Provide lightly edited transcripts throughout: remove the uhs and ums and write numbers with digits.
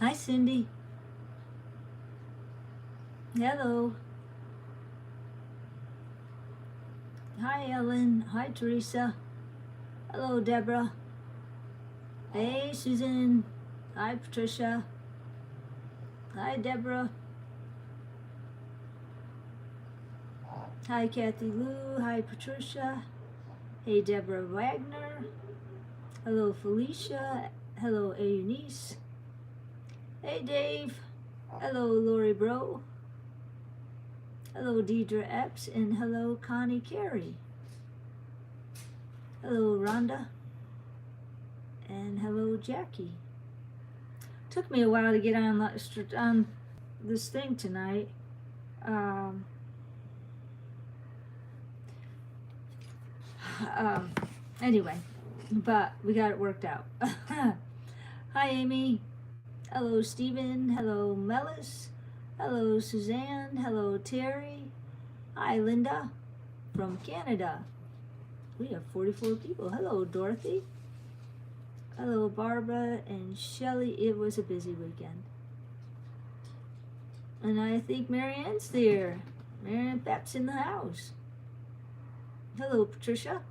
Hi, Cindy. Hello. Hi, Ellen. Hi, Teresa. Hello, Deborah. Hey, Susan. Hi, Patricia. Hi, Deborah. Hi, Kathy Lou. Hi, Patricia. Hey, Deborah Wagner. Hello, Felicia. Hello, Eunice. Hey, Dave. Hello, Lori Bro. Hello, Deidre Epps. And hello, Connie Carey. Hello, Rhonda. And hello, Jackie. Took me a while to get on this thing tonight. Anyway, but we got it worked out. Hi, Amy. Hello, Stephen. Hello, Melis. Hello, Suzanne. Hello, Terry. Hi, Linda from Canada. We have 44 people. Hello, Dorothy. Hello, Barbara and Shelly. It was a busy weekend. And I think Marianne's there. Marianne Pep's in the house. Hello, Patricia.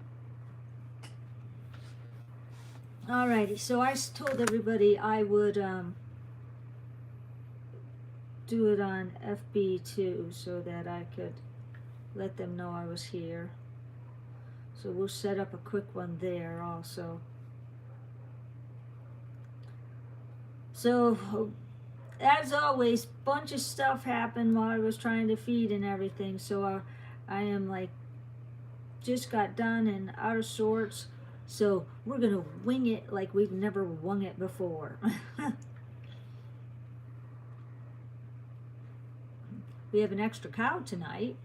Alrighty, so I told everybody I would do it on FB too, so that I could let them know I was here. So we'll set up a quick one there also. So, as always, bunch of stuff happened while I was trying to feed and everything. So I am like, just got done and out of sorts. So we're gonna wing it like we've never wung it before. We have an extra cow tonight.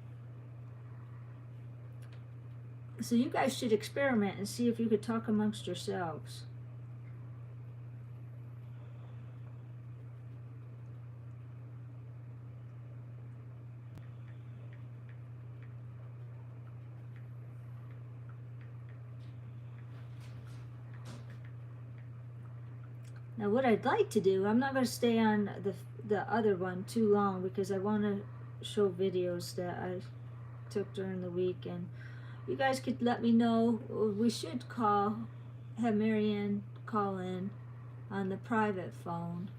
So you guys should experiment and see if you could talk amongst yourselves. Now what I'd like to do, I'm not going to stay on the other one too long because I want to show videos that I took during the week, and you guys could let me know. We should have Marianne call in on the private phone.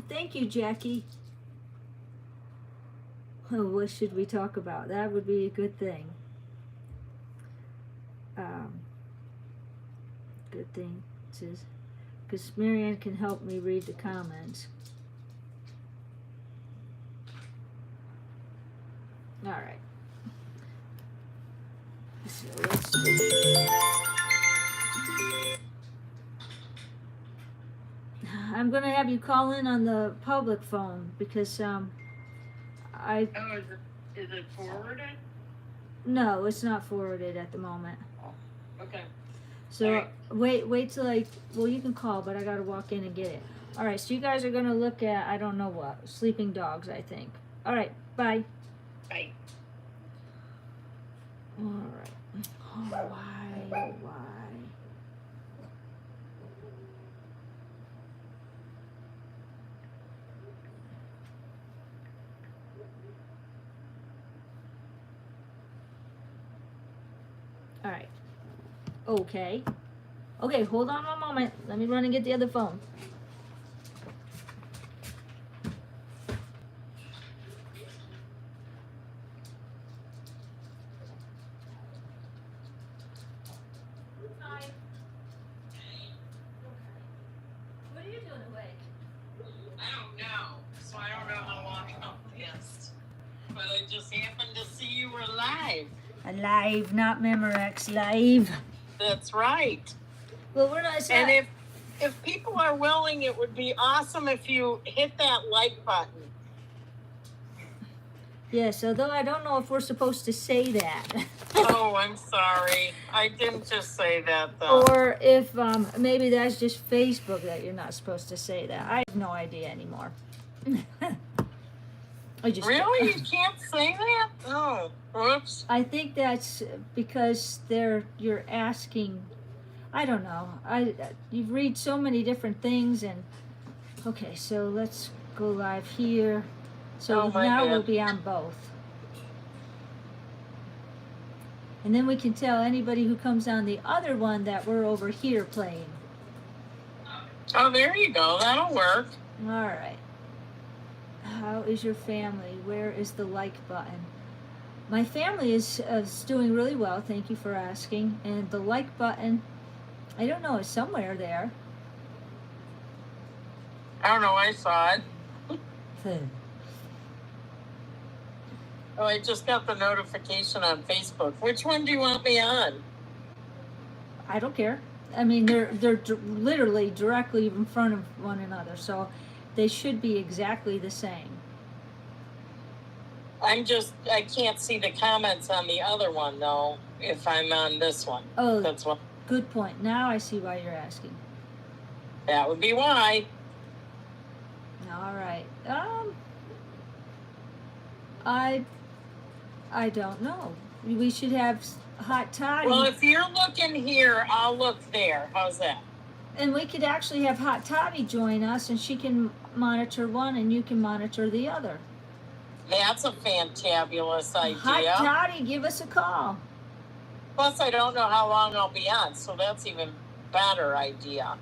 Thank you, Jackie. Oh, what should we talk about? That would be a good thing. Good thing, because Marianne can help me read the comments. All right. So let's do. I'm gonna have you call in on the public phone because Oh, is it forwarded? No, it's not forwarded at the moment. Okay. So wait till well, you can call, but I gotta walk in and get it. All right, so you guys are gonna look at, I don't know what, sleeping dogs, I think. All right, bye. Bye. All right. Oh, why? All right. Okay. Okay, hold on one moment. Let me run and get the other phone. Hi. What are you doing awake? I don't know, so I don't know how long I'm pissed. But I just happened to see you were live. Live, not Memorex, live. That's right. Well, we're not. And if people are willing, it would be awesome if you hit that like button. Yes, although I don't know if we're supposed to say that. Oh, I'm sorry. I didn't just say that, though. Or if maybe that's just Facebook that you're not supposed to say that. I have no idea anymore. I just Really? You can't say that? Oh, whoops. I think that's because you're asking. I don't know. You read so many different things, and okay, so let's go live here. So now we'll be on both. And then we can tell anybody who comes on the other one that we're over here playing. Oh, there you go. That'll work. All right. How is your family? Where is the like button? My family is doing really well. Thank you for asking. And the like button, I don't know, is somewhere there. I don't know. I saw it. Oh, I just got the notification on Facebook. Which one do you want me on? I don't care. I mean, they're literally directly in front of one another, so they should be exactly the same. I can't see the comments on the other one, though, if I'm on this one. Oh, that's what. Good point. Now I see why you're asking. That would be why. All right. I don't know. We should have Hot Toddy. Well, if you're looking here, I'll look there. How's that? And we could actually have Hot Toddy join us, and she can monitor one, and you can monitor the other. That's a fantabulous idea. Hot Toddy, give us a call. Plus, I don't know how long I'll be on, so that's even better idea.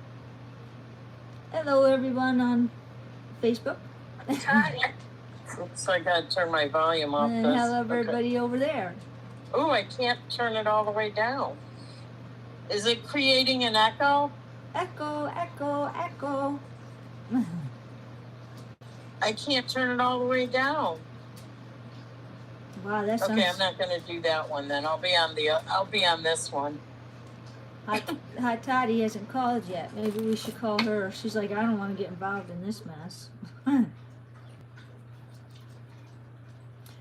Hello, everyone on Facebook. Oops, I gotta turn my volume off. And hello, everybody over there. Oh, I can't turn it all the way down. Is it creating an echo? Echo, echo, echo. I can't turn it all the way down. Wow, that sounds... Okay, I'm not going to do that one then. I'll be on this one. Hot Toddy hasn't called yet. Maybe we should call her. She's like, I don't want to get involved in this mess.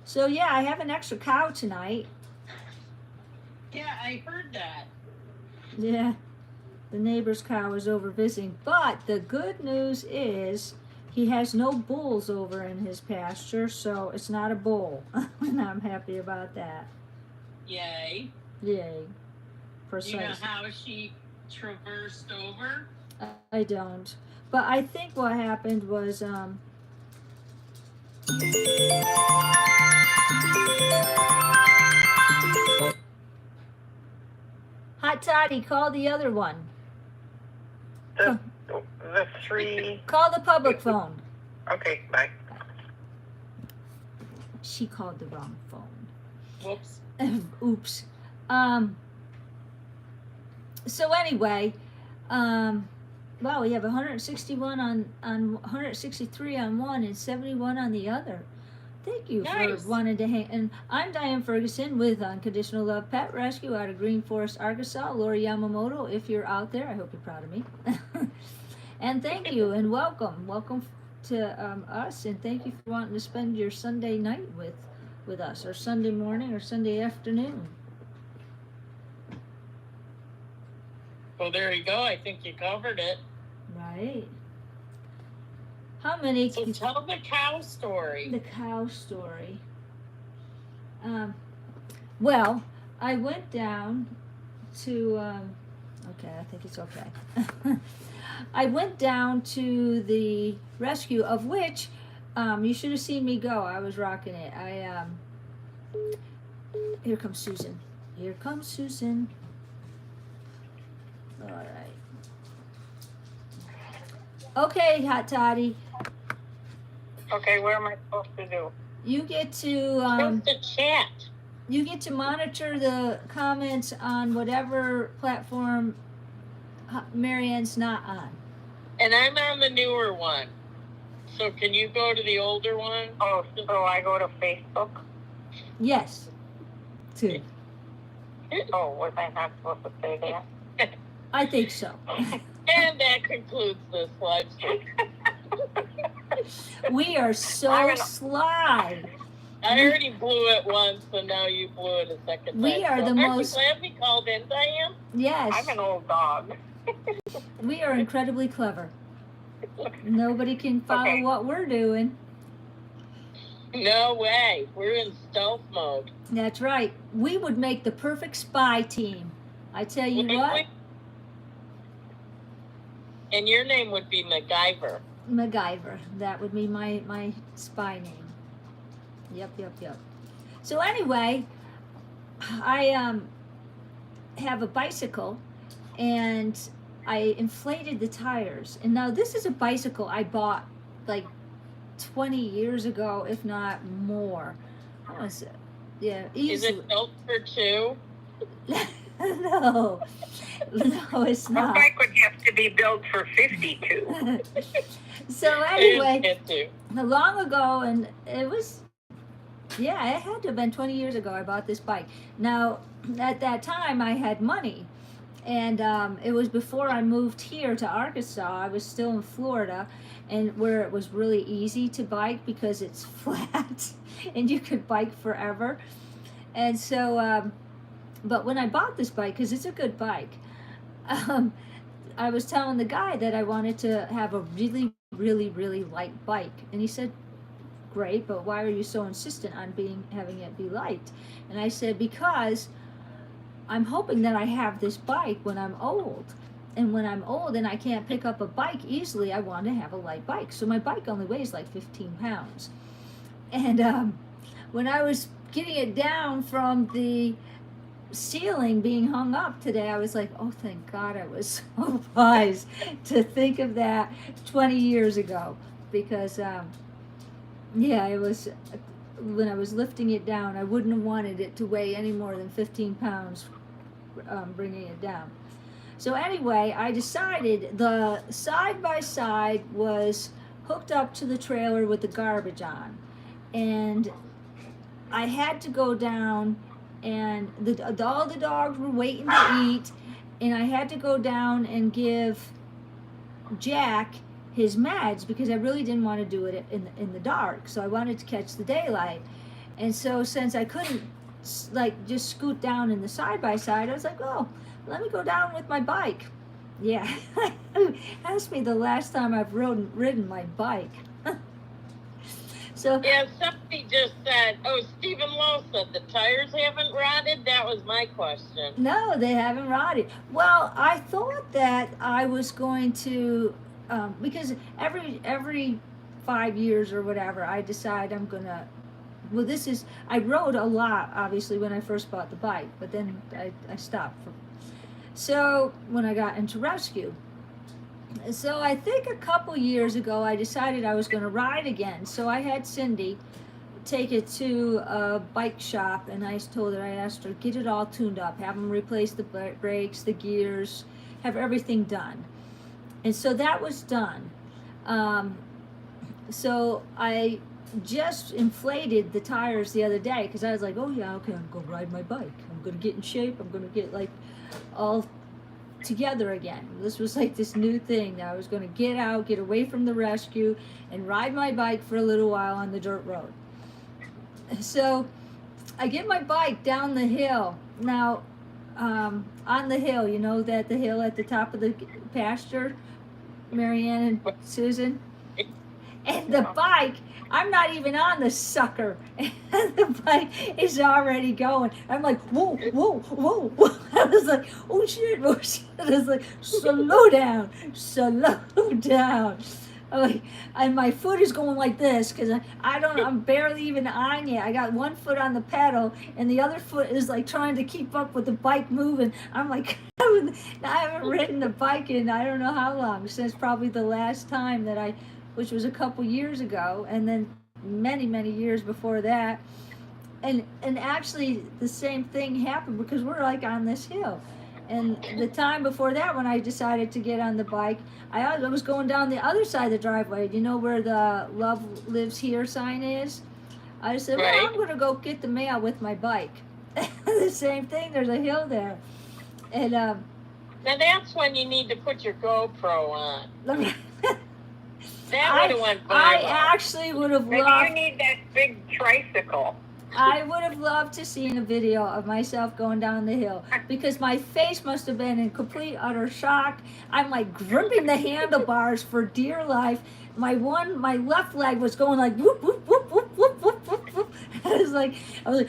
So yeah, I have an extra cow tonight. Yeah, I heard that. Yeah, the neighbor's cow is over visiting. But the good news is he has no bulls over in his pasture, so it's not a bull. And I'm happy about that. Yay. Yay. Precisely. Do you know how she traversed over? I don't. But I think what happened was, Hot Toddy, call the other one. The three. Call the public phone. Okay, bye. She called the wrong phone. Whoops. Oops. So anyway, wow, we have 161 on 163 on one and 71 on the other. Thank you for wanting to hang. And I'm Diane Ferguson with Unconditional Love Pet Rescue out of Green Forest, Arkansas. Lori Yamamoto, if you're out there, I hope you're proud of me. And thank you and welcome. Welcome to us, and thank you for wanting to spend your Sunday night with us, or Sunday morning, or Sunday afternoon. Well, there you go. I think you covered it. Right. How many? So tell the cow story. The cow story. Well, I went down to. Okay, I think it's okay. I went down to the rescue, of which you should have seen me go. I was rocking it. Here comes Susan. Here comes Susan. All right. Okay, Hot Toddy. Okay, what am I supposed to do? You get to chat. You get to monitor the comments on whatever platform Marianne's not on. And I'm on the newer one. So can you go to the older one? Oh, so I go to Facebook? Yes. Oh, was I not supposed to say that? I think so. And that concludes this live stream. We are so sly. I already blew it once, so now you blew it a second time. We are so the aren't most. you glad we called in, Diane? Yes. I'm an old dog. We are incredibly clever. Nobody can follow what we're doing. No way. We're in stealth mode. That's right. We would make the perfect spy team. I tell you what. And your name would be MacGyver. MacGyver. That would be my spy name. Yep. So anyway, I have a bicycle, and I inflated the tires. And now this is a bicycle I bought like 20 years ago, if not more. What was it? Yeah, easily. Is it built for two? No, it's A not. bike would have to be built for 52. So anyway, long ago, and it was, yeah, it had to have been 20 years ago I bought this bike. Now, at that time, I had money, and it was before I moved here to Arkansas. I was still in Florida, and where it was really easy to bike because it's flat, and you could bike forever. And so, but when I bought this bike, because it's a good bike, I was telling the guy that I wanted to have a really, really, really light bike. And he said, great, but why are you so insistent on having it be light? And I said, because I'm hoping that I have this bike when I'm old. And when I'm old and I can't pick up a bike easily, I want to have a light bike. So my bike only weighs like 15 pounds. And when I was getting it down from the ceiling being hung up today, I was like, oh, thank God I was so wise to think of that 20 years ago. Because, yeah, it was, when I was lifting it down, I wouldn't have wanted it to weigh any more than 15 pounds bringing it down. So anyway, I decided the side-by-side was hooked up to the trailer with the garbage on. And I had to go down, and all the dogs were waiting to eat, and I had to go down and give Jack his meds because I really didn't want to do it in the dark. So I wanted to catch the daylight. And so since I couldn't like just scoot down in the side-by-side, I was like, oh, let me go down with my bike. Yeah, ask me the last time I've ridden my bike. So yeah, somebody just said, oh, Stephen Lowe said the tires haven't rotted. That was my question. No, they haven't rotted. Well, I thought that I was going to, because every 5 years or whatever, I decide I'm gonna. Well, I rode a lot, obviously, when I first bought the bike, but then I stopped. So when I got into rescue. So I think a couple years ago, I decided I was going to ride again. So I had Cindy take it to a bike shop, and I asked her, get it all tuned up, have them replace the brakes, the gears, have everything done. And so that was done. So I just inflated the tires the other day because I was like, oh yeah, okay, I'm going to ride my bike. I'm going to get in shape. I'm going to get like all together again. This was like this new thing that I was going to get out, get away from the rescue, and ride my bike for a little while on the dirt road. So I get my bike down the hill. Now, on the hill, you know that the hill at the top of the pasture, Marianne and Susan? And the bike, I'm not even on the sucker. And the bike is already going. I'm like, whoa, whoa, whoa, whoa. I was like, oh shit, oh shit. I was like, slow down, slow down. I'm like, and my foot is going like this because I'm barely even on yet. I got one foot on the pedal and the other foot is like trying to keep up with the bike moving. I'm like, I haven't ridden the bike in I don't know how long, since probably the last time that which was a couple years ago, and then many years before that. And actually the same thing happened because we're like on this hill. And the time before that, when I decided to get on the bike, I was going down the other side of the driveway. You know where the Love Lives Here sign is? I said, well, I'm going to go get the mail with my bike. The same thing, there's a hill there. And Now that's when you need to put your GoPro on. That would have went I viral. actually would have Maybe loved. you need that big tricycle. I would have loved to see a video of myself going down the hill because my face must have been in complete utter shock. I'm like gripping the handlebars for dear life. My left leg was going like whoop whoop whoop whoop whoop whoop whoop whoop. I was like,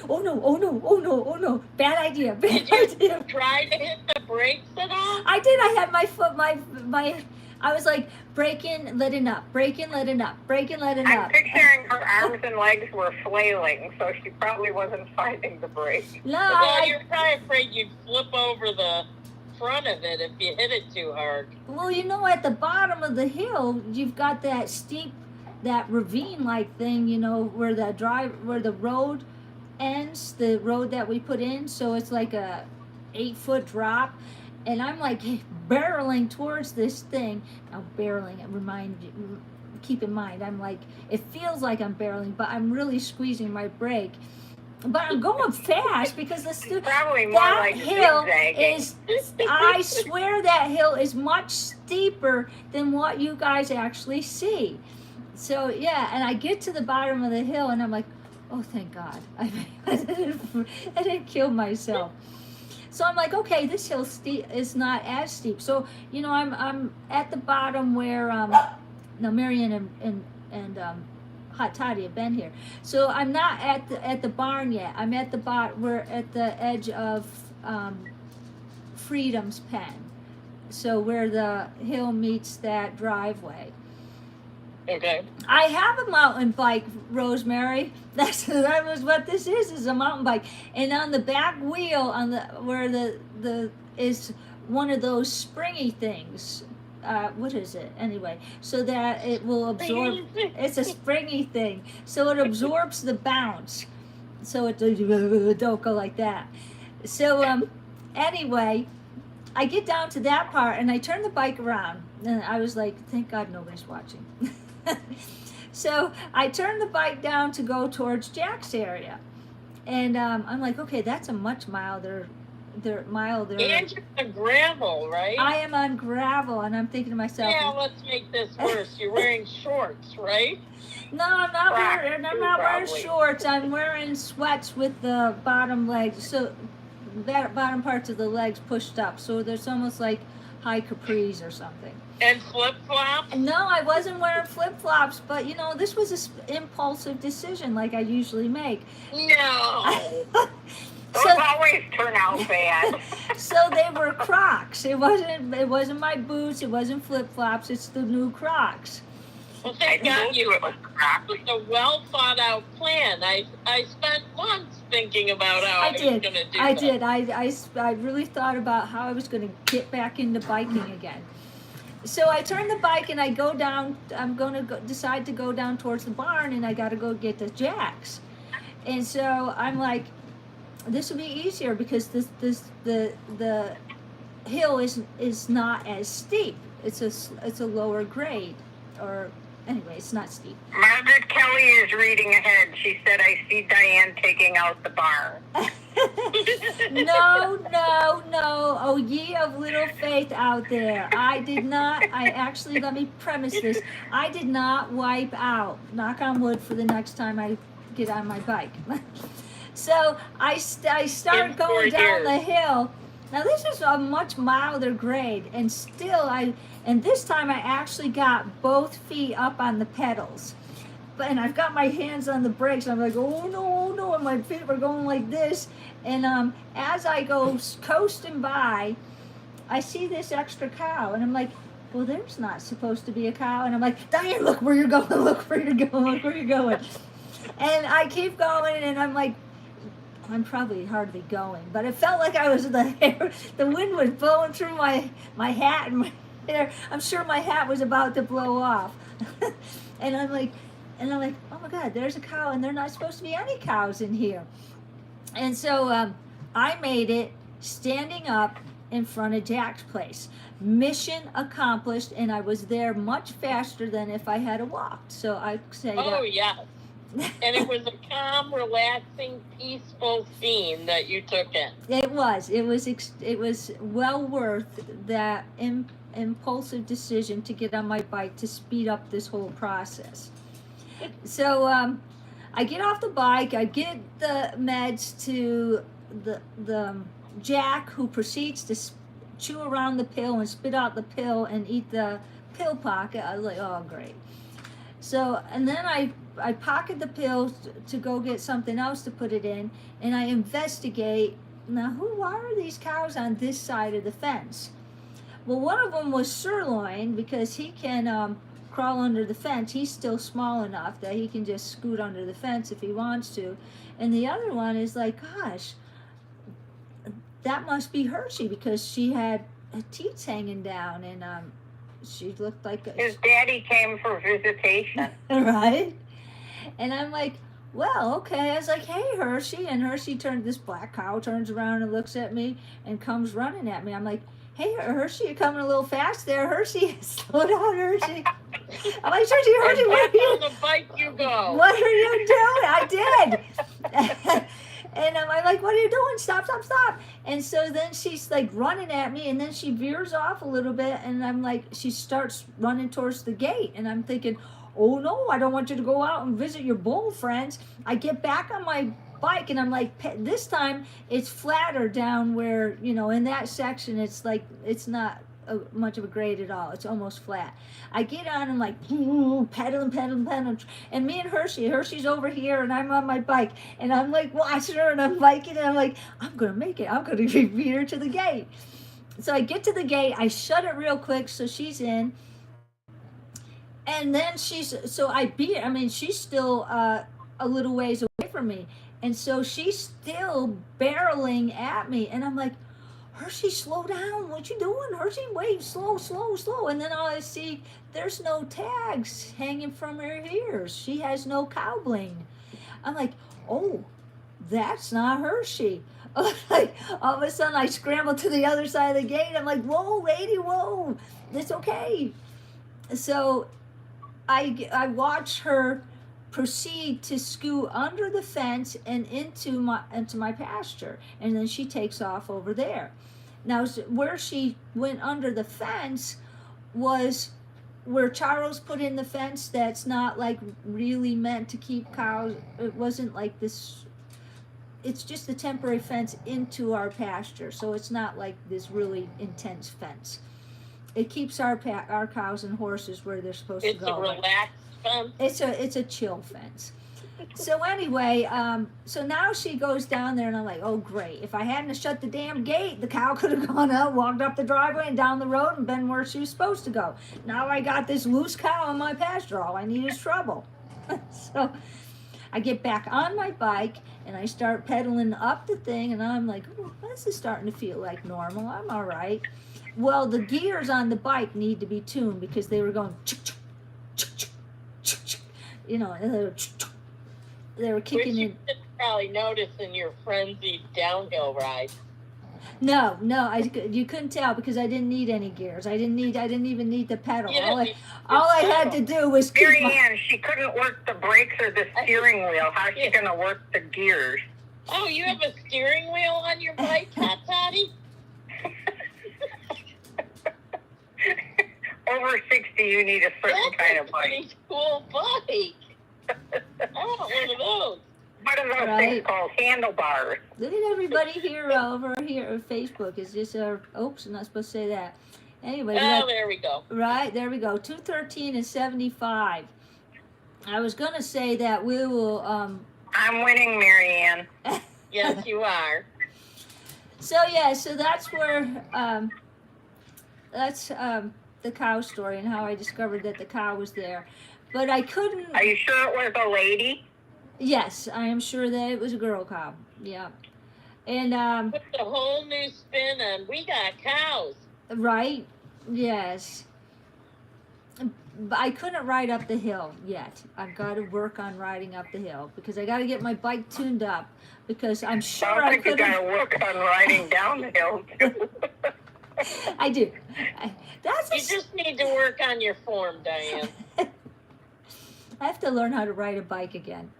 oh no, oh no, oh no, oh no, bad idea, bad Did you idea. try to hit the brakes at all? I did. I had my foot, I was like braking, letting up, braking, letting up, braking, letting I'm up. picturing her arms and legs were flailing, so she probably wasn't finding the brake. No, Well, you're probably afraid you'd flip over the front of it if you hit it too hard. well, you know, at the bottom of the hill, you've got that steep, that ravine-like thing, you know, where the road ends, the road that we put in. So it's like a 8-foot drop, and I'm like barreling towards this thing. Now barreling, keep in mind, I'm like, it feels like I'm barreling, but I'm really squeezing my brake. But I'm going fast because Probably more that like hill zigzagging. is, I swear that hill is much steeper than what you guys actually see. So yeah, and I get to the bottom of the hill and I'm like, oh, thank God. I didn't kill myself. So I'm like, okay, this hill is not as steep. So, you know, I'm at the bottom where, now Marion and Hot Toddy have been here. So I'm not at the barn yet. I'm at we're at the edge of Freedom's pen. So where the hill meets that driveway. Okay. I have a mountain bike, Rosemary. That was what this is a mountain bike. And on the back wheel, on where the is one of those springy things. What is it anyway? So that it will absorb. It's a springy thing, so it absorbs the bounce. So it don't go like that. So anyway, I get down to that part and I turn the bike around, and I was like, thank God nobody's watching. So I turn the bike down to go towards Jack's area, and I'm like, okay, that's a much milder. And you're on gravel, right? I am on gravel, and I'm thinking to myself, yeah, let's make this worse. You're wearing shorts, right? no, I'm not wearing Probably. shorts. I'm wearing sweats with the bottom legs, so that bottom parts of the legs pushed up, so there's almost like high capris or something. And flip-flops? No, I wasn't wearing flip-flops, but you know, this was an impulsive decision like I usually make. No. Those always turn out bad. So they were Crocs. It wasn't my boots, it wasn't flip-flops, it's the new Crocs. Well, I thank God told you you it was crap. It was a well thought out plan. I spent months thinking about how I was going to do I that. did. I really thought about how I was going to get back into biking again. So I turn the bike and I go down. I'm going to decide to go down towards the barn, and I got to go get the Jacks. And so I'm like, this will be easier because the hill is not as steep. It's a lower grade, or anyway, it's not steep. Margaret Kelly is reading ahead. She said, I see Diane taking out the barn. No. Oh, ye of little faith out there. I did not, let me premise this. I did not wipe out, knock on wood, for the next time I get on my bike. So I start going down the hill. Now this is a much milder grade, and still and this time I actually got both feet up on the pedals. And I've got my hands on the brakes. I'm like, oh no, and my feet were going like this. And as I go coasting by, I see this extra cow, and I'm like, well, there's not supposed to be a cow. And I'm like, Diane, look where you're going, look where you're going. And I keep going, and I'm like, I'm probably hardly going, but it felt like I was the wind was blowing through my hat and my hair. I'm sure my hat was about to blow off. And I'm like, oh my God, there's a cow, and there are not supposed to be any cows in here. And so I made it standing up in front of Jack's place. Mission accomplished, and I was there much faster than if I had walked. So I say, Oh, yeah. And it was a calm, relaxing, peaceful scene that you took in. It was. It was well worth that impulsive decision to get on my bike to speed up this whole process. So I get off the bike. I get the meds to the Jack, who proceeds to chew around the pill and spit out the pill and eat the pill pocket. I was like, oh great. So and then I pocket the pills to go get something else to put it in, and I investigate. Now, why are these cows on this side of the fence? Well, one of them was Sirloin, because he can crawl under the fence. He's still small enough that he can just scoot under the fence if he wants to. And the other one is like, gosh, that must be Hershey, because she had her teeth hanging down, and she looked like His daddy came for visitation. right? And I'm like, well, okay. I was like, hey, Hershey. And Hershey this black cow turns around and looks at me and comes running at me. I'm like, hey, Hershey, you're coming a little fast there, Hershey. Slow down, Hershey. I'm like, Hershey, what are you? On the bike you go. What are you doing? I did. And I'm like, what are you doing? Stop, stop, stop. And so then she's like running at me, and then she veers off a little bit, and I'm like, she starts running towards the gate, and I'm thinking, oh no, I don't want you to go out and visit your bull friends. I get back on my bike, and I'm like, this time it's flatter down where, in that section it's like, it's not much of a grade at all. It's almost flat. I get on and like pedaling, and me and Hershey's over here, and I'm on my bike, and I'm like watching her, and I'm biking, and I'm like, I'm gonna make it. I'm gonna beat her to the gate. So I get to the gate, I shut it real quick so she's in, and then I beat her. I mean, she's still a little ways away from me, and so she's still barreling at me, and I'm like, Hershey, slow down. What you doing? Hershey, wait, slow. And then all I see, there's no tags hanging from her ears. She has no cow bling. I'm like, oh, that's not Hershey. Like, all of a sudden, I scramble to the other side of the gate. I'm like, whoa, lady, whoa. It's okay. So I watch her proceed to scoot under the fence and into my pasture, and then she takes off over there. Now, where she went under the fence was where Charles put in the fence that's not like really meant to keep cows. It wasn't like this. It's just a temporary fence into our pasture, so it's not like this really intense fence. It keeps our cows and horses where they're supposed to go. It's a relaxed fence. It's a chill fence. So anyway, so now she goes down there, and I'm like, oh great. If I hadn't shut the damn gate, the cow could have gone out, walked up the driveway and down the road and been where she was supposed to go. Now I got this loose cow in my pasture. All I need is trouble. So I get back on my bike, and I start pedaling up the thing, and I'm like, oh, this is starting to feel like normal. I'm all right. Well, the gears on the bike need to be tuned, because they were going, they were kicking Which you in. should probably notice in your frenzied downhill ride. No, you couldn't tell, because I didn't need any gears. I didn't even need the pedal. All I had to do was keep Marianne, she couldn't work the brakes or the steering wheel. How's she going to work the gears? Oh, you have a steering wheel on your bike, Hot Toddy? Over 60, you need a certain kind of bike. That's a cool bike. I want one of those. What are those things called? Handlebars. Look at everybody here over here on Facebook. It's just oops, I'm not supposed to say that. Anyway. There we go. Right, there we go. 213 and 75. I was gonna say that we will. I'm winning, Marianne. Yes, you are. So that's where that's the cow story, and how I discovered that the cow was there. But I couldn't. Are you sure it was a lady? Yes, I am sure that it was a girl cow. Yeah. And put a whole new spin on. We got cows. Right? Yes. But I couldn't ride up the hill yet. I've got to work on riding up the hill, because I got to get my bike tuned up, because I'm sure I think you got to work on riding down the hill too. I do. You just need to work on your form, Diane. I have to learn how to ride a bike again.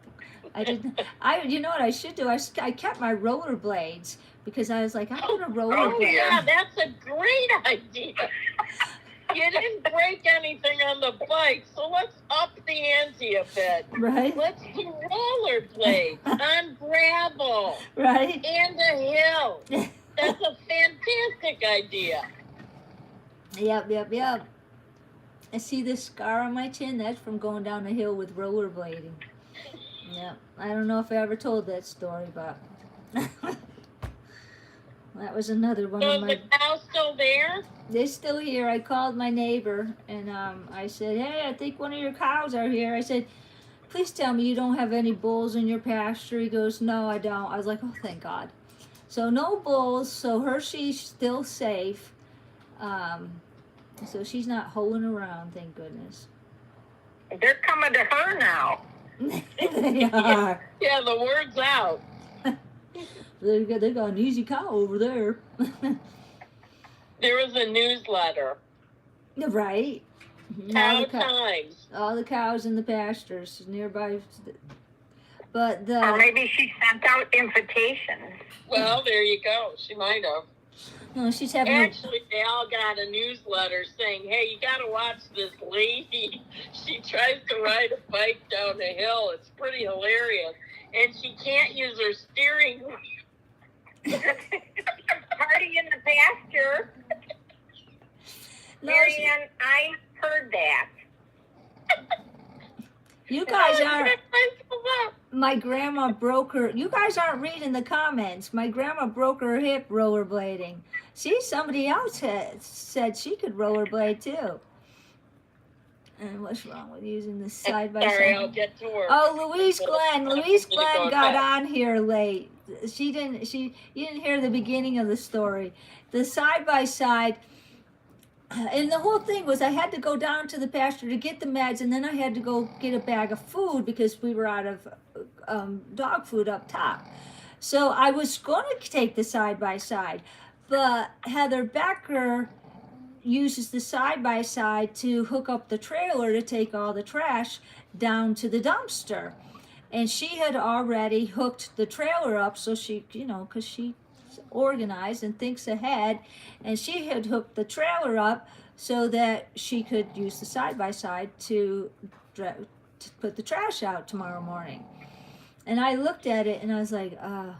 I didn't. You know what I should do? I kept my rollerblades because I was like, I'm gonna rollerblade. Yeah, that's a great idea. You didn't break anything on the bike, so let's up the ante a bit. Right. Let's do rollerblades on gravel. Right. And a hill. That's a fantastic idea. Yep. I see this scar on my chin. That's from going down a hill with rollerblading. Yeah, I don't know if I ever told that story, but that was another one So of is my. the cow still there? They're still here. I called my neighbor and I said, hey, I think one of your cows are here. I said, please tell me you don't have any bulls in your pasture. He goes, no, I don't. I was like, oh, thank God. So no bulls. So Hershey's still safe. So she's not hoeing around, thank goodness. They're coming to her now. They are. Yeah, the word's out. They got an easy cow over there. There was a newsletter. Right. Cow Times. All the cows in the pastures nearby. But Or maybe she sent out invitations. Well, there you go. She might have. no, she's having. Actually, they all got a newsletter saying, hey, you got to watch this lady. She tries to ride a bike down a hill. It's pretty hilarious. And she can't use her steering wheel. Party in the pasture. No, Marianne, I heard that. you guys aren't. My grandma broke her. You guys aren't reading the comments. My grandma broke her hip rollerblading. See, somebody else had said she could rollerblade too. And what's wrong with using this side by Sorry, I'll side? get to work. Oh, Louise Glenn. Louise Glenn got back. on here late. You didn't hear the beginning of the story. The side by side. And the whole thing was I had to go down to the pasture to get the meds, and then I had to go get a bag of food because we were out of dog food up top. So I was going to take the side by side, but Heather Becker uses the side by side to hook up the trailer to take all the trash down to the dumpster. And she had already hooked the trailer up, so she, because she organized and thinks ahead, and she had hooked the trailer up so that she could use the side-by-side to put the trash out tomorrow morning. And I looked at it and I was like, oh,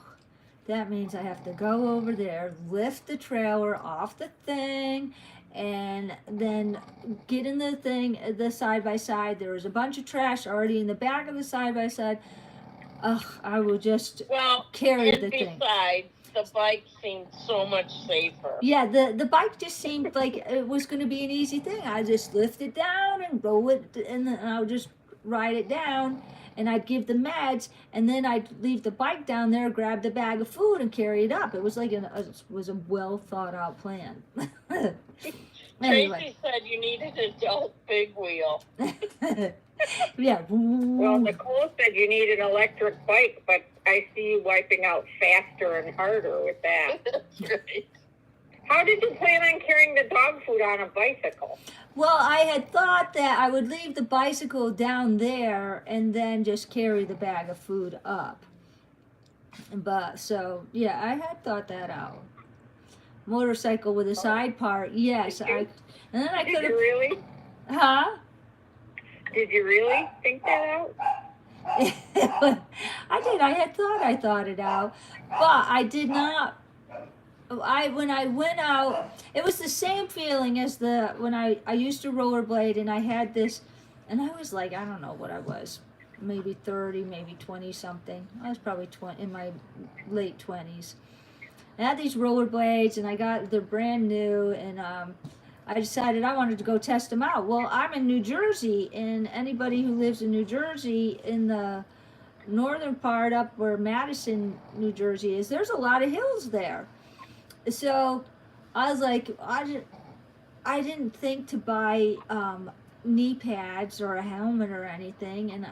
that means I have to go over there, lift the trailer off the thing, and then get in the thing, the side-by-side. There was a bunch of trash already in the back of the side-by-side. Ugh, I would just carry the thing. Besides, the bike seemed so much safer. Yeah, the bike just seemed like it was going to be an easy thing. I just lift it down and roll it, and then I would just ride it down, and I'd give the meds, and then I'd leave the bike down there, grab the bag of food, and carry it up. It was like a well thought out plan. Anyway. Tracy said you needed an adult big wheel. Yeah. Well, Nicole said you need an electric bike, but I see you wiping out faster and harder with that. That's right. How did you plan on carrying the dog food on a bicycle? Well, I had thought that I would leave the bicycle down there and then just carry the bag of food up. But, so, yeah, I had thought that out. Motorcycle with a side part, yes. And then I could have... Did you really? Huh? Did you really think that out? I did. I thought it out. But I did not... when I went out, it was the same feeling as when I used to rollerblade, and I had this, and I was like, I don't know what I was, maybe 30, maybe 20 something. I was probably 20, in my late 20s. I had these rollerblades, and they're brand new, and I decided I wanted to go test them out. Well, I'm in New Jersey, and anybody who lives in New Jersey, in the northern part up where Madison, New Jersey is, there's a lot of hills there. So I was like, I didn't think to buy knee pads or a helmet or anything, and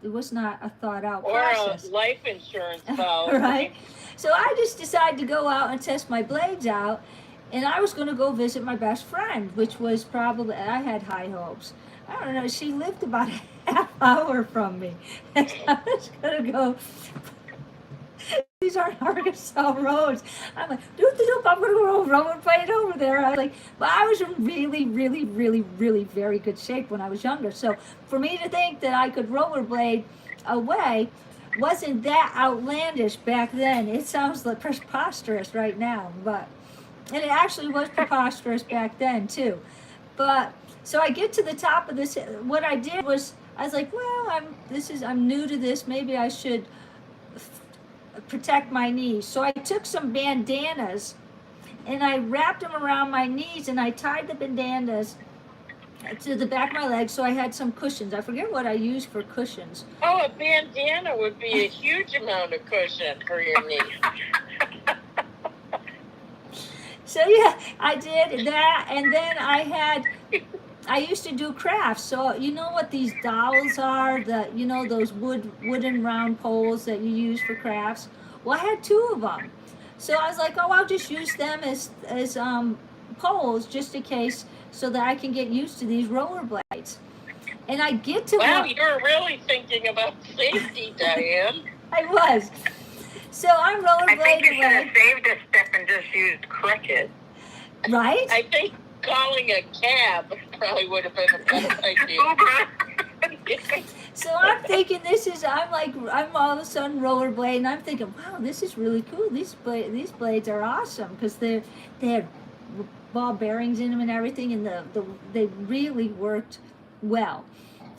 it was not a thought out process. Or a life insurance policy. Right? So I just decided to go out and test my blades out, and I was going to go visit my best friend, which was probably, I had high hopes. I don't know, she lived about a half power from me. And I was going to go, these aren't Arkansas roads. I'm like, doop, doop, I'm going to go rollerblade over there. I was like, but I was in really, really, really, really very good shape when I was younger. So for me to think that I could rollerblade away wasn't that outlandish back then. It sounds like preposterous right now, but, and it actually was preposterous back then too. But so I get to the top of this. What I did was I was like, well, I'm new to this. Maybe I should protect my knees. So I took some bandanas and I wrapped them around my knees and I tied the bandanas to the back of my legs so I had some cushions. I forget what I used for cushions. Oh, a bandana would be a huge amount of cushion for your knee. So yeah, I did that, and then I used to do crafts. So you know what these dowels are? Those wooden round poles that you use for crafts. Well, I had 2 of them, so I was like, oh, I'll just use them as poles just in case, so that I can get used to these rollerblades. And I get to wow, you're really thinking about safety, Diane. I was. So I'm rollerblading. I think you should have saved a step and just used crutches. Right? I think calling a cab probably would have been a better idea. So I'm thinking I'm all of a sudden rollerblading, and I'm thinking, wow, this is really cool. These blades are awesome because they had ball bearings in them and everything, and they really worked well.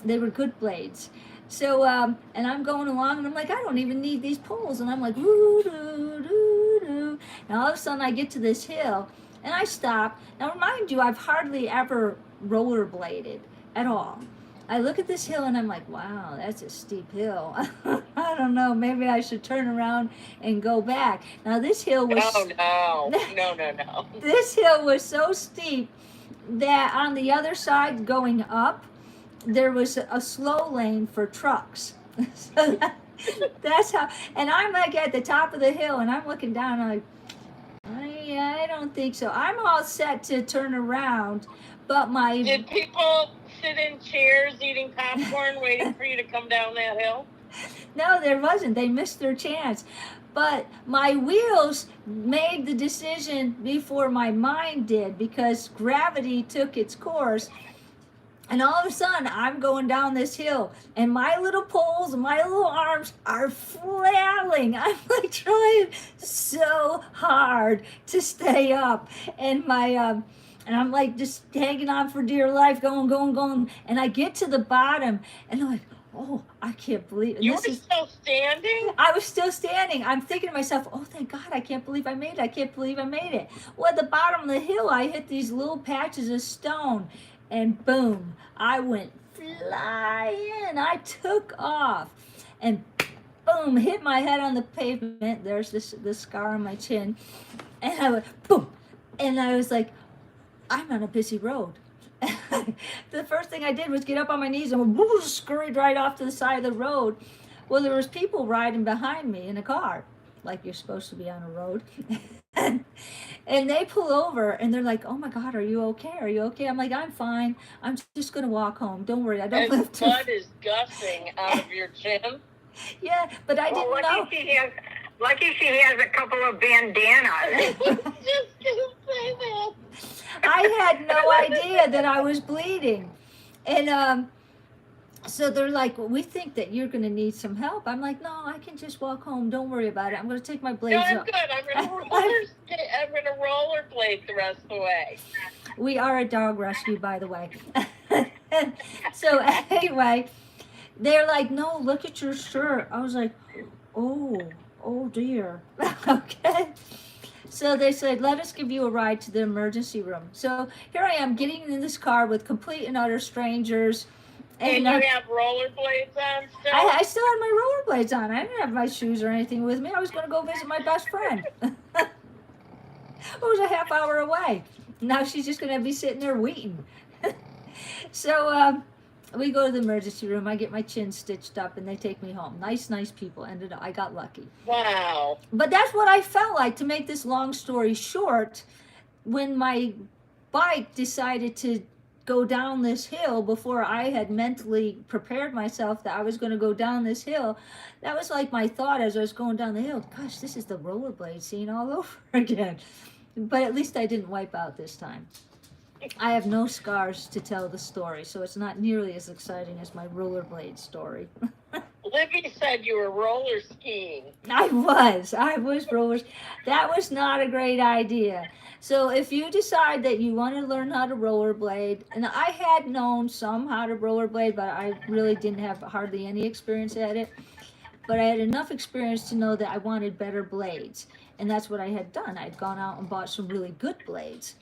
They were good blades. So, and I'm going along, and I'm like, I don't even need these poles. And I'm like, woo, doo, doo, doo. And all of a sudden, I get to this hill, and I stop. Now, remind you, I've hardly ever rollerbladed at all. I look at this hill, and I'm like, wow, that's a steep hill. I don't know, maybe I should turn around and go back. Now, this hill was... No. This hill was so steep that on the other side going up, there was a slow lane for trucks. So that's how, and I'm like at the top of the hill and I'm looking down, I'm like, I don't think so. I'm all set to turn around, but Did people sit in chairs eating popcorn waiting for you to come down that hill? No, there wasn't. They missed their chance. But my wheels made the decision before my mind did, because gravity took its course. And all of a sudden, I'm going down this hill, and my little poles and my little arms are flailing. I'm like trying so hard to stay up, and and I'm like just hanging on for dear life, going. And I get to the bottom, and I'm like, oh, I can't believe it. You were still standing? I was still standing. I'm thinking to myself, oh, thank God, I can't believe I made it. Well, at the bottom of the hill, I hit these little patches of stone. And boom, I went flying. I took off and boom, hit my head on the pavement. There's this scar on my chin. And I went boom. And I was like, I'm on a busy road. The first thing I did was get up on my knees and scurried right off to the side of the road. Well, there was people riding behind me in a car, like you're supposed to be on a road. And they pull over and they're like, oh my God, are you okay? I'm like, I'm fine. I'm just going to walk home. Don't worry. I don't live too. Blood is gushing out of your chin. Yeah, but I didn't know. Lucky she has a couple of bandanas. Just gonna say that. I had no idea that I was bleeding. And so they're like, well, we think that you're going to need some help. I'm like, no, I can just walk home. Don't worry about it. I'm going to take my blades No, I'm off. good. I'm going to rollerblade the rest of the way. We are a dog rescue, by the way. So anyway, they're like, no, look at your shirt. I was like, oh dear. Okay. So they said, let us give you a ride to the emergency room. So here I am getting in this car with complete and utter strangers. And you have rollerblades on still? I still had my rollerblades on. I didn't have my shoes or anything with me. I was going to go visit my best friend. It was a half hour away. Now she's just going to be sitting there waiting. So we go to the emergency room. I get my chin stitched up, and they take me home. Nice people. I got lucky. Wow. But that's what I felt like, to make this long story short, when my bike decided to go down this hill before I had mentally prepared myself that I was going to go down this hill. That was like my thought as I was going down the hill. Gosh, this is the rollerblade scene all over again. But at least I didn't wipe out this time. I have no scars to tell the story, so it's not nearly as exciting as my rollerblade story. Libby said you were roller skiing. I was rollers. That was not a great idea. So if you decide that you want to learn how to rollerblade, and I had known some how to rollerblade, but I really didn't have hardly any experience at it. But I had enough experience to know that I wanted better blades. And that's what I had done. I'd gone out and bought some really good blades.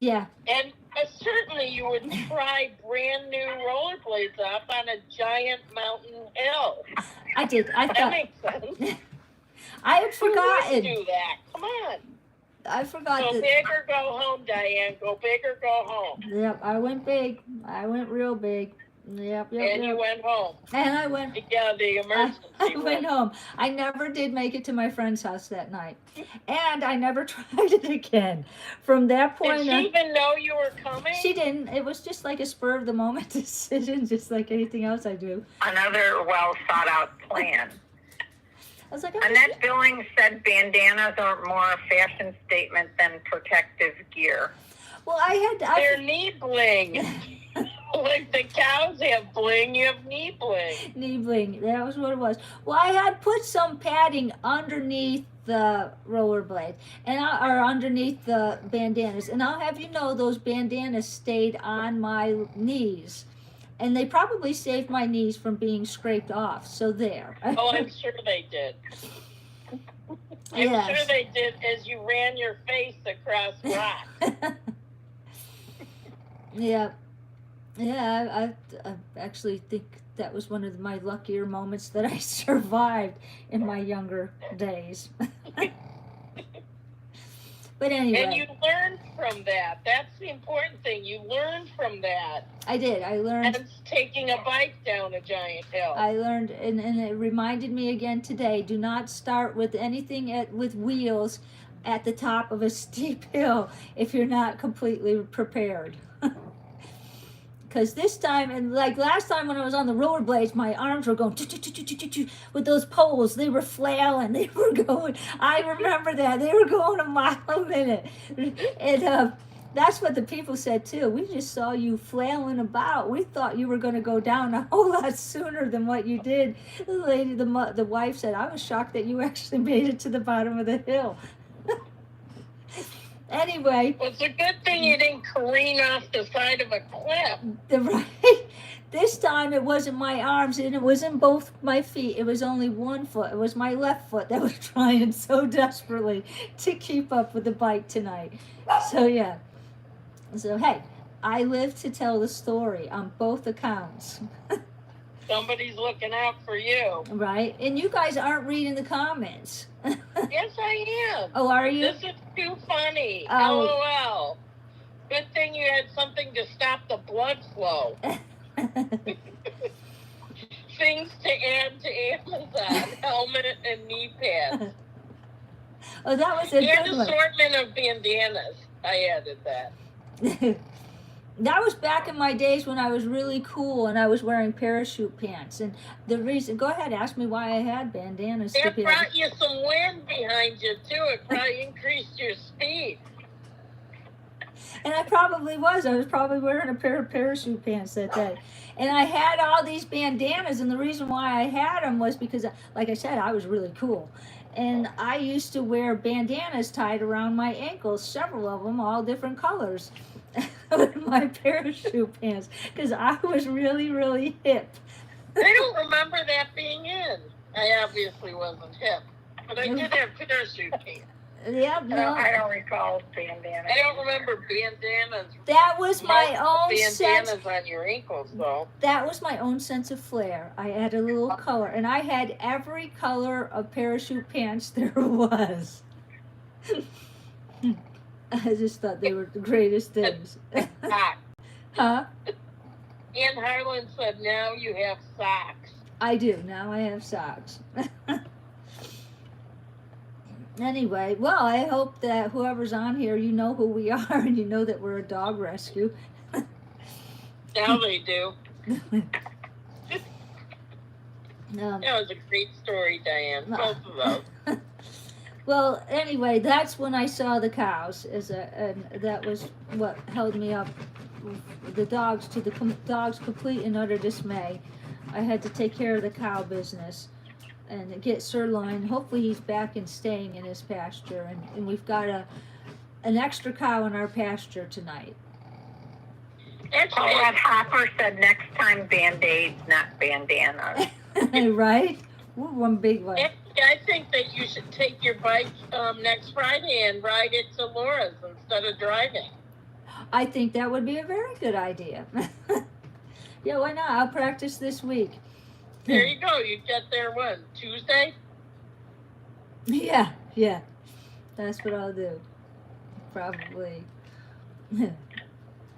Yeah. And certainly you would try brand new rollerblades up on a giant mountain hill. I did. That makes sense. I had forgotten. Who would do that? Come on. I forgot. Go big or go home, Diane. Go big or go home. Yep, I went big. I went real big. Yep. And you went home. And I went. Yeah, the emergency I went home. I never did make it to my friend's house that night, and I never tried it again. From that point, did she even know you were coming? She didn't. It was just like a spur of the moment decision, just like anything else I do. Another well thought out plan. I was like, Annette Billings said bandanas are more a fashion statement than protective gear. Well, they're knee bling. Like the cows have bling, you have knee bling. Knee bling, that was what it was. Well, I had put some padding underneath the rollerblade, or underneath the bandanas. And I'll have you know, those bandanas stayed on my knees. And they probably saved my knees from being scraped off. So there. Oh, I'm sure they did. I'm sure they did as you ran your face across rock. Yeah. Yeah, I actually think that was one of my luckier moments that I survived in my younger days. But anyway. And you learned from that. That's the important thing. You learned from that. I did. I learned. And taking a bike down a giant hill. I learned, and it reminded me again today, do not start with anything with wheels at the top of a steep hill if you're not completely prepared. Because this time, and like last time when I was on the rollerblades, my arms were going with those poles. They were flailing. They were going. I remember that. They were going a mile a minute. And that's what the people said too. We just saw you flailing about. We thought you were going to go down a whole lot sooner than what you did. The lady, the wife said, I was shocked that you actually made it to the bottom of the hill. Anyway. Well, it's a good thing you didn't careen off the side of a cliff. This time it wasn't my arms and it wasn't both my feet. It was only one foot. It was my left foot that was trying so desperately to keep up with the bike tonight. So, yeah. So, hey, I live to tell the story on both accounts. Somebody's looking out for you. Right? And you guys aren't reading the comments. Yes, I am. Oh, are you? This is too funny. Oh. LOL. Good thing you had something to stop the blood flow. Things to add to Amazon. Helmet and knee pads. Oh, that was a good one. Assortment of bandanas. I added that. That was back in my days when I was really cool and I was wearing parachute pants. And the reason, go ahead, ask me why I had bandanas. It brought you some wind behind you, too. It probably increased your speed. And I probably was. I was probably wearing a pair of parachute pants that day. And I had all these bandanas, and the reason why I had them was because, like I said, I was really cool. And I used to wear bandanas tied around my ankles, several of them, all different colors, with my parachute pants, because I was really, really hip. I don't remember that being in. I obviously wasn't hip, but I did have parachute pants. Yep, no. I don't recall bandanas. I don't remember bandanas. That was my own bandanas sense. On your ankles, though. That was my own sense of flair. I had a little color, and I had every color of parachute pants there was. I just thought they were the greatest things. Huh? Ann Harlan said, now you have socks. I do. Now I have socks. Anyway, well, I hope that whoever's on here, you know who we are and you know that we're a dog rescue. Now they do. Um, That was a great story, Diane. Both of those. well, anyway, that's when I saw the cows, and that was what held me up. The dogs, to the dogs' complete and utter dismay. I had to take care of the cow business and get sirloin. Hopefully, he's back and staying in his pasture, and we've got an extra cow in our pasture tonight. That Hopper said next time Band-Aids, not bandanas. Right? Ooh, one big one. I think that you should take your bike next Friday and ride it to Laura's instead of driving. I think that would be a very good idea. Yeah, why not? I'll practice this week. There you go. You get there when? Tuesday? Yeah. That's what I'll do. Probably.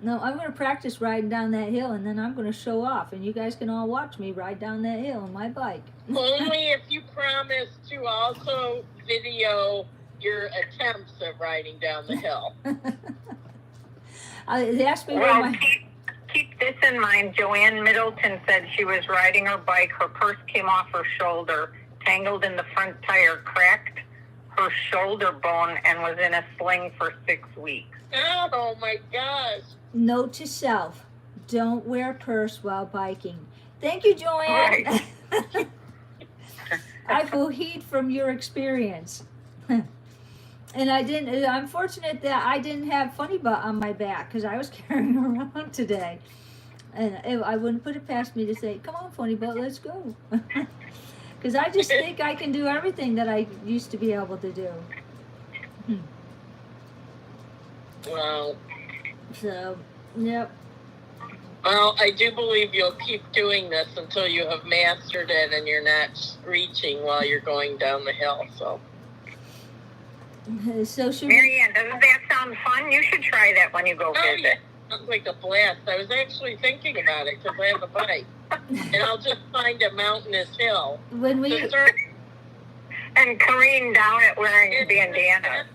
No, I'm going to practice riding down that hill, and then I'm going to show off, and you guys can all watch me ride down that hill on my bike. Only if you promise to also video your attempts at riding down the hill. They asked me Well, where my... keep this in mind. Joanne Middleton said she was riding her bike. Her purse came off her shoulder, tangled in the front tire, cracked her shoulder bone, and was in a sling for 6 weeks. Oh my gosh. Note to self, don't wear a purse while biking. Thank you, Joanne. Right. I will heed from your experience. And I'm fortunate that I didn't have Funny Butt on my back because I was carrying her around today. And I wouldn't put it past me to say, come on, Funny Butt, let's go. Because I just think I can do everything that I used to be able to do. Wow. So, yep. Well, I do believe you'll keep doing this until you have mastered it and you're not screeching while you're going down the hill. So should Marianne, doesn't that sound fun? You should try that when you go visit. Yeah. Sounds like a blast. I was actually thinking about it because I have a bike. And I'll just find a mountainous hill. when we And careen down it wearing a bandana.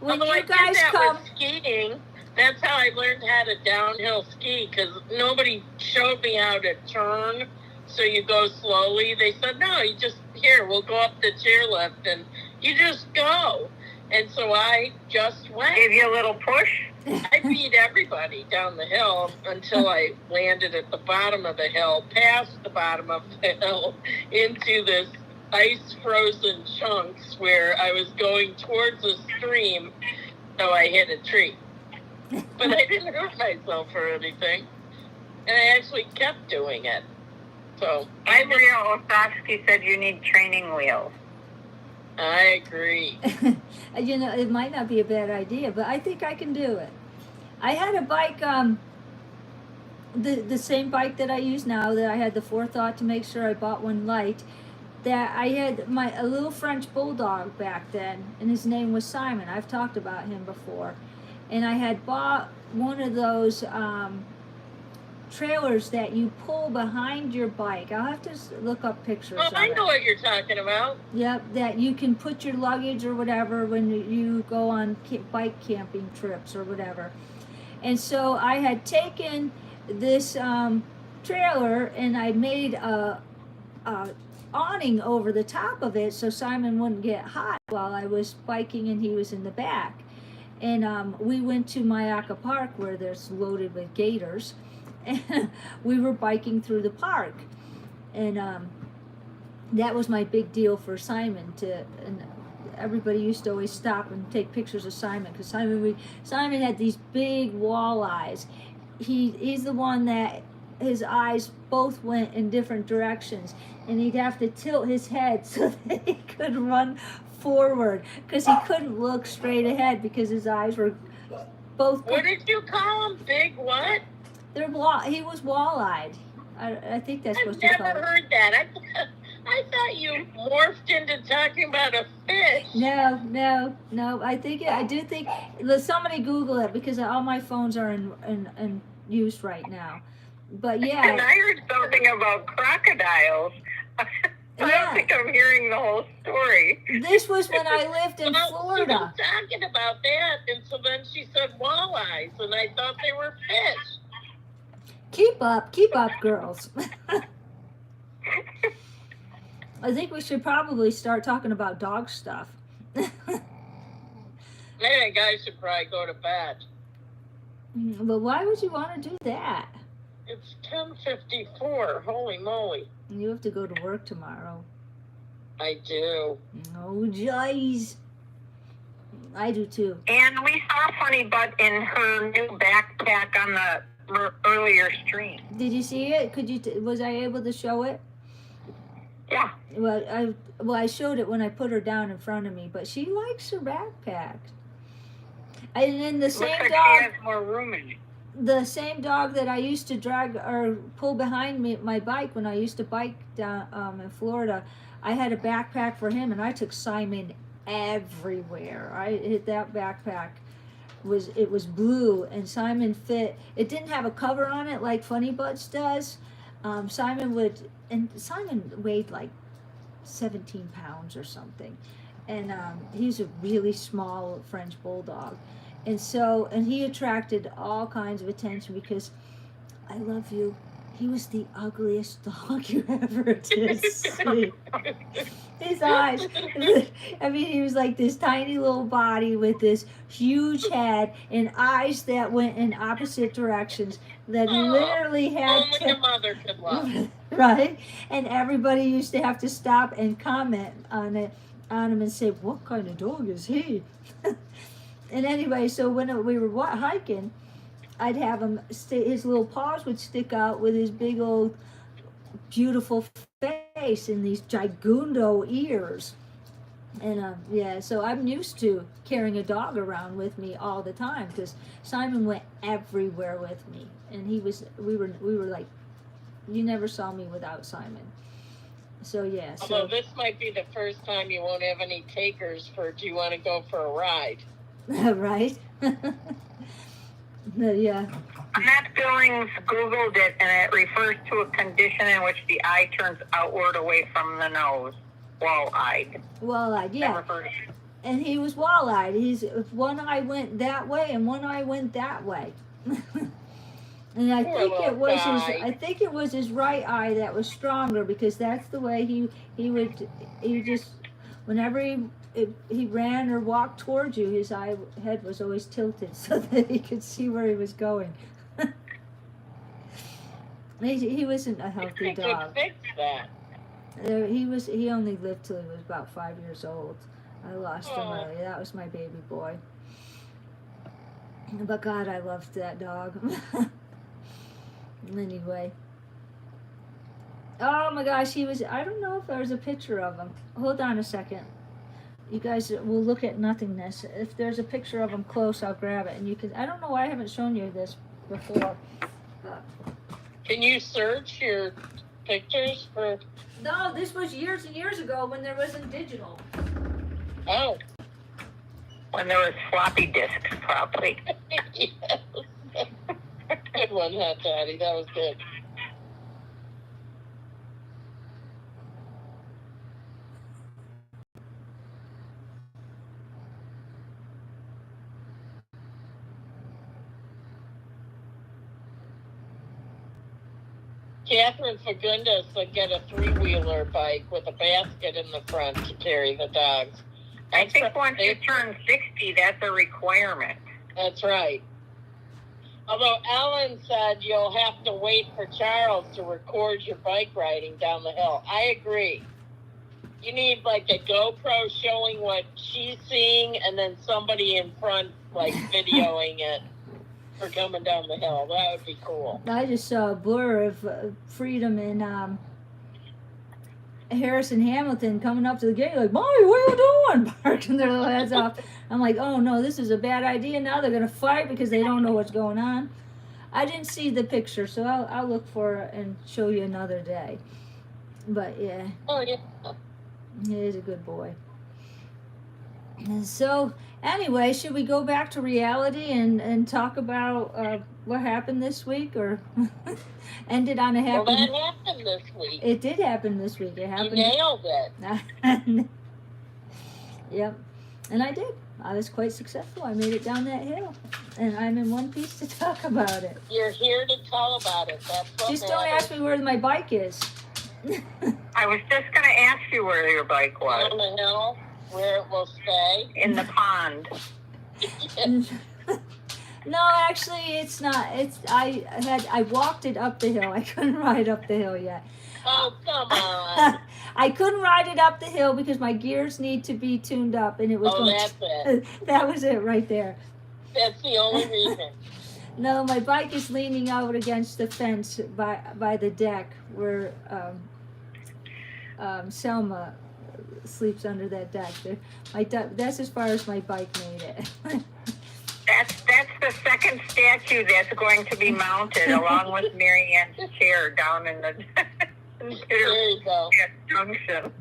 when Although I you did guys that come, with skiing. That's how I learned how to downhill ski because nobody showed me how to turn. So you go slowly. They said, no, you just, here, we'll go up the chairlift and you just go. And so I just went. Give you a little push? I beat everybody down the hill until I landed at the bottom of the hill, past the bottom of the hill, into this ice-frozen chunks where I was going towards a stream, so I hit a tree. But I didn't hurt myself or anything. And I actually kept doing it. So Andrea Ostrovsky said you need training wheels. I agree. you know, it might not be a bad idea, but I think I can do it. I had a bike, the same bike that I use now, that I had the forethought to make sure I bought one light, that I had a little French bulldog back then, and his name was Simon. I've talked about him before. And I had bought one of those trailers that you pull behind your bike. I'll have to look up pictures of I it. know what you're talking about. Yep, that you can put your luggage or whatever when you go on bike camping trips or whatever. And so I had taken this trailer and I made a awning over the top of it so Simon wouldn't get hot while I was biking and he was in the back. And we went to Myaka Park where there's loaded with gators. And we were biking through the park. And that was my big deal for Simon and everybody used to always stop and take pictures of Simon because Simon had these big wall eyes. He's the one that his eyes both went in different directions, and he'd have to tilt his head so that he could run forward because he couldn't look straight ahead because his eyes were both. What did you call him? Big what? He was wall-eyed. I think that's supposed to I've be never called. heard that. I thought you morphed into talking about a fish. No. I do think. Somebody Google it because all my phones are in use right now. But And yeah, I heard something about crocodiles. I don't think I'm hearing the whole story. this was when I lived in Well, Florida. she was talking about that, and so then she said walleyes, and I thought they were fish. Keep up, girls. I think we should probably start talking about dog stuff. Maybe guys should probably go to bed. But why would you want to do that? It's 10:54. Holy moly. You have to go to work tomorrow. I do. Oh, jeez. I do too. And we saw Funny Butt in her new backpack on the earlier stream. Did you see it? Was I able to show it? Yeah. Well, I showed it when I put her down in front of me, but she likes her backpack. And then the same Looks like dog, she has more room in it. the same dog that I used to drag or pull behind me my bike when I used to bike down in Florida, I had a backpack for him, and I took Simon everywhere. That backpack was blue, and Simon fit. It didn't have a cover on it like Funny Butts does. Simon weighed like 17 pounds or something, and he's a really small French bulldog, and he attracted all kinds of attention because I love you. He was the ugliest dog you ever did see. His eyes, I mean, he was like this tiny little body with this huge head and eyes that went in opposite directions that literally had only a mother could love. Right? And everybody used to have to stop and comment on him and say, what kind of dog is he? And anyway, so when we were hiking, I'd have him his little paws would stick out with his big old beautiful face and these gigundo ears. And so I'm used to carrying a dog around with me all the time because Simon went everywhere with me, and we were like, you never saw me without Simon. So yeah. Although this might be the first time you won't have any takers for, do you want to go for a ride? Right. Yeah. Matt Billings Googled it, and it refers to a condition in which the eye turns outward away from the nose. Wall-eyed. Wall-eyed, yeah. Never heard of it. And he was wall-eyed. One eye went that way and one eye went that way. And I think it was his right eye that was stronger because that's the way he just whenever he ran or walked towards you, his head was always tilted so that he could see where he was going. He wasn't a healthy dog. Fix that. He only lived till he was about 5 years old. I lost him early. That was my baby boy. But God, I loved that dog. Anyway. Oh my gosh, I don't know if there's a picture of him. Hold on a second. You guys will look at nothingness. If there's a picture of him close, I'll grab it. And you can, I don't know why I haven't shown you this before. But. Can you search your pictures for? No, this was years and years ago when there wasn't digital. Oh. When there was floppy disks, probably. Yes. Good one, Hot Daddy. That was good. Catherine Fagundes would get a 3-wheeler bike with a basket in the front to carry the dogs. I think once you turn 60, that's a requirement. That's right. Although Ellen said you'll have to wait for Charles to record your bike riding down the hill. I agree. You need like a GoPro showing what she's seeing and then somebody in front like videoing it for coming down the hill. That would be cool. I just saw a blur of Freedom and Harrison Hamilton coming up to the gate like, Mommy, what are you doing? Barking their little heads off. I'm like, oh no, this is a bad idea. Now they're going to fight because they don't know what's going on. I didn't see the picture, so I'll look for it and show you another day. But yeah. Oh, yeah. He is a good boy. And so, anyway, should we go back to reality and talk about what happened this week, or ended on a happy? Well, that happened this week. It did happen this week. It happened. You nailed it. Yep, and I did. I was quite successful. I made it down that hill. and I'm in one piece to talk about it. You're here to tell about it. That's what Just don't matters. ask me where my bike is. I was just going to ask you where your bike was. On the hill where it will stay. In the pond. No, actually, it's not. I walked it up the hill. I couldn't ride up the hill yet. Oh, come on. I couldn't ride it up the hill because my gears need to be tuned up, and it was. Oh, that's it. That was it right there. That's the only reason. No, my bike is leaning out against the fence by the deck where Selma sleeps under that deck. That's as far as my bike made it. That's the second statue that's going to be mounted along with Mary Ann's chair down in the There you go. junction.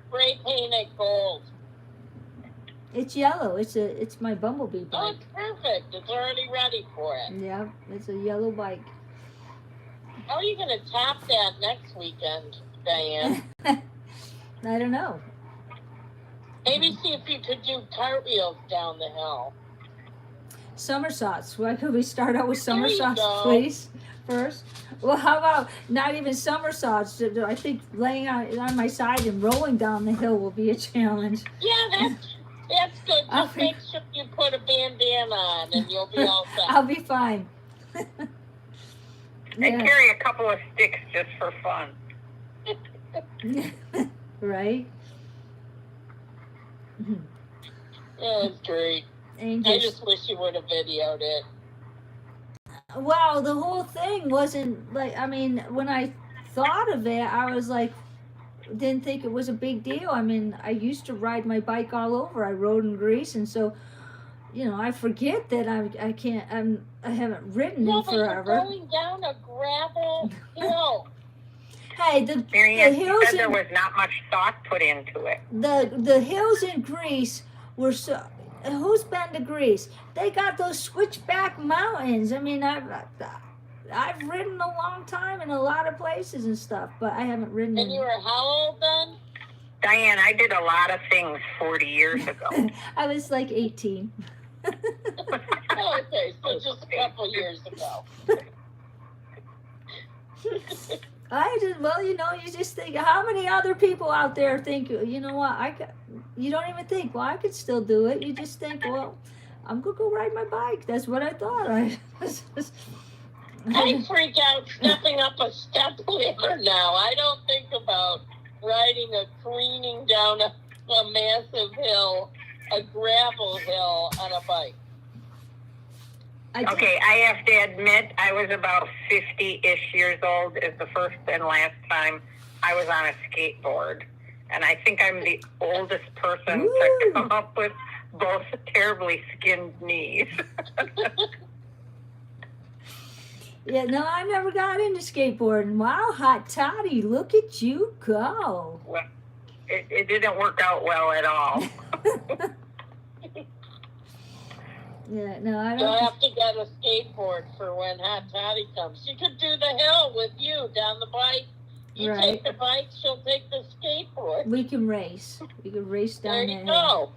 Spray paint it gold. It's yellow. It's my Bumblebee Oh, bike. it's perfect. It's already ready for it. Yeah, it's a yellow bike. How are you going to top that next weekend, Diane? I don't know. Maybe see if you could do cartwheels down the hill. Somersaults. Why could we start out with There you somersaults, go. please? First. Well, how about not even somersaults? I think laying on my side and rolling down the hill will be a challenge. Yeah, that's good. Just make sure you put a bandana on and you'll be all set. I'll be fine. And carry a couple of sticks just for fun. Right? That's great. And I just wish you would have videoed it. wow, the whole thing wasn't like, I mean, when I thought of it, I was like, didn't think it was a big deal. I mean, I used to ride my bike all over. I rode in Greece, and so, you know, I forget that I haven't ridden in But you're forever. going down a gravel hill. Hey, the Mary Ann hills said there in was not much thought put into it. the hills in Greece were so. Who's been to Greece? They got those switchback mountains. I mean, I've ridden a long time in a lot of places and stuff, but I haven't ridden. And you were how old then? Diane, I did a lot of things 40 years ago. I was like 18. Oh, okay, so just a couple years ago. Well, you know, you just think, how many other people out there think, you know what, you don't even think, well, I could still do it. You just think, well, I'm going to go ride my bike. That's what I thought. I freak out stepping up a step ladder now. I don't think about careening down a massive hill, a gravel hill on a bike. Okay, I have to admit, I was about 50-ish years old is the first and last time I was on a skateboard. And I think I'm the oldest person to come up with both terribly skinned knees. Yeah, no, I never got into skateboarding. Wow, hot toddy, look at you go. Well, it didn't work out well at all. Yeah, no, I You'll don't. have to get a skateboard for when Hot Toddy comes. She could do the hill with you down the bike. You Right. take the bike, she'll take the skateboard. We can race. We can race down There that you hill. go.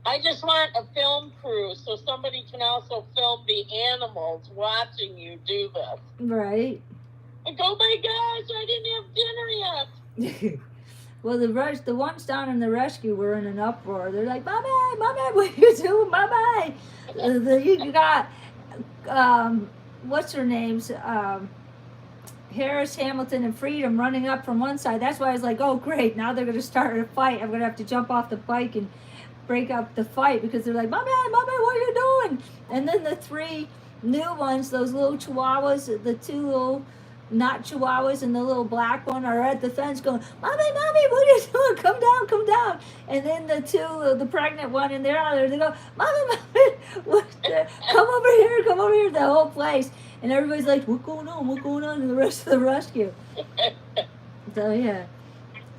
I just want a film crew so somebody can also film the animals watching you do this. Right. Like, oh my gosh, I didn't have dinner yet. Well, the ones down in the rescue were in an uproar. They're like, "Bye-bye, bye-bye, what are you doing? Bye-bye." You got, what's her name's, Harris, Hamilton, and Freedom running up from one side. That's why I was like, oh, great, now they're going to start a fight. I'm going to have to jump off the bike and break up the fight because they're like, "Bye-bye, bye-bye, what are you doing?" And then the three new ones, those little chihuahuas, the two little not chihuahuas and the little black one are at the fence going, "Mommy, Mommy, what are you doing? Come down, come down." And then the two, the pregnant one and they're out there, they go, "Mommy, Mommy, come over here, the whole place." And everybody's like, what's going on in the rest of the rescue? So, yeah.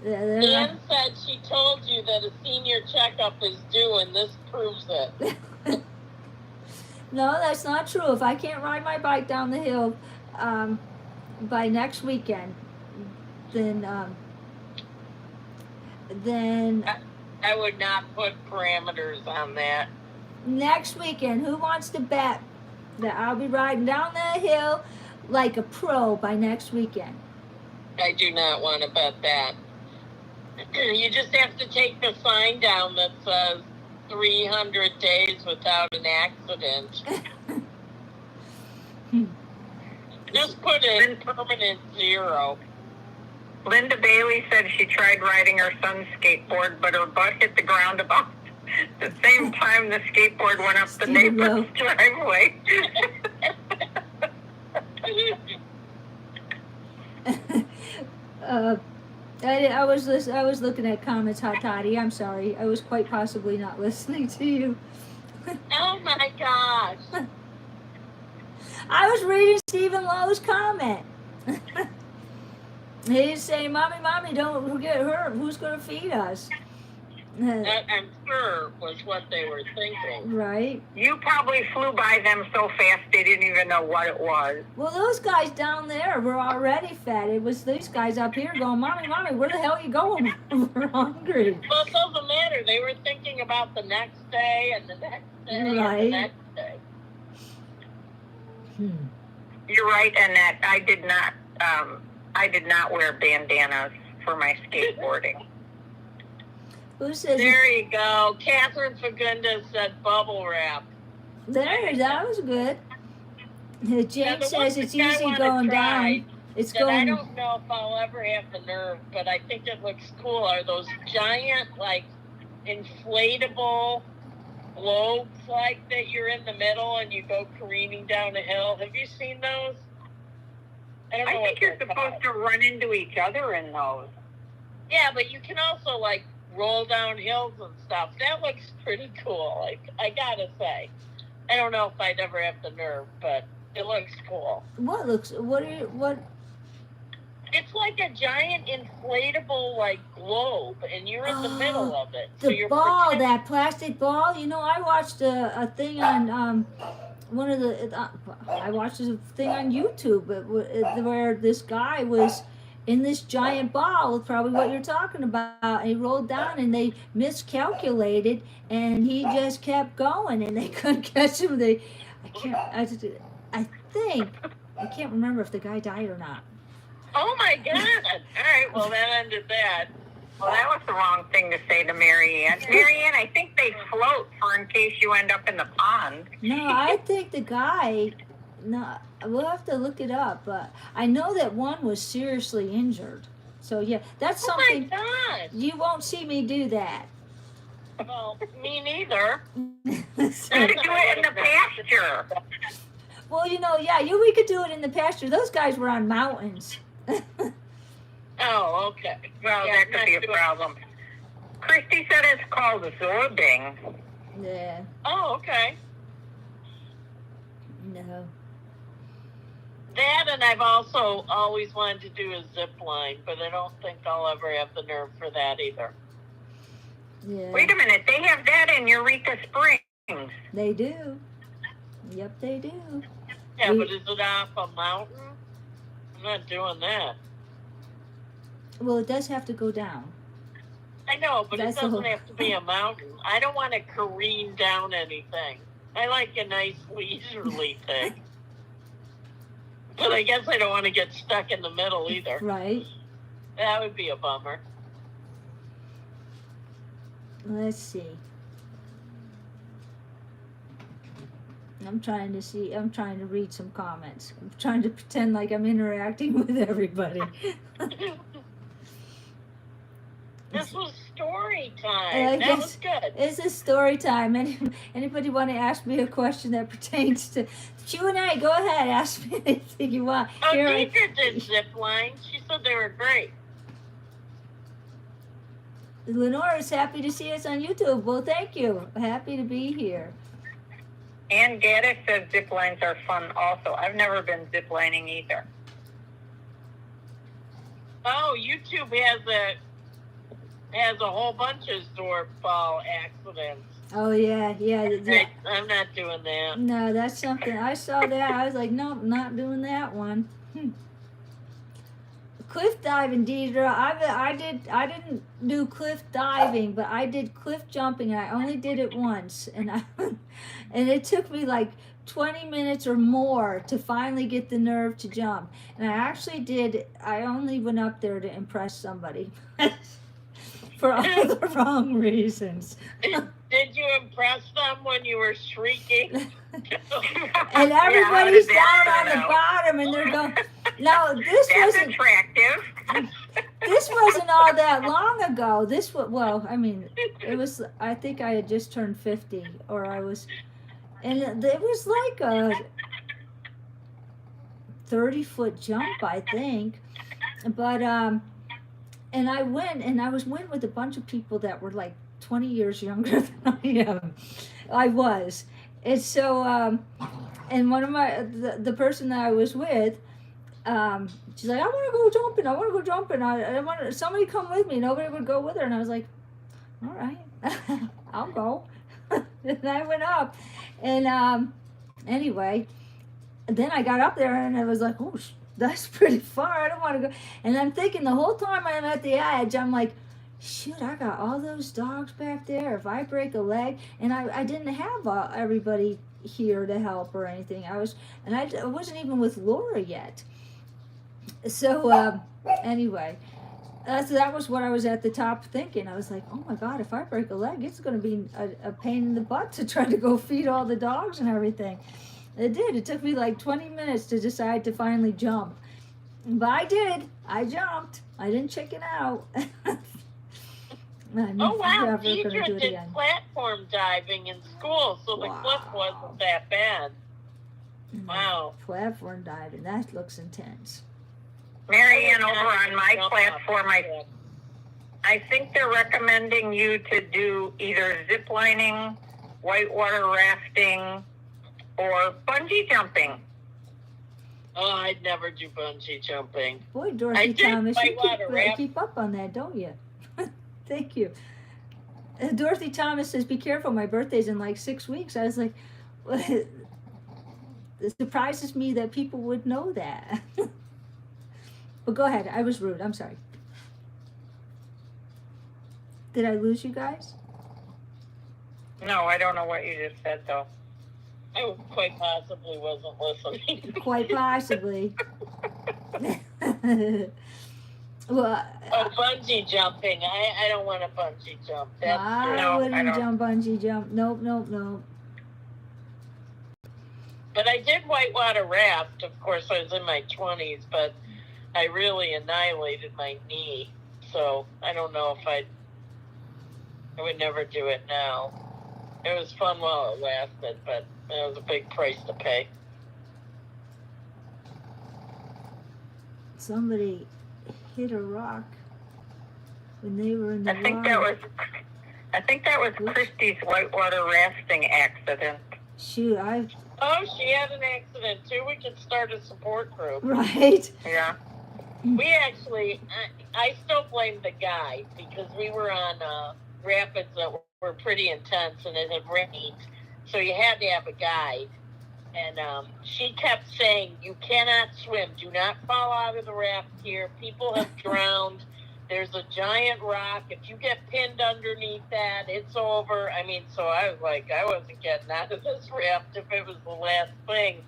Ann said she told you that a senior checkup is due, and this proves it. No, that's not true. If I can't ride my bike down the hill by next weekend, then I would not put parameters on that. Next weekend, who wants to bet that I'll be riding down that hill like a pro by next weekend? I do not want to bet that. You just have to take the sign down that says 300 days without an accident. Just put in permanent 0. Linda Bailey said she tried riding her son's skateboard, but her butt hit the ground about the same time the skateboard went up the neighbor's driveway. I was looking at comments, Hot Toddy. I'm sorry. I was quite possibly not listening to you. Oh my gosh. I was reading Stephen Lowe's comment. He's saying, Mommy, don't get hurt. Who's going to feed us? That, I'm sure, was what they were thinking. Right. You probably flew by them so fast they didn't even know what it was. Well, those guys down there were already fed. It was these guys up here going, Mommy, where the hell are you going? We're hungry. Well, it doesn't matter. They were thinking about the next day and the next day and the next day. You're right, Annette. I did not wear bandanas for my skateboarding. Who says? There you go. Catherine Fagundes said bubble wrap. That was good. James says it's easy going down. It's going. I don't know if I'll ever have the nerve, but I think it looks cool. Are those giant, like, inflatable globes like that you're in the middle and you go careening down a hill? Have you seen those? I think you're supposed to run into each other in those. Yeah, but you can also, like, roll down hills and stuff. That looks pretty cool. Like, I gotta say, I don't know if I'd ever have the nerve, but it looks cool. What? It's like a giant inflatable, like, globe, and you're in the middle of it. So The you're ball, that plastic ball. You know, I watched a thing on I watched a thing on YouTube where this guy was in this giant ball, probably what you're talking about, and he rolled down and they miscalculated and he just kept going and they couldn't catch him. I can't remember if the guy died or not. Oh my God. All right, well that ended that. Well, that was the wrong thing to say to Marianne. Marianne, I think they float for in case you end up in the pond. No, I think the guy, no, we'll have to look it up, but I know that one was seriously injured. So yeah, that's something. Oh my God. You won't see me do that. Well, me neither. You could do it in the pasture. Well, we could do it in the pasture. Those guys were on mountains. Oh, okay. Well, that could be a problem. Christy said it's called zorbing. Yeah. Oh, okay. No. That, and I've also always wanted to do a zip line, but I don't think I'll ever have the nerve for that either. Yeah. Wait a minute, they have that in Eureka Springs. They do. Yep, they do. Yeah, but is it off a mountain? I'm not doing that. Well, it does have to go down. I know, but That's it doesn't have to be a mountain. I don't want to careen down anything. I like a nice leisurely thing. But I guess I don't want to get stuck in the middle either. Right. That would be a bummer. Let's see. I'm trying to read some comments. I'm trying to pretend like I'm interacting with everybody. This was story time. That was good. It's a story time. Anybody want to ask me a question that pertains to Q&A? Go ahead, ask me anything you want. Oh, Deidre did zip lines. She said they were great. Lenora's happy to see us on YouTube. Well, thank you. Happy to be here. And Gaddis says zip lines are fun also. I've never been zip lining either. Oh, YouTube has a whole bunch of Zorb ball accidents. Oh, yeah. I'm not doing that. No, that's something. I saw that. I was like, nope, not doing that one. Cliff diving, Deidre. I didn't do cliff diving, but I did cliff jumping, and I only did it once, and and it took me like 20 minutes or more to finally get the nerve to jump. And I only went up there to impress somebody for all the wrong reasons. Did you impress them when you were shrieking? And everybody's down on the bottom, and they're going, no, this wasn't attractive. This wasn't all that long ago. This was, well, I mean, it was, I think I had just turned 50, or I was, and it was like a 30-foot jump, I think. But, and I was with a bunch of people that were like 20 years younger than I am. I was. And so, and one of the person that I was with, she's like, I want to go jumping. I want somebody come with me. Nobody would go with her. And I was like, all right, I'll go. And I went up. And anyway, then I got up there and I was like, oh, that's pretty far. I don't want to go. And I'm thinking the whole time I'm at the edge, I'm like, shoot, I got all those dogs back there. If I break a leg, and I didn't have everybody here to help or anything. I wasn't even with Laura yet. So anyway, that was what I was at the top thinking. I was like, oh my God, if I break a leg, it's going to be a pain in the butt to try to go feed all the dogs and everything. It did. It took me like 20 minutes to decide to finally jump. But I did. I jumped. I didn't chicken out. Oh wow, Deidre did platform diving in school, so the cliff wasn't that bad. Wow. Platform diving, that looks intense. Marianne, over on my platform, I think they're recommending you to do either zip lining, whitewater rafting, or bungee jumping. Oh, I'd never do bungee jumping. Boy, Dorothy Thomas, you keep up on that, don't you? Thank you. Dorothy Thomas says, be careful, my birthday's in like 6 weeks. I was like, well, it surprises me that people would know that. But go ahead, I was rude, I'm sorry. Did I lose you guys? No, I don't know what you just said though. I quite possibly wasn't listening. Quite possibly. Well, bungee jumping. I don't want to bungee jump. I wouldn't jump bungee jump. Nope. But I did whitewater raft. Of course, I was in my 20s, but I really annihilated my knee. So I don't know if I would never do it now. It was fun while it lasted, but it was a big price to pay. Somebody hit a rock when they were in the I think that was Christy's whitewater rafting accident. Shoot, Oh, she had an accident too. We could start a support group. Right. Yeah. We actually, I still blame the guy because we were on rapids that were pretty intense and it had rained, so you had to have a guide. And she kept saying, you cannot swim. Do not fall out of the raft here. People have drowned. There's a giant rock. If you get pinned underneath that, it's over. I mean, so I was like, I wasn't getting out of this raft if it was the last thing.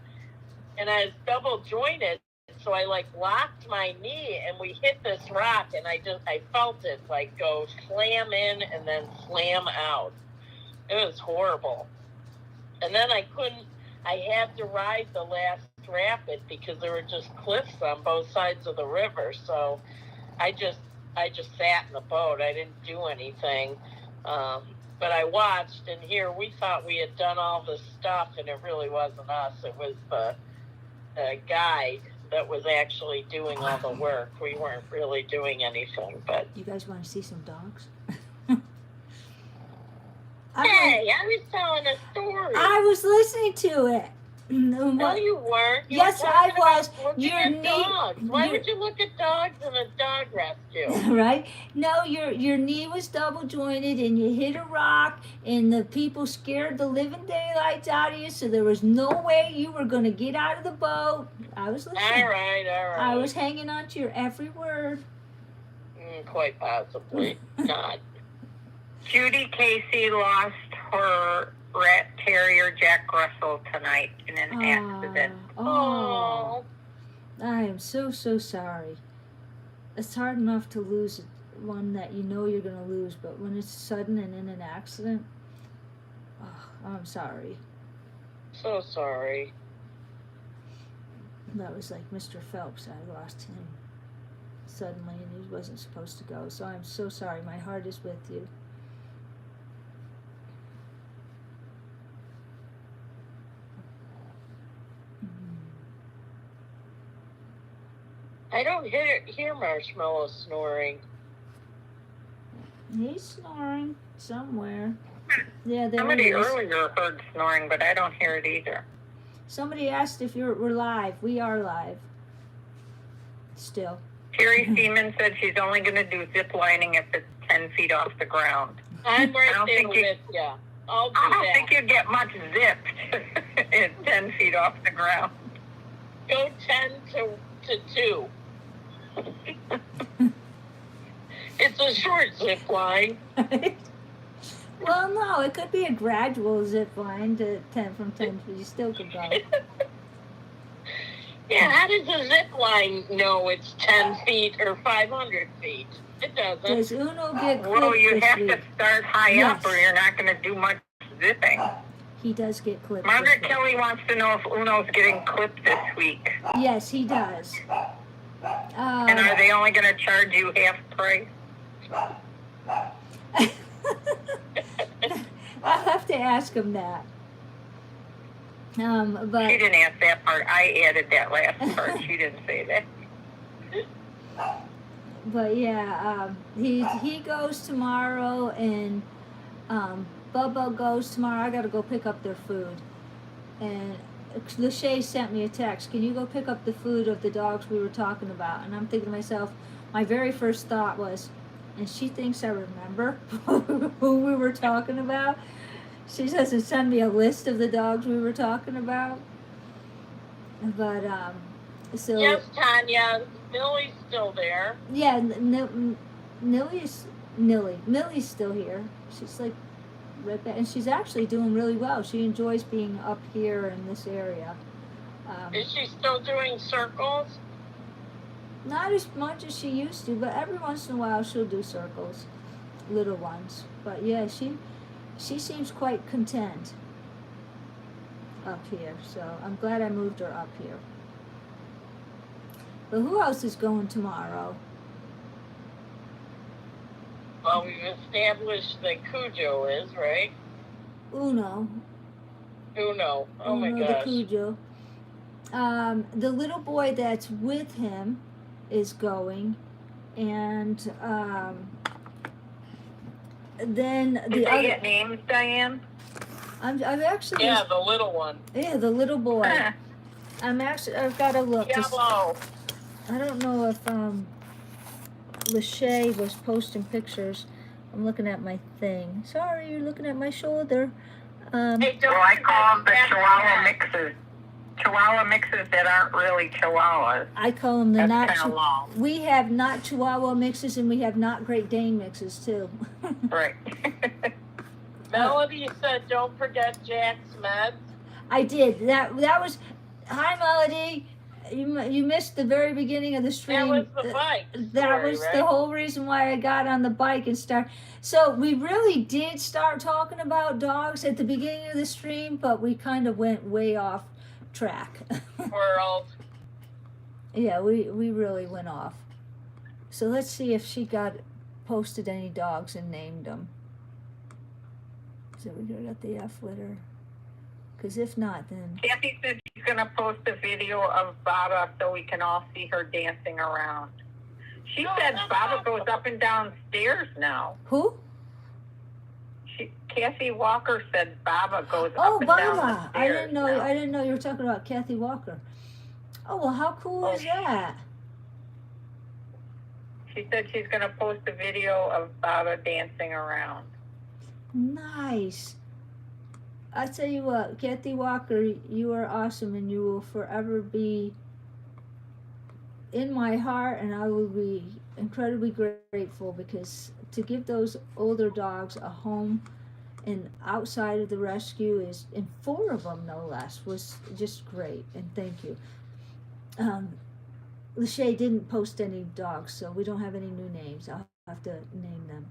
And I was double jointed. So I locked my knee and we hit this rock and I felt it go slam in and then slam out. It was horrible. And then I had to ride the last rapid because there were just cliffs on both sides of the river. So I just sat in the boat. I didn't do anything. But I watched, and here we thought we had done all this stuff, and it really wasn't us. It was the guide that was actually doing all the work. We weren't really doing anything. But you guys want to see some dogs? Hey, I was telling a story. I was listening to it. No, you weren't. You Yes, were I talking was. about looking Your at knee. dogs. Why would you look at dogs in a dog rescue? Right? No, your knee was double jointed and you hit a rock and the people scared the living daylights out of you, so there was no way you were gonna get out of the boat. I was listening. All right. I was hanging on to your every word. Quite possibly not. Judy Casey lost her rat terrier Jack Russell tonight in an accident. Oh, I am so sorry. It's hard enough to lose one that you know you're gonna lose, but when it's sudden and in an accident, I'm sorry. So sorry. That was like Mr. Phelps. I lost him suddenly and he wasn't supposed to go. So I'm so sorry. My heart is with you. I don't hear Marshmallow snoring. He's snoring somewhere. Yeah, somebody earlier heard snoring, but I don't hear it either. Somebody asked if we're live. We are live. Still. Terry Seaman said she's only going to do zip lining if it's 10 feet off the ground. I'm right there with you. I don't think you get much zipped at 10 feet off the ground. Go 10 to 2. It's a short zip line. Well, no, it could be a gradual zip line to 10 from 10 feet. You still could go. Yeah, how does a zip line know it's 10 feet or 500 feet? It doesn't. Does Uno get clipped Well, you have week? to start high up or you're not going to do much zipping. He does get clipped. Margaret Kelly wants to know if Uno's getting clipped this week. Yes, he does. And are they only going to charge you half price? I'll have to ask him that. But she didn't ask that part. I added that last part. She didn't say that. But yeah, he goes tomorrow, and Bubba goes tomorrow. I got to go pick up their food. And Lachey sent me a text. Can you go pick up the food of the dogs we were talking about? And I'm thinking to myself, my very first thought was, and she thinks I remember who we were talking about. She doesn't send me a list of the dogs we were talking about. But, so... Yes, Tanya. Millie's still there. Yeah, Millie's still here. She's like right back. And she's actually doing really well. She enjoys being up here in this area. Is she still doing circles? Not as much as she used to, but every once in a while she'll do circles. Little ones. But yeah, she seems quite content up here, so I'm glad I moved her up here. But who else is going tomorrow? Well, we've established that Cujo is, right? Uno. Uno. Oh my Uno gosh. the Cujo. The little boy that's with him is going, and then the Did other. they get names, Diane? I'm actually. Yeah, the little one. Yeah, the little boy. I've got to look. Yellow. I don't know if Lachey was posting pictures. I'm looking at my thing. Sorry, you're looking at my shoulder. Hey, Well, I call them the Chihuahua mixes. Chihuahua mixes that aren't really Chihuahuas. I call them the That's not. kind of long. We have not Chihuahua mixes, and we have not Great Dane mixes too. Right. Melody said, "Don't forget Jack's meds." I did. That was. Hi, Melody. You missed the very beginning of the stream. That was the bike That story, was right? the whole reason why I got on the bike and start. So we really did start talking about dogs at the beginning of the stream, but we kind of went way off track. World. Yeah, we really went off. So let's see if she posted any dogs and named them. So we got the F litter. Because if not, then... Kathy said she's going to post a video of Baba so we can all see her dancing around. She said Baba goes up and down stairs now. Who? Kathy Walker said Baba goes Oh, up and down the Baba! stairs. now. I didn't know you were talking about Kathy Walker. Oh well, how cool is that? She said she's going to post a video of Baba dancing around. Nice. I tell you what, Kathy Walker, you are awesome, and you will forever be in my heart, and I will be incredibly grateful, because to give those older dogs a home and outside of the rescue is, and 4 of them no less, was just great, and thank you. Lachey didn't post any dogs, so we don't have any new names. I'll have to name them.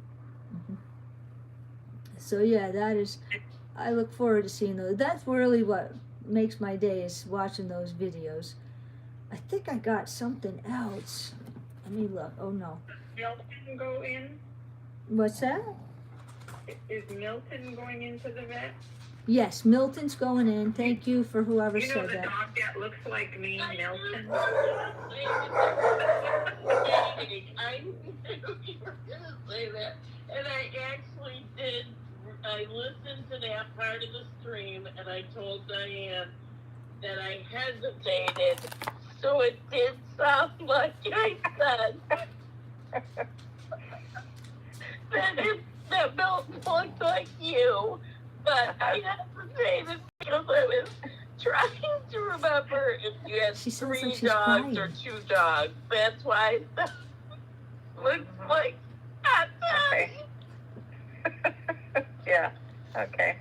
So yeah, that is, I look forward to seeing those. That's really what makes my day, is watching those videos. I think I got something else. Let me look. Oh no. Milton go in? What's that? Is Milton going into the vet? Yes, Milton's going in. Thank you for whoever You know said the that. dog that looks like me, Milton? I knew you were going to say that. And I actually did. I listened to that part of the stream, and I told Diane that I hesitated. So it did sound like I said that Milton looked like you. But I hesitated because I was trying to remember if you had She sounds 3 like she's dogs crying. or 2 dogs. That's why it looks like hot Okay. Yeah, okay.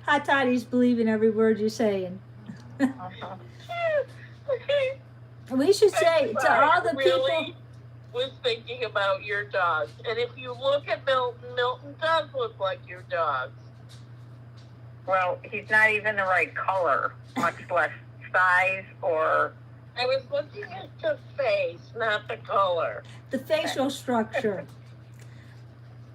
Hot toddies believe in every word you're saying. Uh-huh. Okay. We should say to all the really people. was thinking about your dogs. And if you look at Milton, Milton does look like your dogs. Well, he's not even the right color, much less size or... I was looking at the face, not the color. The facial structure.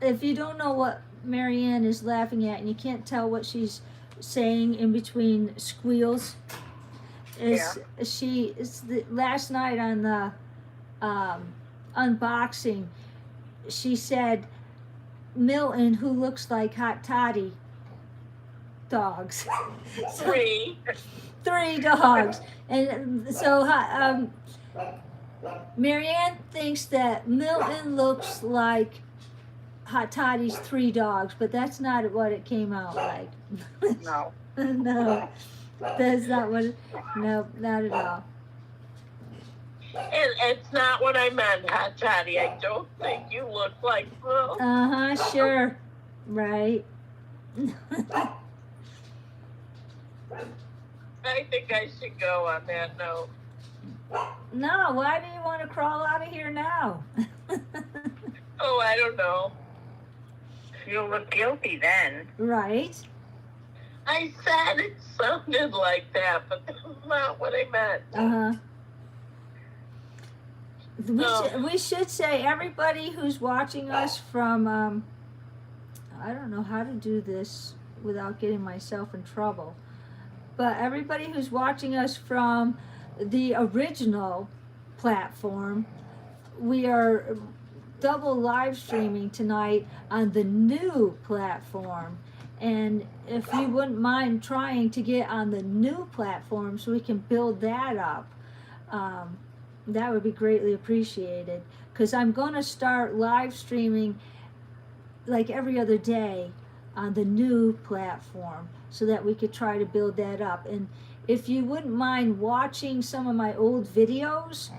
If you don't know what Marianne is laughing at, and you can't tell what she's saying in between squeals, is she is the last night on the unboxing, she said Milton, who looks like Hot Toddy dogs. So, 3. 3 dogs. And so Marianne thinks that Milton looks like Hot Toddy's 3 dogs, but that's not what it came out like. No. No, that's not what no, not at all. It's not what I meant, Hot Toddy. I don't think you look like Will. Sure. Right. I think I should go on that note. No, why do you want to crawl out of here now? Oh, I don't know. You'll look guilty then. Right. I said it sounded like that, but that's not what I meant. We should say, everybody who's watching us from, I don't know how to do this without getting myself in trouble, but everybody who's watching us from the original platform, we are double live streaming tonight on the new platform. And if you wouldn't mind trying to get on the new platform so we can build that up, that would be greatly appreciated. Because I'm going to start live streaming like every other day on the new platform so that we could try to build that up. And if you wouldn't mind watching some of my old videos,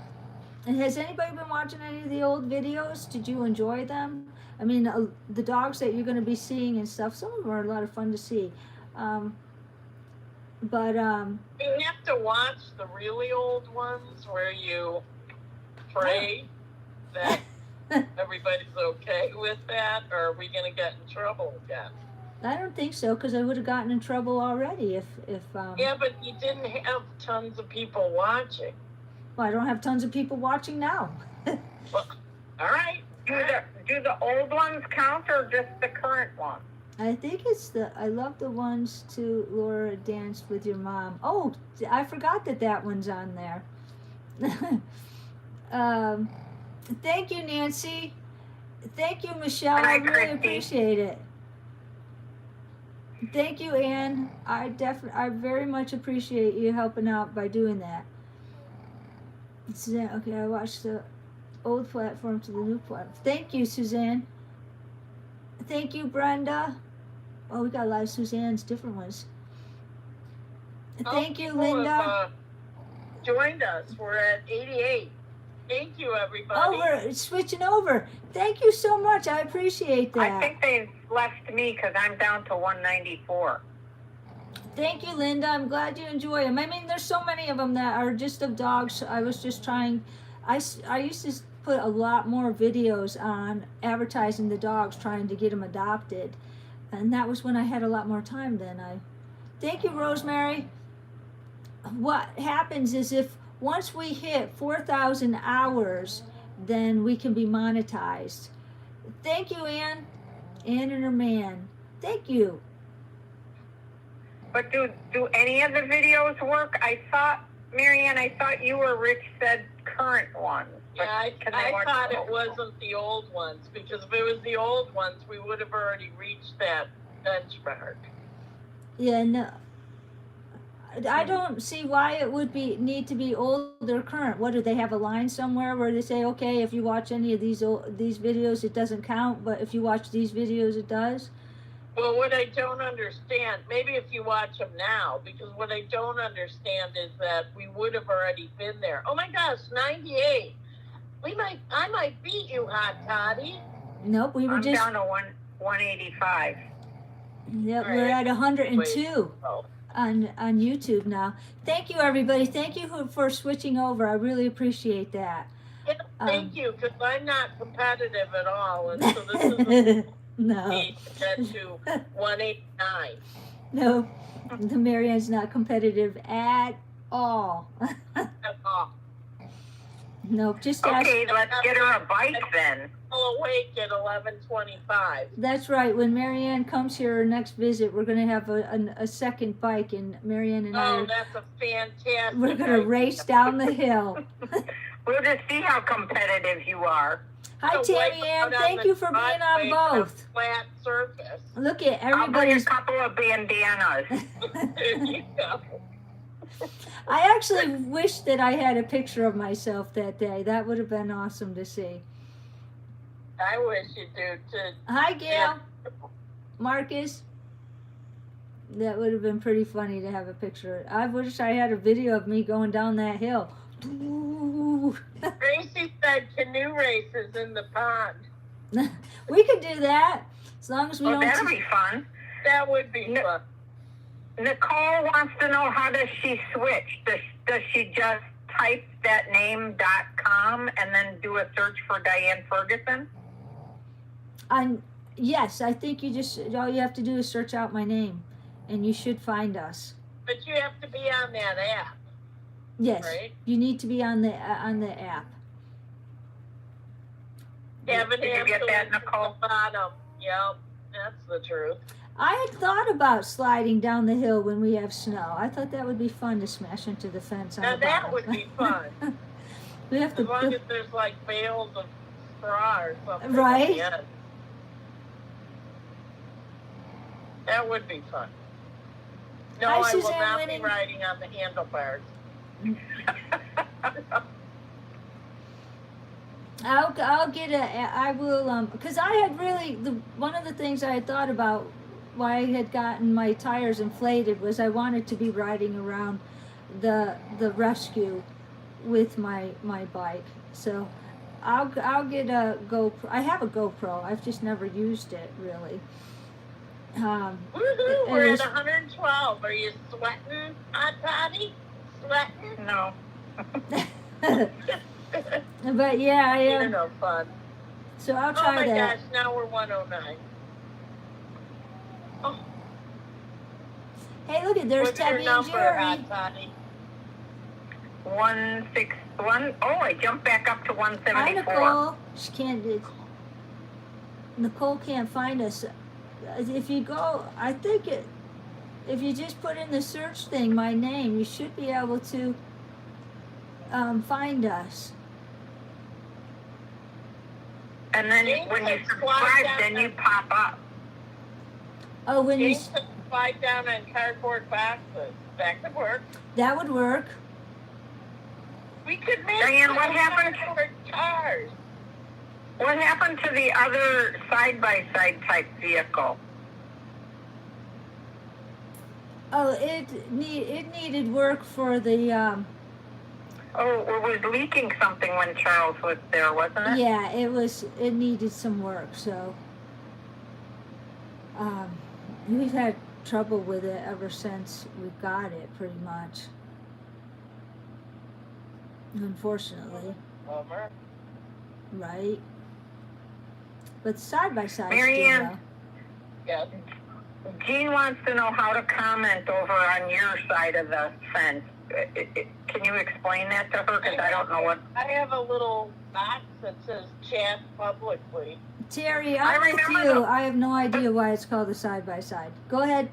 and has anybody been watching any of the old videos? Did you enjoy them? I mean, the dogs that you're going to be seeing and stuff, some of them are a lot of fun to see. You have to watch the really old ones where you pray that everybody's okay with that, or are we going to get in trouble again? I don't think so, because I would have gotten in trouble already if Yeah, but you didn't have tons of people watching. well, I don't have tons of people watching now. Well, all right. Do the old ones count or just the current ones? I think it's I love the ones to Laura danced with your mom. Oh, I forgot that one's on there. Thank you, Nancy. Thank you, Michelle. Hi, I really Christy. appreciate it. Thank you, Ann. I very much appreciate you helping out by doing that. Suzanne, okay, I watched the old platform to the new platform. Thank you, Suzanne. Thank you, Brenda. Oh, we got a lot of Suzanne's, different ones. Thank you, People Linda. have, joined us. We're at 88. Thank you, everybody. Oh, we're switching over. Thank you so much. I appreciate that. I think they've left me because I'm down to 194. Thank you, Linda. I'm glad you enjoy them. I mean, there's so many of them that are just of dogs. I was just trying. I used to put a lot more videos on advertising the dogs, trying to get them adopted, and that was when I had a lot more time. Thank you, Rosemary. What happens is if once we hit 4,000 hours, then we can be monetized. Thank you, Ann. Ann and her man. Thank you. But do any of the videos work? I thought, Marianne, I thought you or Rich said current ones. Yeah, I thought it wasn't the old ones, because if it was the old ones, we would have already reached that benchmark. Yeah, no. I don't see why it would need to be old or current. What, do they have a line somewhere where they say, okay, if you watch any of these videos, it doesn't count, but if you watch these videos, it does? Well, what I don't understand, maybe if you watch them now, because what I don't understand is that we would have already been there. Oh my gosh, 98. I might beat you, Hot Toddy. Nope, we were I'm just down to 185. Yep, All right, we're at 102 Oh. on YouTube now. Thank you, everybody. Thank you for switching over. I really appreciate that. Yeah, thank you, because I'm not competitive at all, and so this is No, me to get to 189. no, the Marianne's not competitive at all. At all. Nope, just ask. Okay, let's get her a bike then. Still awake at 11:25. That's right. When Marianne comes here, her next visit, we're going to have a second bike, and Marianne and I Oh, that's a fantastic. we're going to race down the hill. We'll just see how competitive you are. Hi, Tammy Ann. Thank you for being on both. Flat surface. Look at I'll bring a everybody's. couple of bandanas. There you go. I actually wish that I had a picture of myself that day. That would have been awesome to see. I wish you do too. Hi, Gail. Marcus. That would have been pretty funny to have a picture. I wish I had a video of me going down that hill. Gracie said canoe races in the pond. We could do that as long as we Oh, don't. that'll be fun. That would be fun. Nicole wants to know, how does she switch? Does she just type that name.com and then do a search for Diane Ferguson? Yes, I think all you have to do is search out my name, and you should find us. But you have to be on that app. Yes, right? You need to be on the app. Did you get that, Nicole? Bottom. Yep, that's the truth. I had thought about sliding down the hill when we have snow. I thought that would be fun to smash into the fence on Now the that bottom. would be fun. We have As to. long as there's like bales of straw or something. Right? Yeah. That would be fun. No, Hi, I will Suzanne not Winning. be riding on the handlebars. I'll get I will, because I had really, one of the things I had thought about why I had gotten my tires inflated was I wanted to be riding around the rescue with my bike. So I'll get a GoPro. I have a GoPro. I've just never used it really. Woohoo! We're at 112. Are you sweating, Hot Toddy? Sweating? No. But yeah, You're no fun. so I'll Oh try my that. gosh! Now we're 109. Oh, Hey, look at there's what's your Tabby and number, Jerry. Hot Toddy? 161. Oh, I jumped back up to Hi, 174. Nicole. She can't. Nicole can't find us. If you go, I think if you just put in the search thing my name, you should be able to find us. And then when you subscribe, then you pop up. Oh, when you Jason, fight down on cardboard boxes. Back to work. That would work. We could make Diane, what happened? Cars. What happened to the other side-by-side type vehicle? Oh, it needed work for the Oh, it was leaking something when Charles was there, wasn't it? yeah, it needed some work, so we've had trouble with it ever since we got it, pretty much. Unfortunately, Bummer. right? But side by side, Marianne. Yes. Jean wants to know how to comment over on your side of the fence. Can you explain that to her? Because I don't know what... I have a little box that says chat publicly. Terry, I I'm with remember you. I have no idea why it's called a side by side. Go ahead,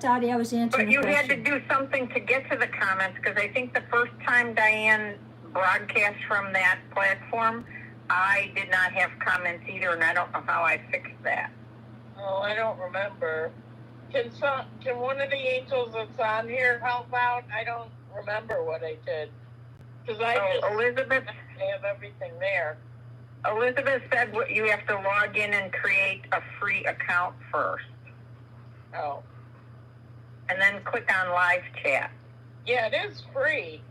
Toddy. I was answering. But you the had to question. do something to get to the comments, because I think the first time Diane broadcast from that platform, I did not have comments either, and I don't know how I fixed that. Oh, I don't remember. Can one of the angels that's on here help out? I don't remember what I did. Because Elizabeth have everything there. Elizabeth said you have to log in and create a free account first, Oh. and then click on live chat. Yeah, it is free.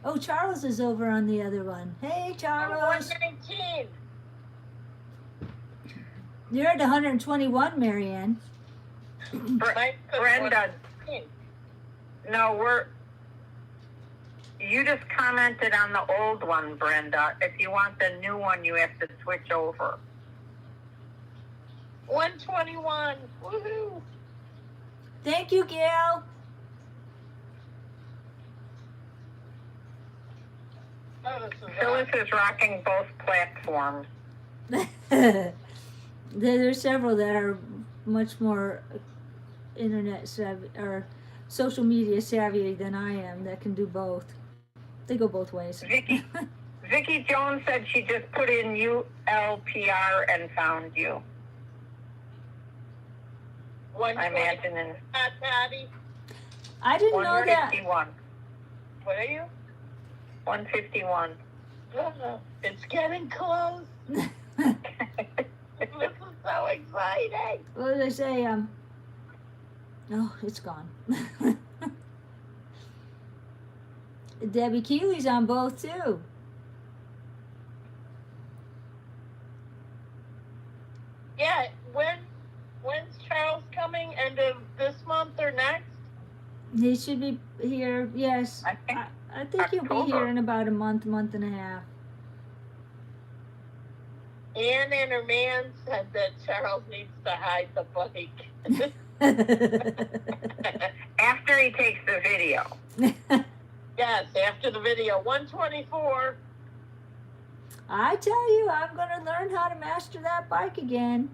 Oh, Charles is over on the other one. Hey, Charles. 119. You're at 121, Marianne. Mine says Brenda, 119. no, you just commented on the old one, Brenda. If you want the new one, you have to switch over. 121. Woohoo. Thank you, Gail. Oh, this is Phyllis is rocking both platforms. There's several that are much more internet savvy or social media savvy than I am that can do both. They go both ways. Vicky Jones said she just put in ULPR and found you. I'm imagining Patty. I didn't know that. 151. What are you? 151. It's getting close. This is so exciting. What did I say? Oh, it's gone. Debbie Keeley's on both too. Yeah, when's Charles coming? End of this month or next? He should be here. Yes, I think he'll be October. here in about a month and a half. Ann and her man said that Charles needs to hide the bike. After he takes the video. Yes, after the video. 124. I tell you, I'm gonna learn how to master that bike again.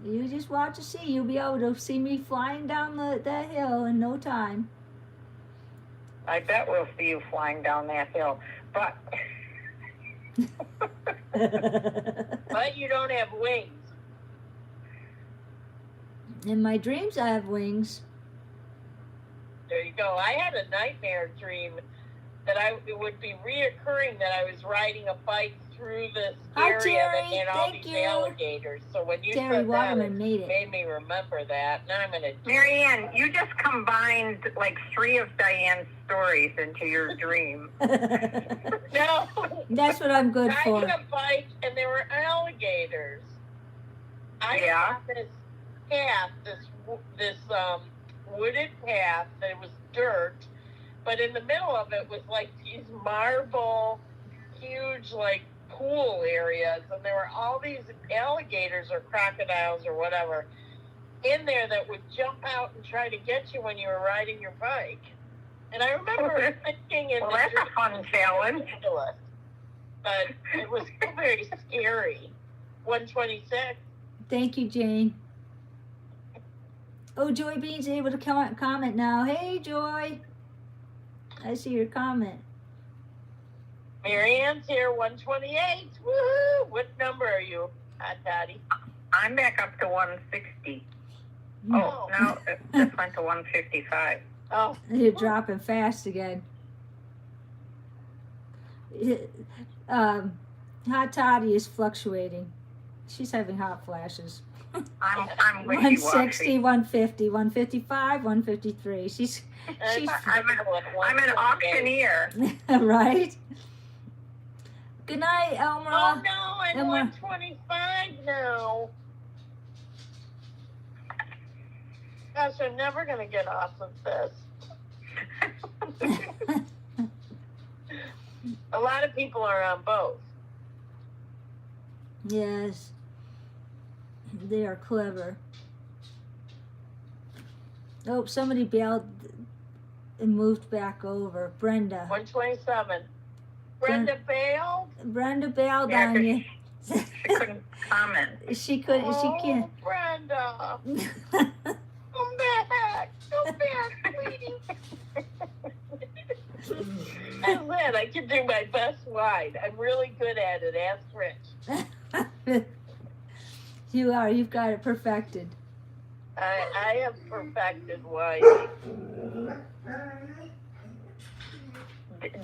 You just watch and see. You'll be able to see me flying down that hill in no time. I bet we'll see you flying down that hill. But But you don't have wings. In my dreams, I have wings. There you go. I had a nightmare dream that it would be reoccurring that I was riding a bike through this Hi, area Terry. that had all Thank these you. alligators. So when you Terry said that, Waterman it made it. made me remember that. Now I'm going to Marianne, you just combined like 3 of Diane's stories into your dream. No. That's what I'm good for. Riding a bike and there were alligators. I Yeah. saw this path, this wooded path that was dirt, but in the middle of it was like these marble, huge like pool areas, and there were all these alligators or crocodiles or whatever in there that would jump out and try to get you when you were riding your bike. And I remember thinking in Well, the that's a dream, fun challenge. ridiculous, but it was still very scary. 126. Thank you, Jane. Oh, Joy Bean's able to comment now. Hey, Joy. I see your comment. Marianne's here, 128. Woohoo! What number are you, Hot Daddy? I'm back up to 160. Oh, no, it just went to 155. Oh, You're dropping fast again. Hot Toddy is fluctuating. She's having hot flashes. I'm 160, wishy-washy. 150, 155, 153. She's I'm an auctioneer. right. Good night, Elmra. oh no, I'm Emma. 125 now. Gosh, I'm never going to get off of this. A lot of people are on both. Yes. They are clever. Oh, somebody bailed and moved back over. Brenda. 127. Brenda bailed? Brenda bailed Yeah, on you. She couldn't comment. She couldn't. Oh, She can't. Brenda. Come back. Come back, please. I said I can do my best wide. I'm really good at it. Ask Rich. You are. You've got it perfected. I have perfected wide.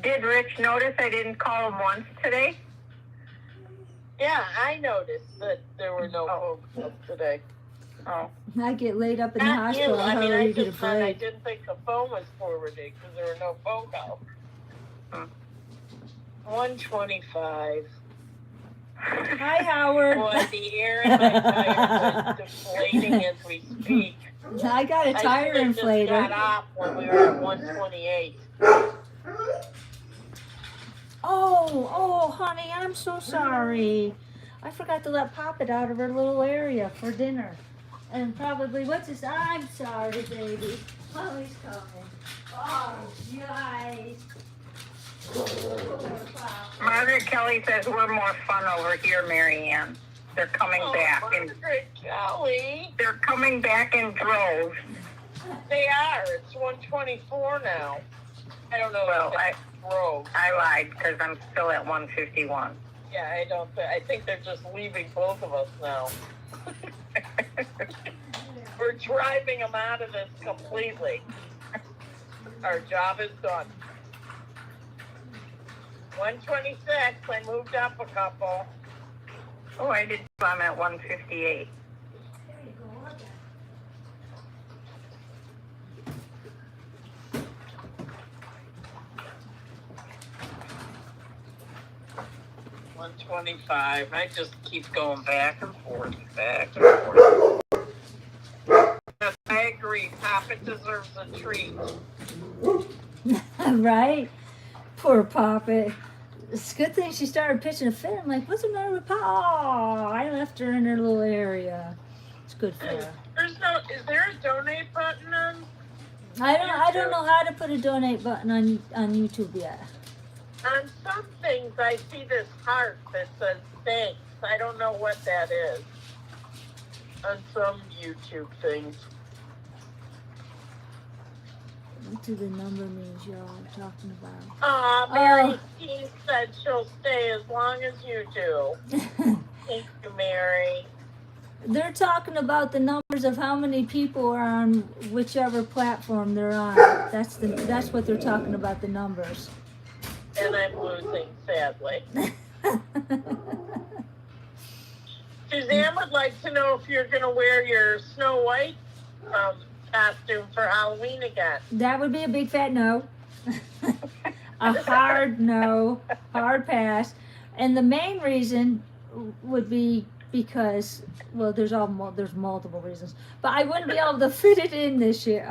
Did Rich notice I didn't call him once today? Yeah, I noticed that there were no folks up today. Oh. I get laid up in the Not you. hospital. I How mean, are I you going to just meant I break? didn't think the phone was forwarded because there were no phone calls. 125. Hi, Howard. Boy, the air in my tire is deflating as we speak. I got a tire I just got inflator. off when we were at 128. Oh, honey, I'm so sorry. I forgot to let Pop it out of her little area for dinner. And probably, what's this? I'm sorry, baby. Mommy's coming. Oh, guys. Margaret Kelly says we're more fun over here, Marianne. They're coming back. Margaret Kelly. They're coming back in droves. They are. It's 124 now. I don't know Well, if it's broke. I lied because I'm still at 151. Yeah, I don't. I think they're just leaving both of us now. We're driving them out of this completely. Our job is done. 126. I moved up a couple. Oh, I did. I'm at 158. 125. I just keep going back and forth, back and forth. Yes, I agree. Papa deserves a treat. Right? Poor Papa. It's a good thing she started pitching a fit. I'm like, what's the matter with Papa? Oh, I left her in her little area. It's good for her. Is there a donate button on? I don't know how to put a donate button on YouTube yet. On some things, I see this heart that says thanks. I don't know what that is. On some YouTube things. What do the number means y'all are talking about? Mary Steve said she'll stay as long as you do. Thank you, Mary. They're talking about the numbers of how many people are on whichever platform they're on. That's what they're talking about, the numbers. And I'm losing, sadly. Suzanne would like to know if you're going to wear your Snow White costume for Halloween again. That would be a big fat no. A hard no, hard pass. And the main reason would be because, well, there's multiple reasons, but I wouldn't be able to fit it in this year.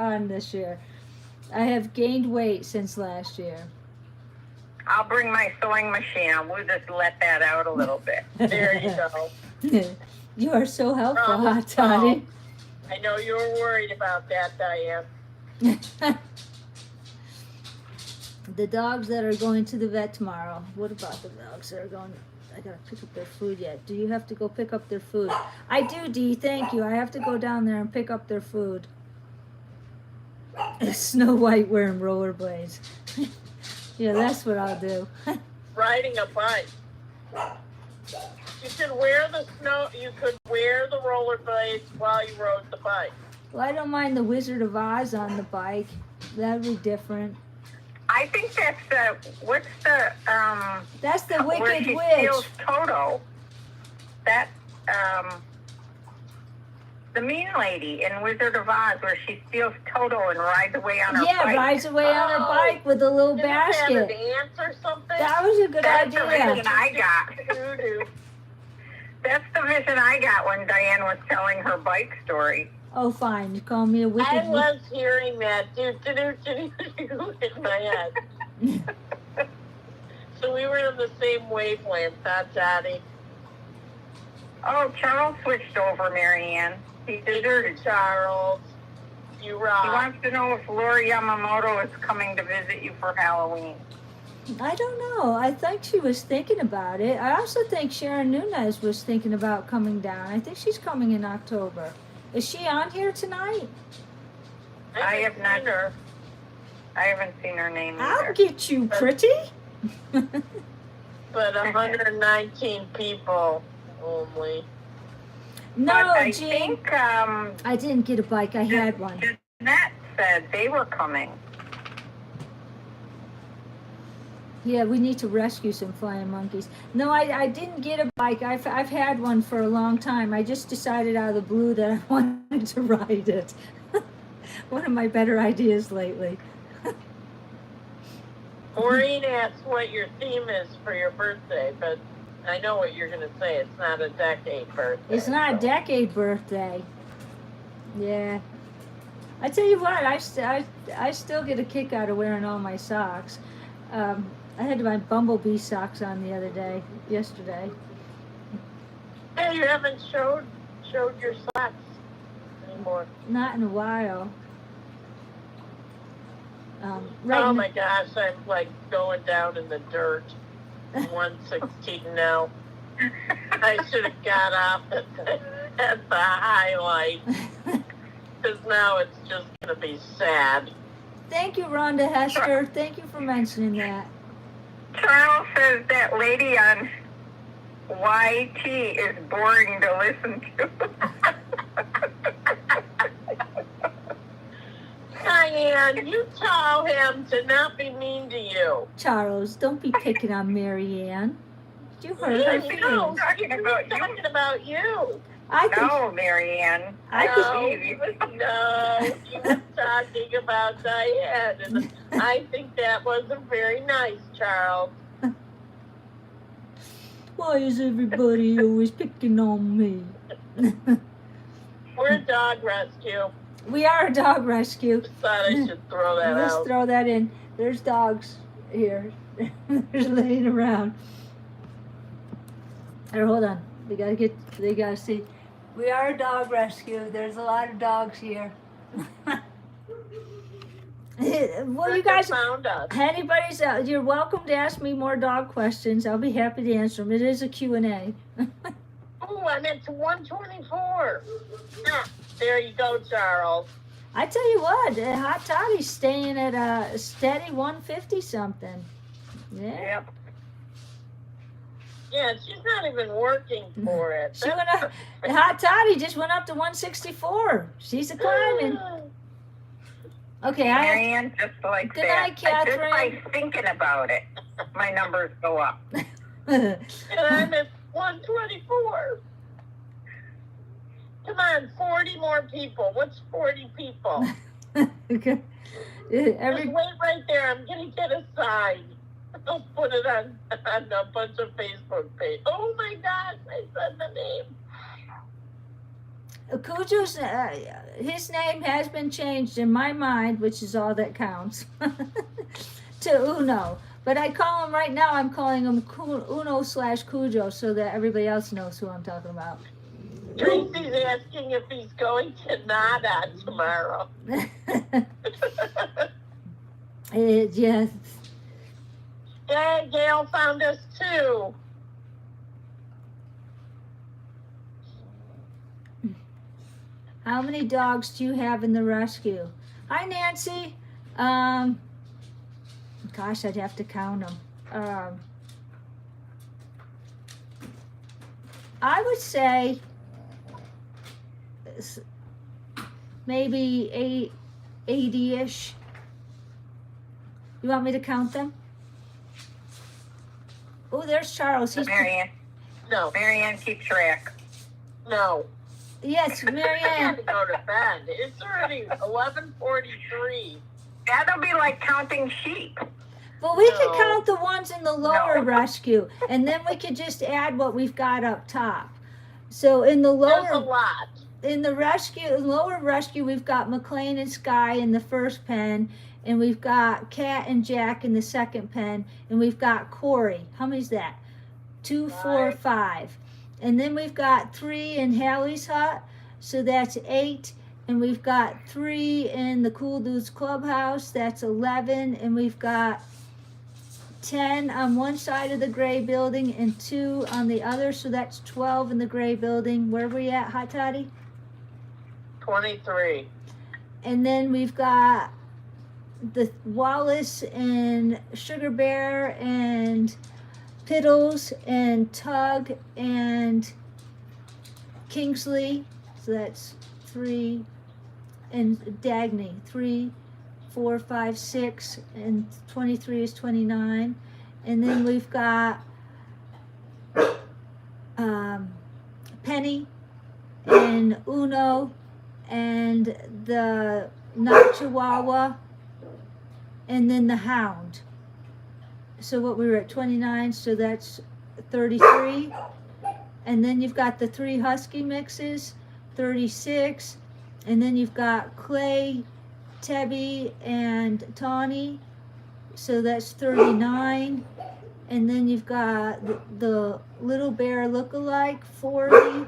I have gained weight since last year. I'll bring my sewing machine. We'll just let that out a little bit. There you go. You are so helpful, Problem Hot Toddy. solved. I know you were worried about that, Diane. The dogs that are going to the vet tomorrow. What about the dogs that are going? I gotta pick up their food yet. Do you have to go pick up their food? I do, Dee. Thank you. I have to go down there and pick up their food. Snow White wearing rollerblades. Yeah, that's what I'll do. Riding a bike. You could wear the rollerblades while you rode the bike. Well, I don't mind the Wizard of Oz on the bike. That would be different. I think that's what's the, That's the where Wicked she Witch. steals Toto. That, the mean lady in Wizard of Oz where she steals Toto and rides away on her Yeah, bike. rides away on her bike with a little Didn't it have basket. an ant or something? That was a good That's the idea. vision I got. That's the vision I got when Diane was telling her bike story. Oh, fine. You call me a I Wicked Witch. was hearing that in my head. So we were in the same wavelength, huh, Johnny? Oh, Charles switched over, Marianne. He deserted. Charles. You He rock. wants to know if Lori Yamamoto is coming to visit you for Halloween. I don't know. I think she was thinking about it. I also think Sharon Nunez was thinking about coming down. I think she's coming in October. Is she on here tonight? I have haven't not- seen her. I haven't seen her name I'll either. get you, pretty. But 119 people only. No, But I Jean. think I didn't get a bike. I had one. Jeanette said they were coming. Yeah, we need to rescue some flying monkeys. No, I didn't get a bike. I've had one for a long time. I just decided out of the blue that I wanted to ride it. One of my better ideas lately. Maureen asked what your theme is for your birthday, but I know what you're going to say. It's not a decade birthday. It's not a so. decade birthday. Yeah. I tell you what, I still get a kick out of wearing all my socks. I had my bumblebee socks on the other day, yesterday. Hey, you haven't showed your socks anymore. Not in a while. Right Oh n- my gosh, I'm like going down in the dirt. 116 now. I should have got off at the highlight, because now it's just going to be sad. Thank you, Rhonda Hester. Thank you for mentioning that. Charles says that lady on YT is boring to listen to. Diane, you tell him to not be mean to you. Charles, don't be picking on Marianne. You hurt her think feelings. I'm talking about you. Talking about you. I think No, Marianne. I No, believe he you. was talking about Diane, and I think that wasn't very nice, Charles. why is everybody always picking on me? We're a dog rescue. We are a dog rescue. Just thought I should throw that Let's out. throw that in. There's dogs here. They're laying around. Here, hold on. They gotta see. We are a dog rescue. There's a lot of dogs here. Well, you guys, found us. anybody's, you're welcome to ask me more dog questions. I'll be happy to answer them. It is a Q&A. Oh, I'm at 124. Ah, there you go, Charles. I tell you what, Hot Toddy's staying at a steady 150 something. Yeah. Yep. Yeah, she's not even working for it. She went up, Hot Toddy just went up to 164. She's a climbing. Okay, I have, Marianne, just like Good that. night, Catherine. Just by thinking about it, my numbers go up. And I'm at 124. Come on, 40 more people. What's 40 people? okay. Just Every, wait right there. I'm going to get a sign. I'll put it on a bunch of Facebook pages. Oh my gosh, I said the name. Cujo's, his name has been changed in my mind, which is all that counts, to Uno. But I call him right now, I'm calling him Uno/Cujo so that everybody else knows who I'm talking about. Tracy's asking if he's going to Nada tomorrow. Yes. Yeah, Gail found us too. How many dogs do you have in the rescue? Hi, Nancy. Gosh, I'd have to count them. I would say maybe 80-ish. You want me to count them? Oh, there's Charles. He's Marianne. No. Marianne, keep track. No. Yes, I Marianne. got to go to bed. It's already 11:43. That'll be like counting sheep. Well, we No. could count the ones in the lower No. rescue, and then we could just add what we've got up top. So in the There's a lower, lot. in the lower rescue, we've got McLean and Sky in the first pen, and we've got Kat and Jack in the second pen, and we've got Corey. How many's that? 2, 4, 5. And then we've got 3 in Hallie's hut, so that's 8. And we've got 3 in the Cool Dudes Clubhouse, that's 11. And we've got 10 on one side of the gray building and 2 on the other, so that's 12 in the gray building. Where are we at, Hot Toddy? 23. And then we've got the Wallace and Sugar Bear and Piddles and Tug and Kingsley, so that's 3, and Dagny, 3, 4, 5, 6, and 23 is 29. And then we've got Penny and Uno and the Not Chihuahua and then the Hound. So what, we were at 29, so that's 33. And then you've got the 3 Husky mixes, 36. And then you've got Clay, Tebby, and Tawny, so that's 39. And then you've got the Little Bear look-alike, 40.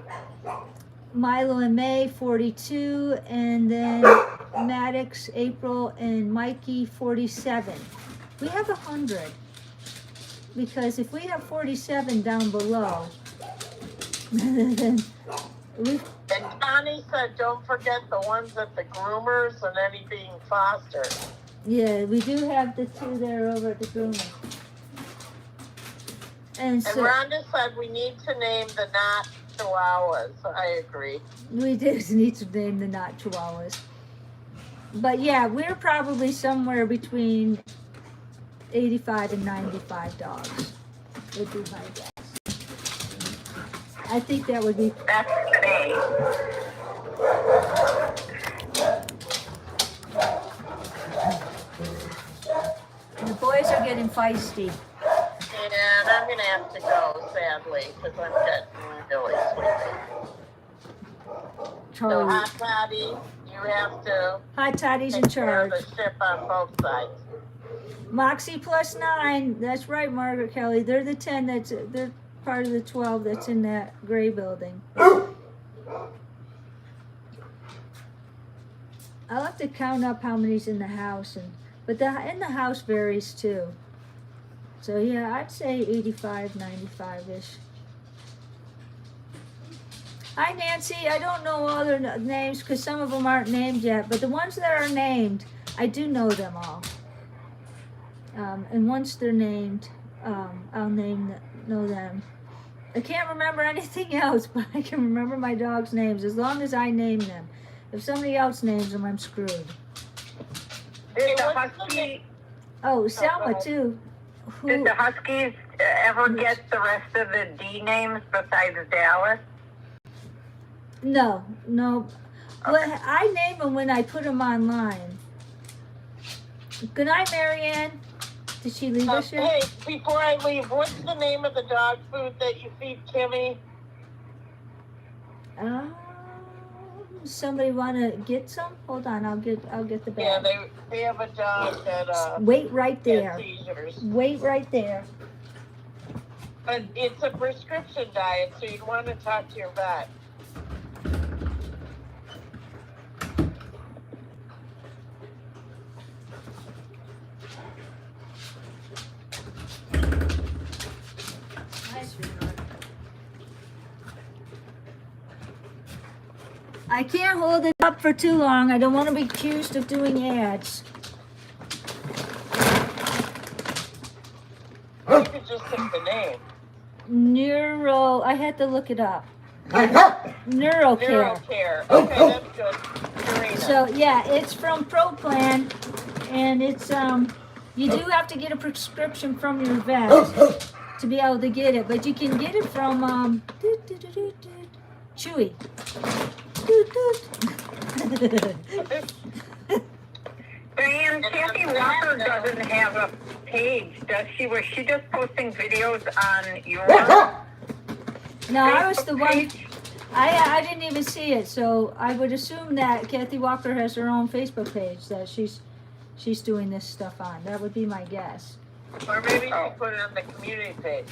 Milo and May, 42. And then Maddox, April, and Mikey, 47. We have 100. Because if we have 47 down below, then we... And Connie said, don't forget the ones at the groomers and any being fostered. Yeah, we do have the 2 there over at the groomer. And And so Rhonda said we need to name the not chihuahuas. I agree. we do need to name the not chihuahuas. But yeah, we're probably somewhere between 85 and 95 dogs. Would be my guess. I think that would be... That's today. The boys are getting feisty. And I'm going to have to go, sadly, because I'm getting really sleepy. So, Charlie. Hot Toddy, you have to Hot Toddy's in take care charge. of the ship on both sides. Moxie plus 9. That's right, Margaret Kelly. They're the 10 they're part of the 12 that's in that gray building. I'll have to count up how many's in the house, but in the house varies too. So yeah, I'd say 85, 95-ish. Hi Nancy, I don't know all their names because some of them aren't named yet, but the ones that are named, I do know them all. And once they're named, I'll know them. I can't remember anything else, but I can remember my dog's names as long as I name them. If somebody else names them, I'm screwed. Did the Husky? Oh, Selma too. Did the Huskies ever get the rest of the D names besides Dallas? No. Well, I name them when I put them online. Good night, Marianne. Did she leave us yet? Hey, before I leave, what's the name of the dog food that you feed Kimmy? Somebody want to get some? Hold on, I'll get the Yeah, bag. they have a dog that Wait right has there. seizures. Wait right there. But it's a prescription diet, so you'd want to talk to your vet. I can't hold it up for too long. I don't want to be accused of doing ads. You could just take the name. I had to look it up. Neurocare. Neurocare. Okay, that's good. So yeah, it's from Pro Plan, and it's you do have to get a prescription from your vet to be able to get it, but you can get it from Chewy. Diane, Kathy Walker doesn't have a page, does she? Was she just posting videos on your No, I was the one. page? I didn't even see it, so I would assume that Kathy Walker has her own Facebook page that she's doing this stuff on. That would be my guess. Or maybe she put it on the community page.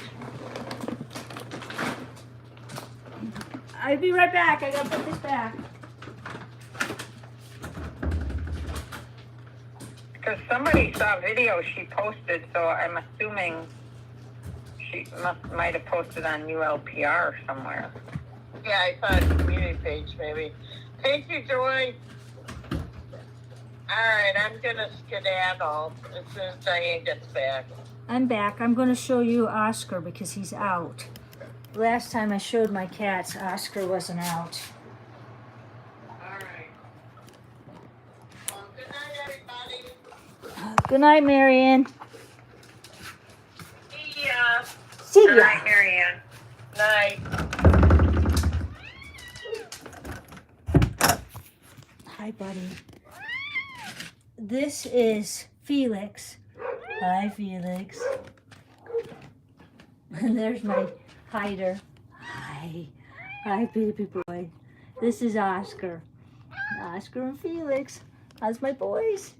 I'll be right back. I gotta put this back. Because somebody saw a video she posted, so I'm assuming she might have posted on ULPR or somewhere. Yeah, I saw a community page maybe. Thank you, Joy. Alright, I'm gonna skedaddle as soon as Diane gets back. I'm back. I'm gonna show you Oscar because he's out. Last time I showed my cats, Oscar wasn't out. Alright. Well, good night, everybody. Good night, Marianne. See ya. See Good ya. night, Marianne. Night. Hi, buddy. This is Felix. Hi, Felix. And there's my hider. Hi. Hi, baby boy. This is Oscar. Oscar and Felix. How's my boys?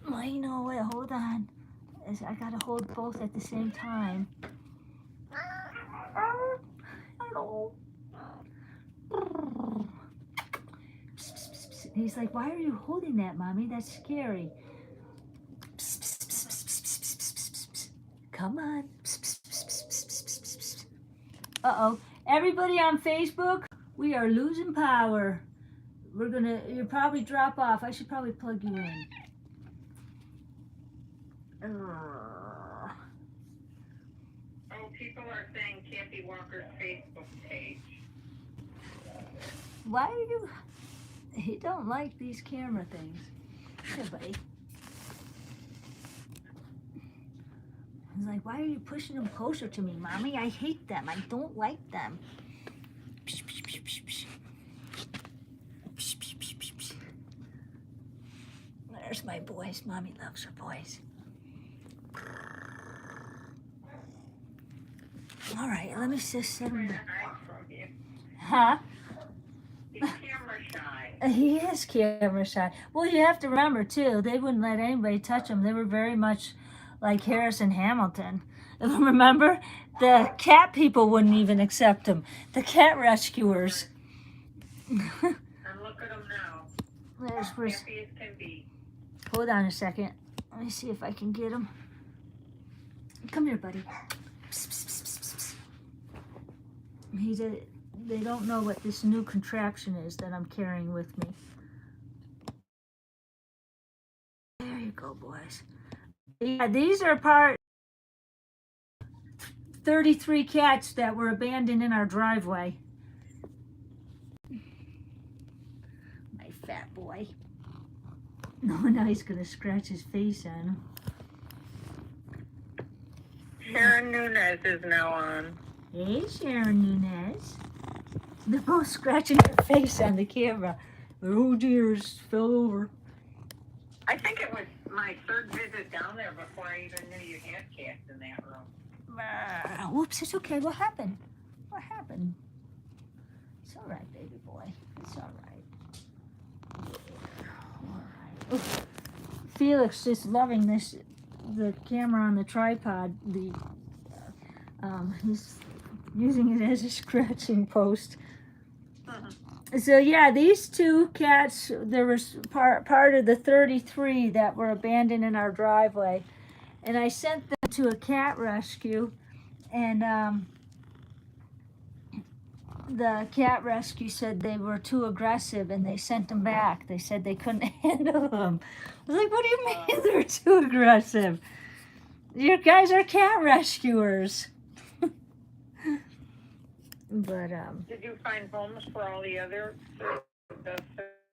I know. Wait, hold on. I gotta hold both at the same time. Hello. He's like, why are you holding that, Mommy? That's scary. Come on. Uh-oh. Everybody on Facebook, we are losing power. You'll probably drop off. I should probably plug you in. Oh, people are saying Kathy Walker's Facebook page. Why are you... He don't like these camera things. Here, buddy. He's like, why are you pushing them closer to me, Mommy? I hate them. I don't like them. There's my boys. Mommy loves her boys. All right, let me just set him down. Huh? He's camera shy. He is camera shy. Well, you have to remember, too, they wouldn't let anybody touch him. They were very much like Harrison Hamilton. Remember? The cat people wouldn't even accept him. The cat rescuers. And look at him now. There's where's... Happy as can be. Hold on a second. Let me see if I can get him. Come here, buddy. Psst, psst, psst, psst, psst. They don't know what this new contraption is that I'm carrying with me. There you go, boys. Yeah, these are part 33 cats that were abandoned in our driveway. My fat boy. No, now he's gonna scratch his face on him. Sharon Nunez is now on. Hey, Sharon Nunez. They're both scratching their face on the camera. Oh dear, it fell over. I think it was my third visit down there before I even knew you had cats in that room. Whoops, it's okay. What happened? What happened? It's all right, baby boy. It's all right. All right. Oof. Felix just loving this, the camera on the tripod. He's using it as a scratching post. So yeah, these two cats, there was part of the 33 that were abandoned in our driveway. And I sent them to a cat rescue, and the cat rescue said they were too aggressive, and they sent them back. They said they couldn't handle them. I was like, what do you mean they're too aggressive? You guys are cat rescuers. But Did you find homes for all the other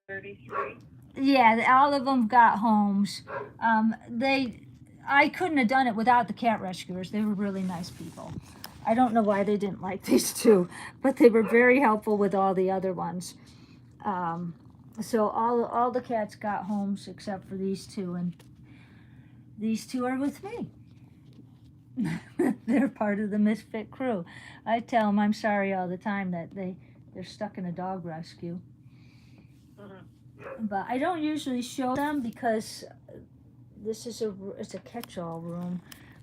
33? Yeah, all of them got homes. I couldn't have done it without the cat rescuers. They were really nice people. I don't know why they didn't like these two, but they were very helpful with all the other ones. So all the cats got homes except for these two, and these two are with me. They're part of the misfit crew. I tell them I'm sorry all the time that they're stuck in a dog rescue. But I don't usually show them because this is it's a catch-all room.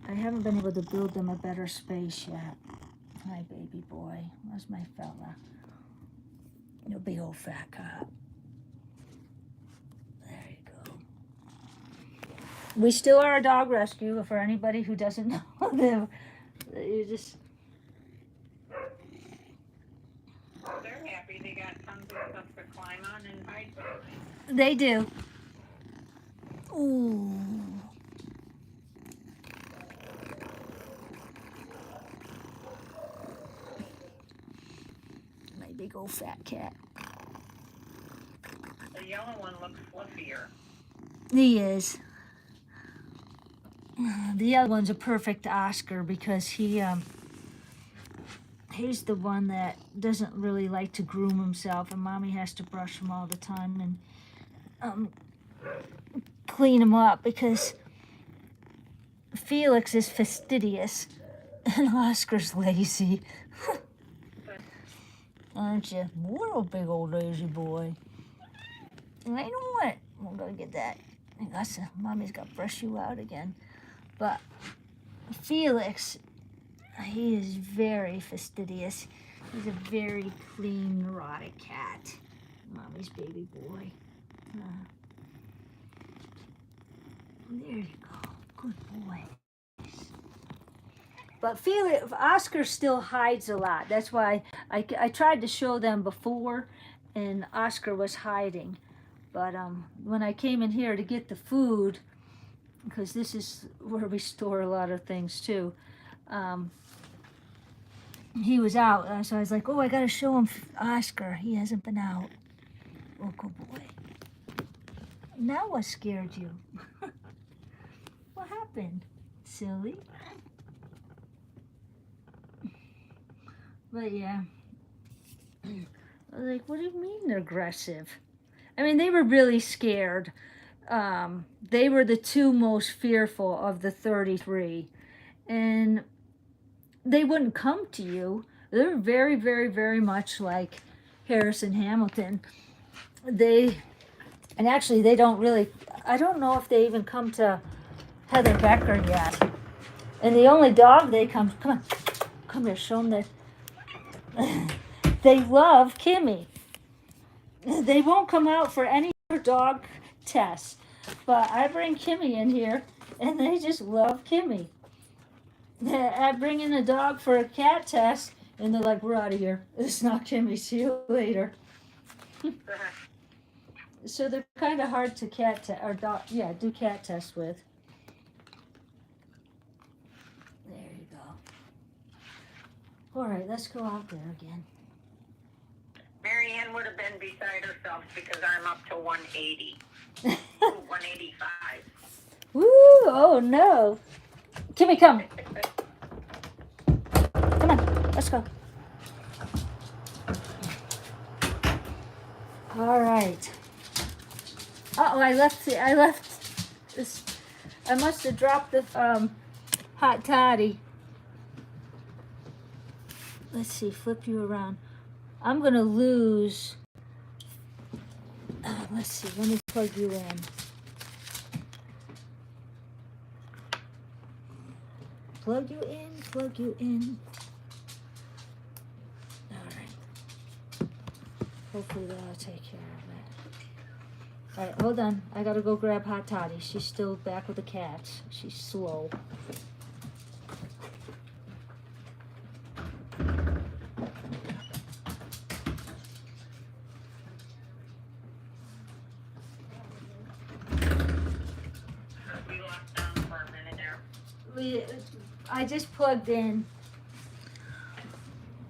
I haven't been able to build them a better space yet. Hi, baby boy. Where's my fella? You big old fat cop. There you go. We still are a dog rescue for anybody who doesn't know them. You just... They're happy they got tons of stuff to climb on and hide behind. They do. Ooh. My big old fat cat. The yellow one looks fluffier. He is. The other one's a perfect Oscar because he's the one that doesn't really like to groom himself, and mommy has to brush him all the time and clean him up because Felix is fastidious and Oscar's lazy. Aren't you? What a big old lazy boy. And I know what? I'm gonna get that. Mommy's got to brush you out again. But Felix, he is very fastidious. He's a very clean, neurotic cat. Mommy's baby boy. There you go. Good boy. But Felix, Oscar still hides a lot. That's why I tried to show them before, and Oscar was hiding. But when I came in here to get the food, because this is where we store a lot of things too, he was out. So I was like, oh, I got to show him Oscar. He hasn't been out. Oh, good boy. Now what scared you? What happened, silly? But yeah. I was like, what do you mean they're aggressive? I mean, they were really scared. They were the two most fearful of the 33. And they wouldn't come to you. They're very, very, very much like Harris and Hamilton. And actually, they don't really, I don't know if they even come to Heather Becker yet. And the only dog they come here, show them that they love Kimmy. They won't come out for any other dog tests, but I bring Kimmy in here, and they just love Kimmy. I bring in a dog for a cat test, and they're like, we're out of here. It's not Kimmy. See you later. So they're kind of hard to do cat tests with. There you go. All right, let's go out there again. Mary Ann would have been beside herself because I'm up to 180. 185. Woo! Oh no. Kimmy, come. Come on, let's go. All right. Uh-oh, I left this. I must have dropped the hot toddy. Let's see, flip you around. I'm gonna lose. Let's see, let me plug you in. Plug you in, plug you in. All right. Hopefully that'll take care of it. All right, hold on. I gotta go grab Hot Toddy. She's still back with the cats. She's slow. I just plugged in.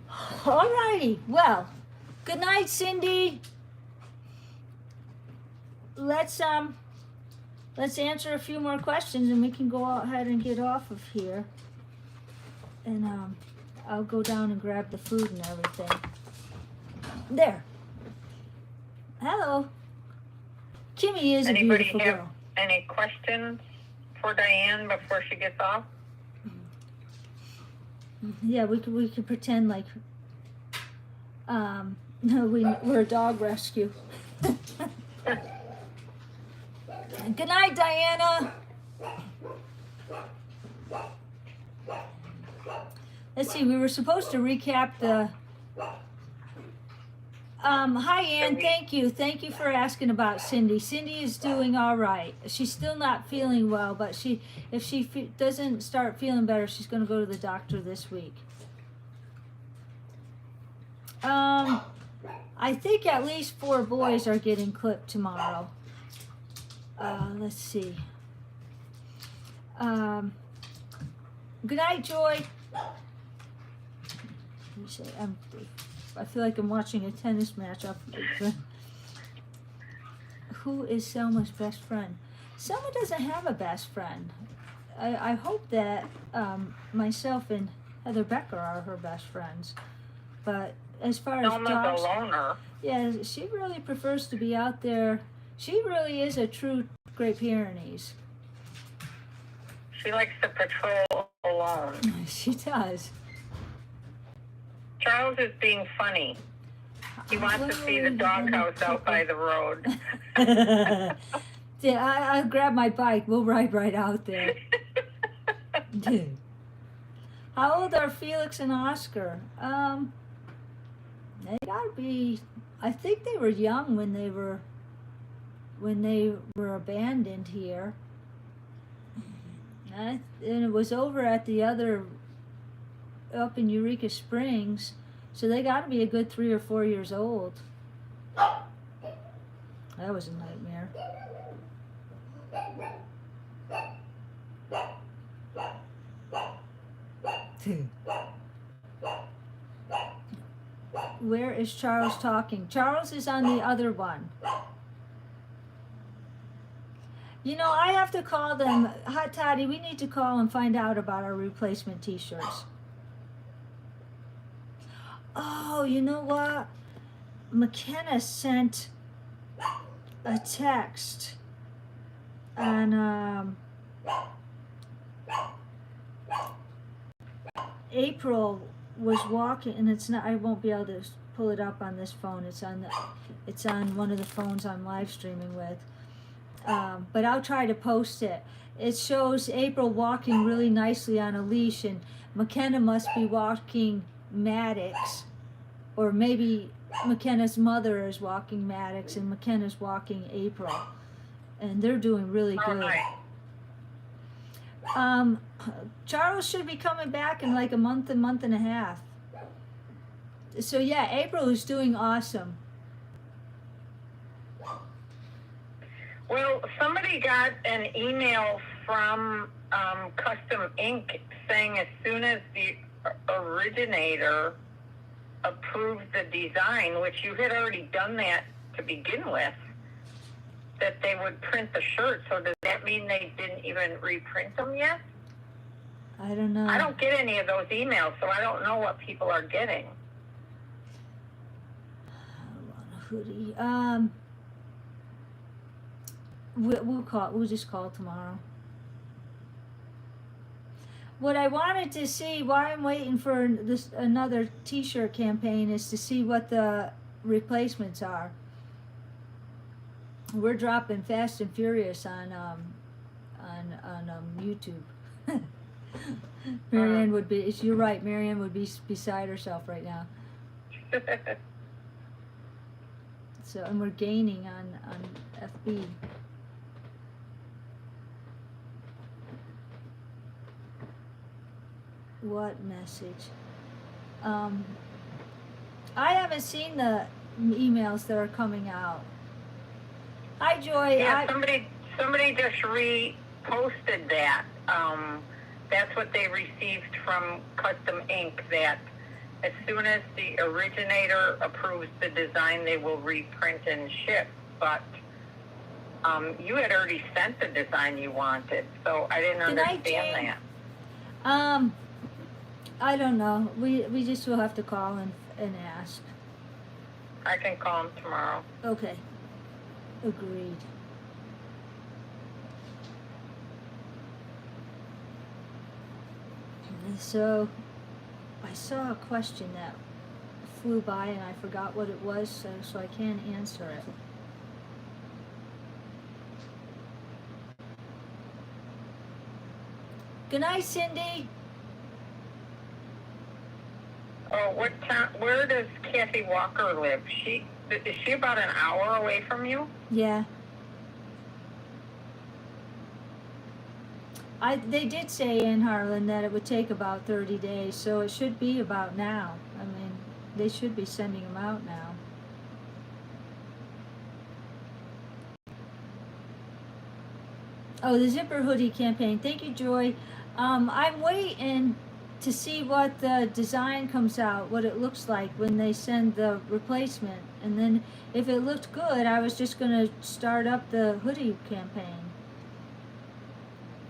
Alrighty, well, good night, Cindy. let's answer a few more questions and we can go ahead and get off of here. And I'll go down and grab the food and everything. There. Hello. Kimmy is Anybody a beautiful have girl. any questions for Diane before she gets off? Yeah, we could pretend like we're a dog rescue. Good night, Diana. Let's see, we were supposed to recap the hi Ann, thank you for asking about Cindy. Cindy is doing all right. She's still not feeling well, but if she doesn't start feeling better, she's going to go to the doctor this week. I think at least 4 boys are getting clipped tomorrow. Let's see. Good night, Joy. I feel like I'm watching a tennis match up. Who is Selma's best friend? Selma doesn't have a best friend. I hope that myself and Heather Becker are her best friends. But as far as Selma's a loner. Yeah, she really prefers to be out there. She really is a true Great Pyrenees. She likes to patrol alone. She does. Charles is being funny. He wants to see the doghouse out by the road. Yeah, I'll grab my bike. We'll ride right out there. How old are Felix and Oscar? They gotta be. I think they were young when they were abandoned here. And it was over at the other, up in Eureka Springs, so they got to be a good 3 or 4 years old. That was a nightmare. Where is Charles talking? Charles is on the other one. You know, I have to call them. Hot Toddy, we need to call and find out about our replacement t-shirts. Oh, you know what? McKenna sent a text on April was walking, and it's not. I won't be able to pull it up on this phone. It's on one of the phones I'm live streaming with. But I'll try to post it. It shows April walking really nicely on a leash, and McKenna must be walking Maddox, or maybe McKenna's mother is walking Maddox and McKenna's walking April, and they're doing really good. Charles should be coming back in like a month and a half. So yeah, April is doing awesome. Well, somebody got an email from Custom Ink saying as soon as the originator approved the design, which you had already done that to begin with, that they would print the shirt. So does that mean they didn't even reprint them yet? I don't know. I don't get any of those emails, so I don't know what people are getting. Hoodie. We'll just call tomorrow. What I wanted to see, why I'm waiting for another t-shirt campaign, is to see what the replacements are. We're dropping Fast and Furious on YouTube. Marianne would be. You're right. Marianne would be beside herself right now. So, and we're gaining on FB. What message? I haven't seen the emails that are coming out. Hi, Joy. Yeah, somebody just reposted that. That's what they received from Custom Ink, that as soon as the originator approves the design, they will reprint and ship. But You had already sent the design you wanted, so I didn't Good night, understand Jane. that. I don't know. We just will have to call and ask. I can call him tomorrow. Okay. Agreed. So, I saw a question that flew by and I forgot what it was, so I can't answer it. Good night, Cindy. Oh, what town? Where does Kathy Walker live? Is she about an hour away from you? Yeah. They did say in Harlan that it would take about 30 days, so it should be about now. I mean, they should be sending them out now. Oh, the zipper hoodie campaign. Thank you, Joy. I'm waiting to see what the design comes out, what it looks like when they send the replacement. And then if it looked good, I was just going to start up the hoodie campaign.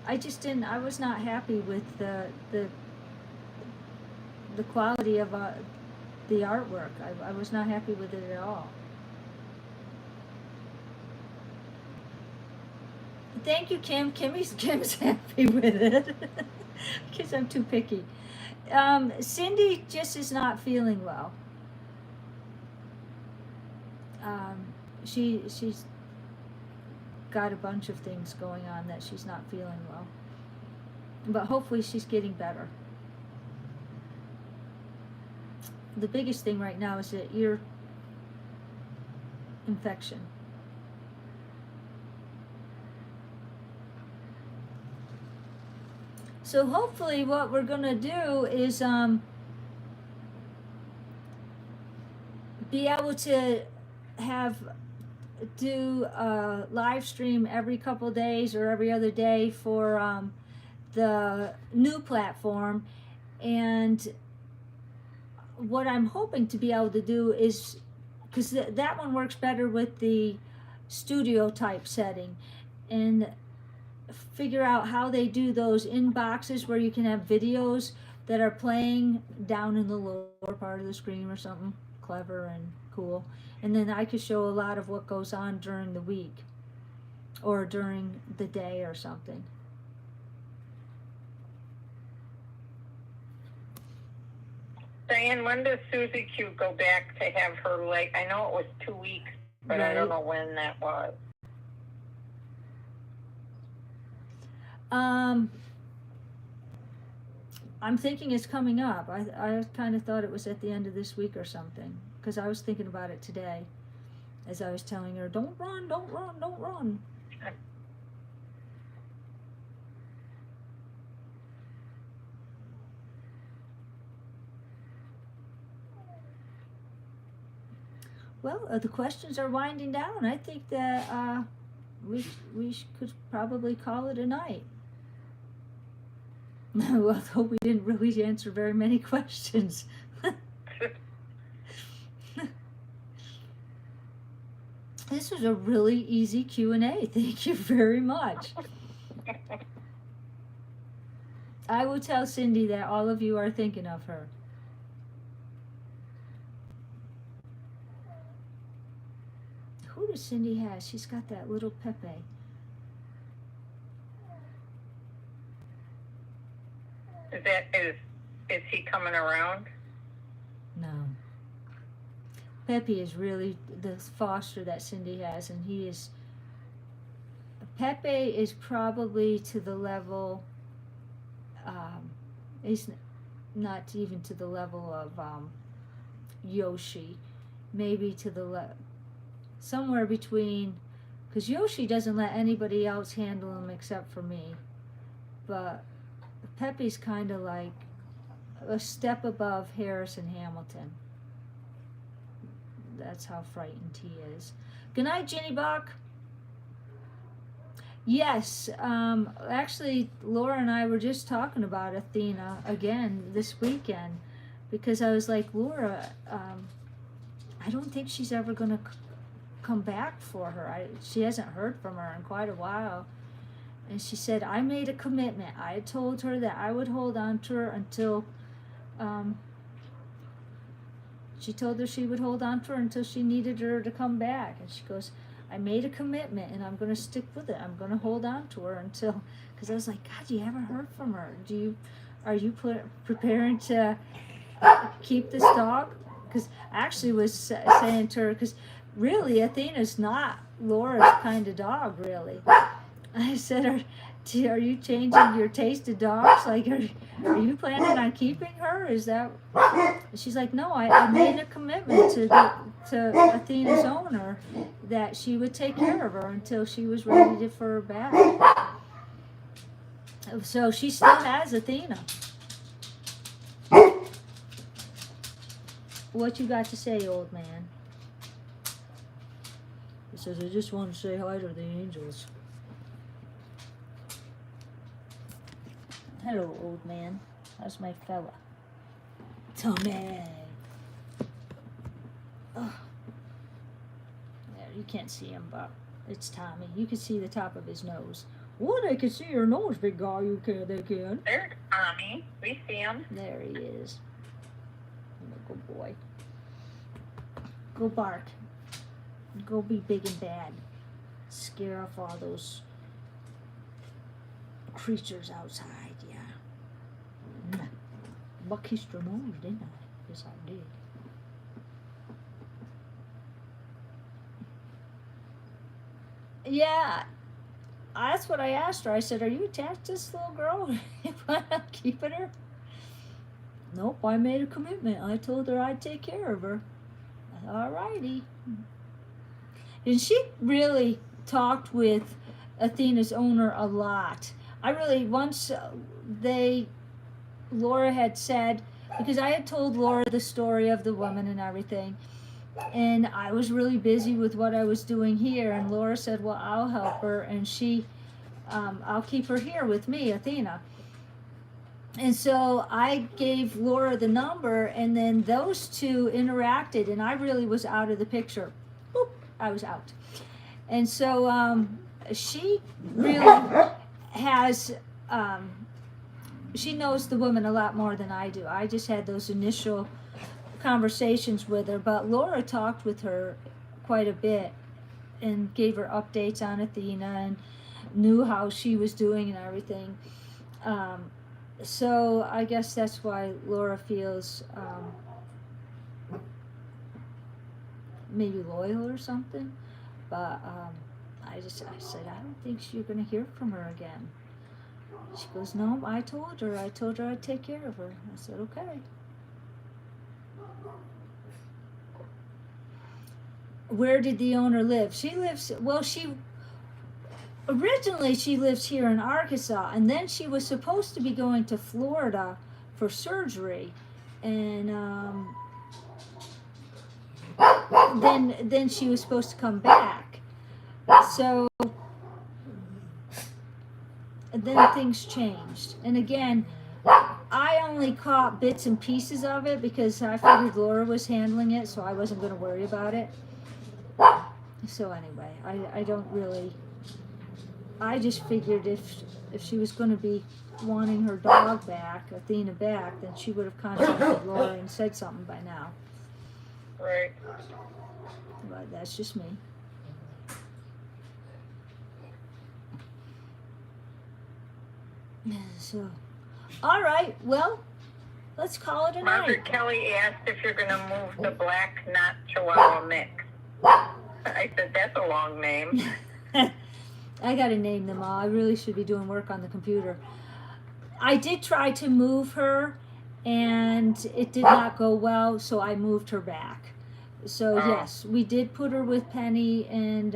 I was not happy with the quality of the artwork. I was not happy with it at all. Thank you, Kim. Kim's happy with it because I'm too picky. Cindy just is not feeling well. She's got a bunch of things going on that she's not feeling well. But hopefully she's getting better. The biggest thing right now is the ear infection. So hopefully what we're going to do is be able to do a live stream every couple days or every other day for the new platform. And what I'm hoping to be able to do is, because that one works better with the studio type setting, and figure out how they do those inboxes where you can have videos that are playing down in the lower part of the screen or something clever and cool. And then I could show a lot of what goes on during the week or during the day or something. Diane, when does Susie Q go back to have her leg? I know it was 2 weeks, but right. I don't know when that was. I'm thinking it's coming up. I kind of thought it was at the end of this week or something, because I was thinking about it today as I was telling her, don't run, don't run, don't run. Well, the questions are winding down. I think that we could probably call it a night. Although we didn't really answer very many questions. This was a really easy Q&A. Thank you very much. I will tell Cindy that all of you are thinking of her. Who does Cindy have? She's got that little Pepe. Is he coming around? No. Pepe is really the foster that Cindy has, and he is. Pepe is probably to the level. He's not even to the level of Yoshi, maybe to the somewhere between, because Yoshi doesn't let anybody else handle him except for me, but Pepe's kind of like a step above Harris and Hamilton. That's how frightened he is. Good night, Jenny Buck. Yes, actually, Laura and I were just talking about Athena again this weekend, because I was like, Laura, I don't think she's ever going to come back for her. She hasn't heard from her in quite a while. And she said, I made a commitment. I had told her that I would hold on to her until, she told her she would hold on to her until she needed her to come back. And she goes, I made a commitment and I'm going to stick with it. I'm going to hold on to her until, because I was like, God, you haven't heard from her. Are you preparing to keep this dog? Because I actually was saying to her, because really Athena's not Laura's kind of dog, really. I said, are you changing your taste of dogs? Like, are you planning on keeping her? Is that? She's like, no, I made a commitment to Athena's owner that she would take care of her until she was ready for her back. So she still has Athena. What you got to say, old man? He says, I just want to say hi to the angels. Hello, old man. How's my fella? Tommy. Oh. There, you can't see him, but it's Tommy. You can see the top of his nose. Well, they can see your nose, big guy. They can. There's Tommy. We see him. There he is. Good boy. Go bark. Go be big and bad. Scare off all those creatures outside, yeah. I kissed your nose, didn't I? Yes, I did. Yeah, that's what I asked her. I said, are you attached to this little girl? You plan on keeping her? Nope, I made a commitment. I told her I'd take care of her. All righty. And she really talked with Athena's owner a lot. I really, once Laura had said, because I had told Laura the story of the woman and everything, and I was really busy with what I was doing here, and Laura said, well, I'll help her, and I'll keep her here with me, Athena. And so I gave Laura the number, and then those two interacted, and I really was out of the picture. Boop, I was out. And so she really has, she knows the woman a lot more than I do. I just had those initial conversations with her, but Laura talked with her quite a bit and gave her updates on Athena and knew how she was doing and everything. So I guess that's why Laura feels maybe loyal or something. But I said, I don't think you're going to hear from her again. She goes, no, I told her I'd take care of her. I said, okay. Where did the owner live? She lives, well, originally she lives here in Arkansas, and then she was supposed to be going to Florida for surgery, and then she was supposed to come back. So then things changed, and again, I only caught bits and pieces of it because I figured Laura was handling it, so I wasn't going to worry about it. So anyway, I don't really. I just figured if she was going to be wanting her dog back, Athena back, then she would have contacted Laura and said something by now. Right. But that's just me. So, all right, well, let's call it a night. Margaret Kelly asked if you're going to move the black knot Chihuahua mix. I said, that's a long name. I got to name them all. I really should be doing work on the computer. I did try to move her, and it did not go well, so I moved her back. So, yes, we did put her with Penny and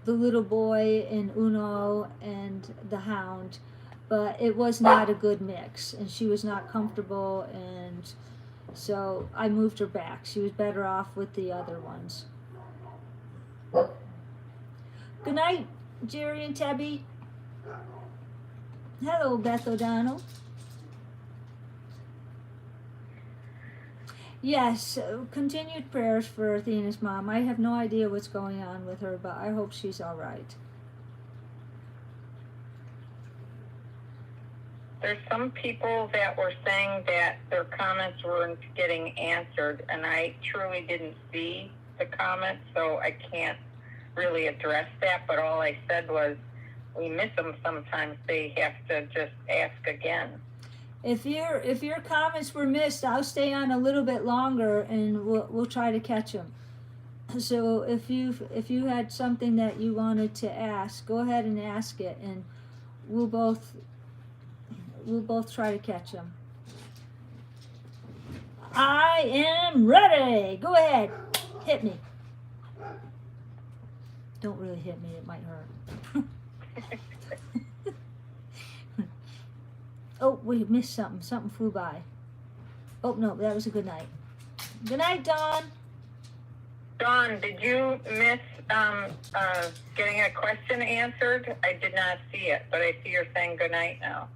the little boy and Uno and the hound, but it was not a good mix, and she was not comfortable, and so I moved her back. She was better off with the other ones. Good night, Jerry and Tabby. Hello, Beth O'Donnell. Yes, continued prayers for Athena's mom. I have no idea what's going on with her, but I hope she's all right. There's some people that were saying that their comments weren't getting answered, and I truly didn't see the comments, so I can't really address that. But all I said was, we miss them sometimes. They have to just ask again. If your comments were missed, I'll stay on a little bit longer, and we'll try to catch them. So if you had something that you wanted to ask, go ahead and ask it, and we'll both try to catch them. I am ready. Go ahead, hit me. Don't really hit me; it might hurt. Oh, we missed something. Something flew by. Oh no, that was a good night. Good night, Dawn. Dawn, did you miss getting a question answered? I did not see it, but I see you're saying good night now.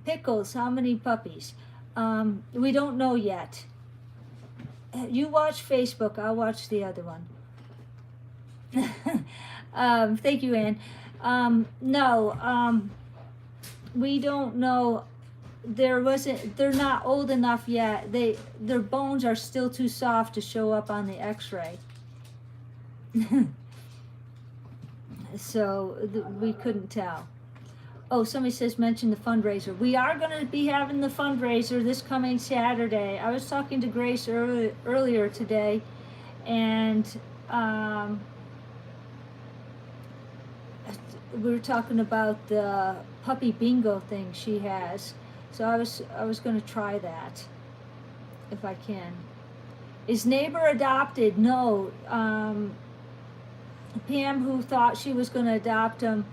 Pickles, how many puppies? We don't know yet. You watch Facebook, I'll watch the other one. Thank you, Ann. No, we don't know. They're not old enough yet. Their bones are still too soft to show up on the x-ray. So we couldn't tell. Oh, somebody says mention the fundraiser. We are going to be having the fundraiser this coming Saturday. I was talking to Grace earlier today, and we were talking about the puppy bingo thing she has. So I was going to try that if I can. Is neighbor adopted? No. Pam, who thought she was going to adopt him,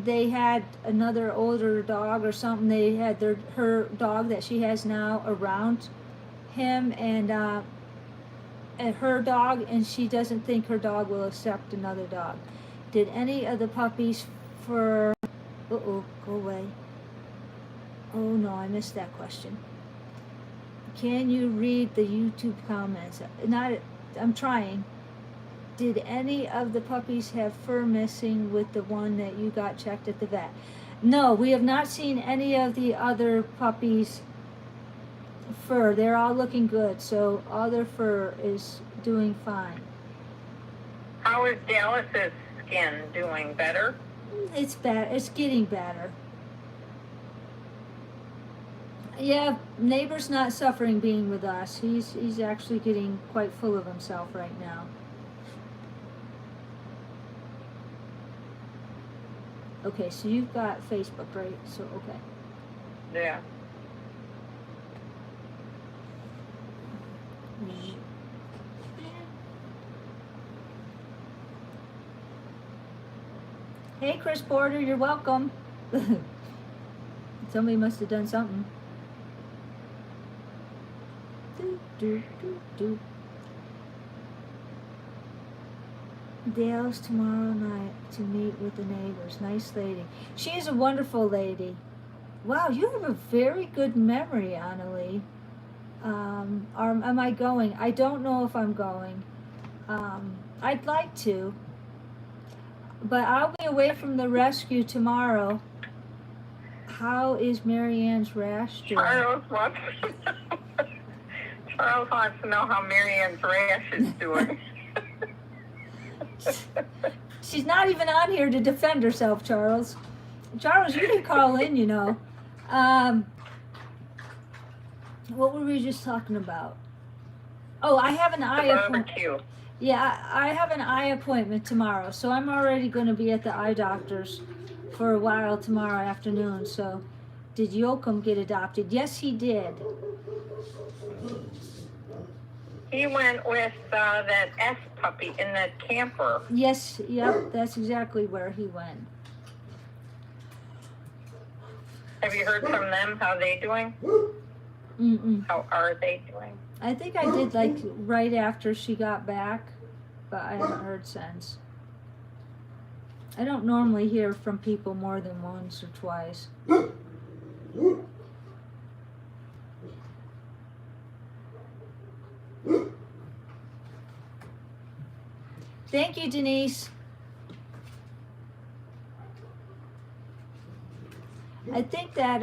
they had another older dog or something. They had her dog that she has now around him, and her dog, and she doesn't think her dog will accept another dog. Did any of the puppies for... Uh-oh, go away. Oh no, I missed that question. Can you read the YouTube comments? I'm trying. Did any of the puppies have fur missing with the one that you got checked at the vet? No, we have not seen any of the other puppies' fur. They're all looking good, so all their fur is doing fine. How is Dallas's skin doing? Better? It's bad. It's getting better. Yeah, neighbor's not suffering being with us. He's actually getting quite full of himself right now. Okay, so you've got Facebook, right? So, okay. Yeah. Hey, Chris Porter, you're welcome. Somebody must have done something. Dale's tomorrow night to meet with the neighbors. Nice lady. She is a wonderful lady. Wow, you have a very good memory, Annalie. Am I going? I don't know if I'm going. I'd like to. But I'll be away from the rescue tomorrow. How is Marianne's rash doing? Charles wants to know how Marianne's rash is doing. She's not even on here to defend herself, Charles. Charles, you can call in, you know. What were we just talking about? Oh, I have an eye appointment. Yeah, I have an eye appointment tomorrow, so I'm already going to be at the eye doctor's for a while tomorrow afternoon. So, did Yoakum get adopted? Yes, he did. He went with that S puppy in the camper. Yes, yep, that's exactly where he went. Have you heard from them? How are they doing? Mm-mm. How are they doing? I think I did like right after she got back, but I haven't heard since. I don't normally hear from people more than once or twice. Thank you, Denise. I think that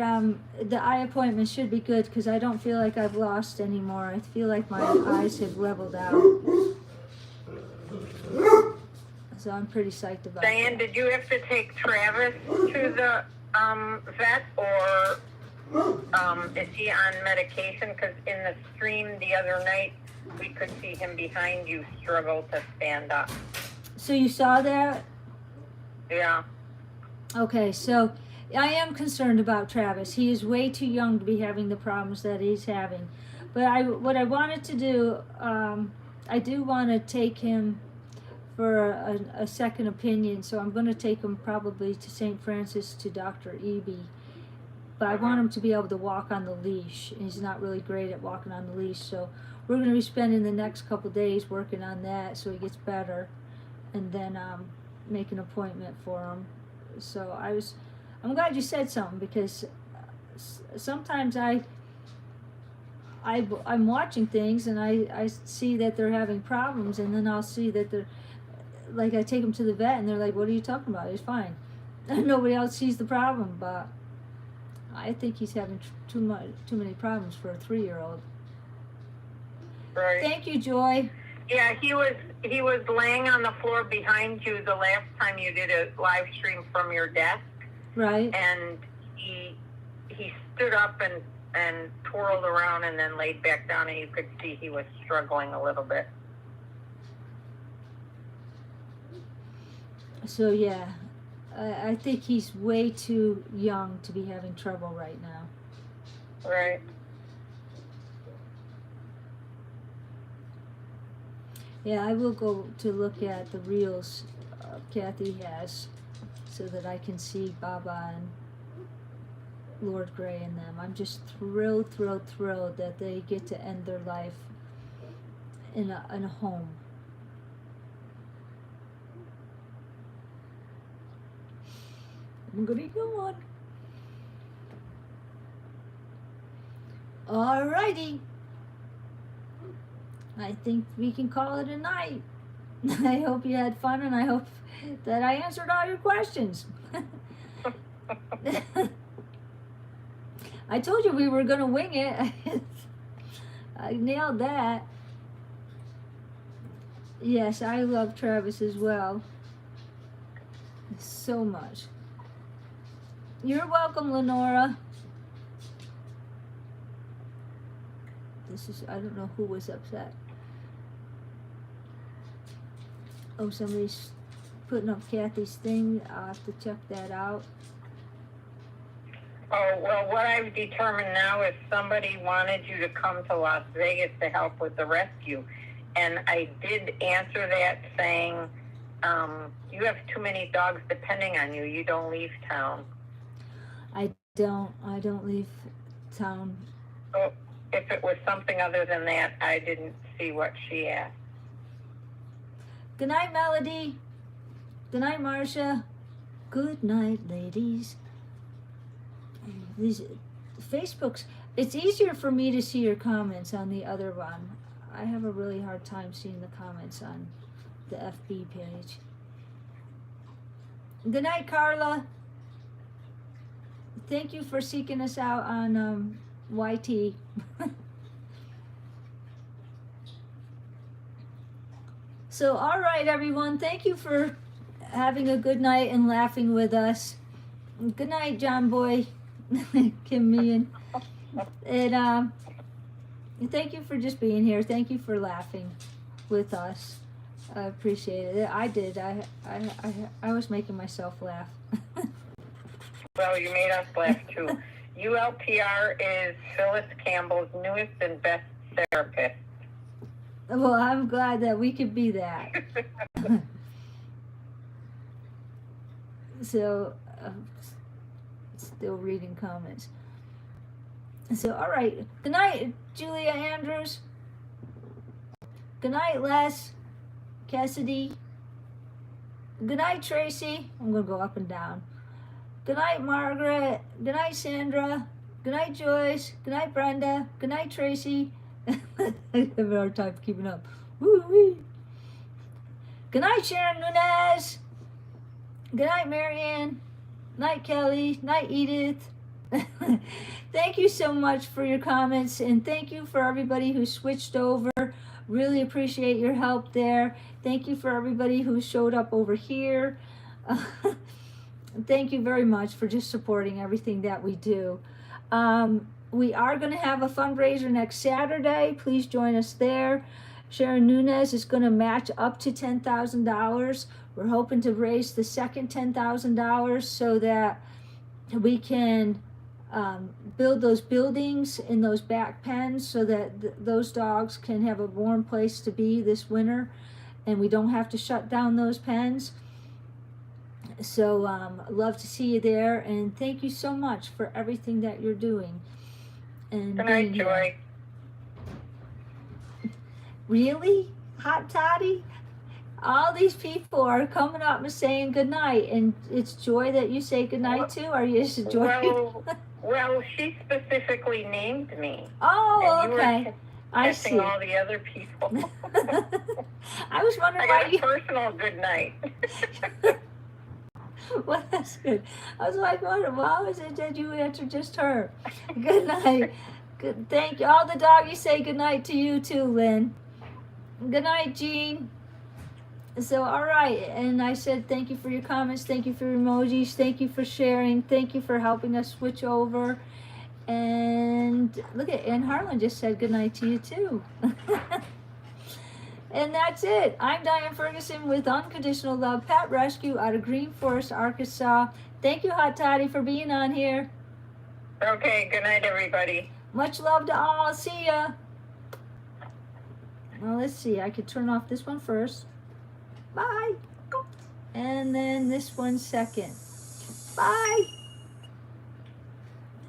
the eye appointment should be good because I don't feel like I've lost anymore. I feel like my eyes have leveled out. So I'm pretty psyched about Diane, that. did you have to take Travis to the vet, or is he on medication? Because in the stream the other night, we could see him behind you struggle to stand up. So you saw that? Yeah. Okay, so I am concerned about Travis. He is way too young to be having the problems that he's having. But what I wanted to do, I do want to take him for a second opinion. So I'm going to take him probably to St. Francis to Dr. Eby. But I want him to be able to walk on the leash. And he's not really great at walking on the leash. So we're going to be spending the next couple days working on that so he gets better. And then make an appointment for him. So I'm glad you said something because sometimes I'm watching things and I see that they're having problems, and then I'll see that they're like, I take them to the vet and they're like, what are you talking about? He's fine. Nobody else sees the problem, but I think he's having too many problems for a 3-year-old. Right. Thank you, Joy. Yeah, he was laying on the floor behind you the last time you did a live stream from your desk. Right. And he stood up and twirled around and then laid back down, and you could see he was struggling a little bit. So yeah, I think he's way too young to be having trouble right now. Right. Yeah, I will go to look at the reels Kathy has so that I can see Baba and Lord Gray and them. I'm just thrilled that they get to end their life in a home. I'm gonna go on. Alrighty. I think we can call it a night. I hope you had fun, and I hope that I answered all your questions. I told you we were going to wing it. I nailed that. Yes, I love Travis as well. So much. You're welcome, Lenora. I don't know who was upset. Oh, somebody's putting up Kathy's thing. I'll have to check that out. Oh, well, what I've determined now is somebody wanted you to come to Las Vegas to help with the rescue. And I did answer that saying, you have too many dogs depending on you. You don't leave town. I don't leave town. So if it was something other than that, I didn't see what she asked. Good night, Melody. Good night, Marcia. Good night, ladies. These Facebooks, it's easier for me to see your comments on the other one. I have a really hard time seeing the comments on the FB page. Good night, Carla. Thank you for seeking us out on YT. So, all right, everyone. Thank you for having a good night and laughing with us. Good night, John Boy, Kim Meehan. And thank you for just being here. Thank you for laughing with us. I appreciate it. I did. I was making myself laugh. Well, you made us laugh too. ULPR is Phyllis Campbell's newest and best therapist. Well, I'm glad that we could be that. So, still reading comments. So, all right. Good night, Julia Andrews. Good night, Les, Cassidy. Good night, Tracy. I'm going to go up and down. Good night, Margaret. Good night, Sandra. Good night, Joyce. Good night, Brenda. Good night, Tracy. I have a hard time keeping up. Woo-wee. Good night, Sharon Nunez. Good night, Marianne. Night, Kelly. Night, Edith. Thank you so much for your comments, and thank you for everybody who switched over. Really appreciate your help there. Thank you for everybody who showed up over here. Thank you very much for just supporting everything that we do. We are going to have a fundraiser next Saturday. Please join us there. Sharon Nunez is going to match up to $10,000. We're hoping to raise the second $10,000 so that we can build those buildings in those back pens so that those dogs can have a warm place to be this winter, and we don't have to shut down those pens. So love to see you there, and thank you so much for everything that you're doing. And good night, Joy. Really? Hot Toddy? All these people are coming up and saying good night, and it's Joy that you say good night to? Are you just Joy? Well, she specifically named me. Oh, and you okay. Were I see. all the other people. I was wondering I got why a you. personal good night. Well, that's good. I was like, why was it that you answered just her? Good night. Good. Thank you. All the doggies say good night to you too, Lynn. Good night, Jean. So, all right. And I said thank you for your comments. Thank you for your emojis. Thank you for sharing. Thank you for helping us switch over. And look at Ann Harlan just said good night to you too. And that's it. I'm Diane Ferguson with Unconditional Love Pet Rescue out of Green Forest, Arkansas. Thank you, Hot Toddy, for being on here. Okay, good night, everybody. Much love to all. See ya. Well, let's see. I could turn off this one first. Bye. And then this one second. Bye.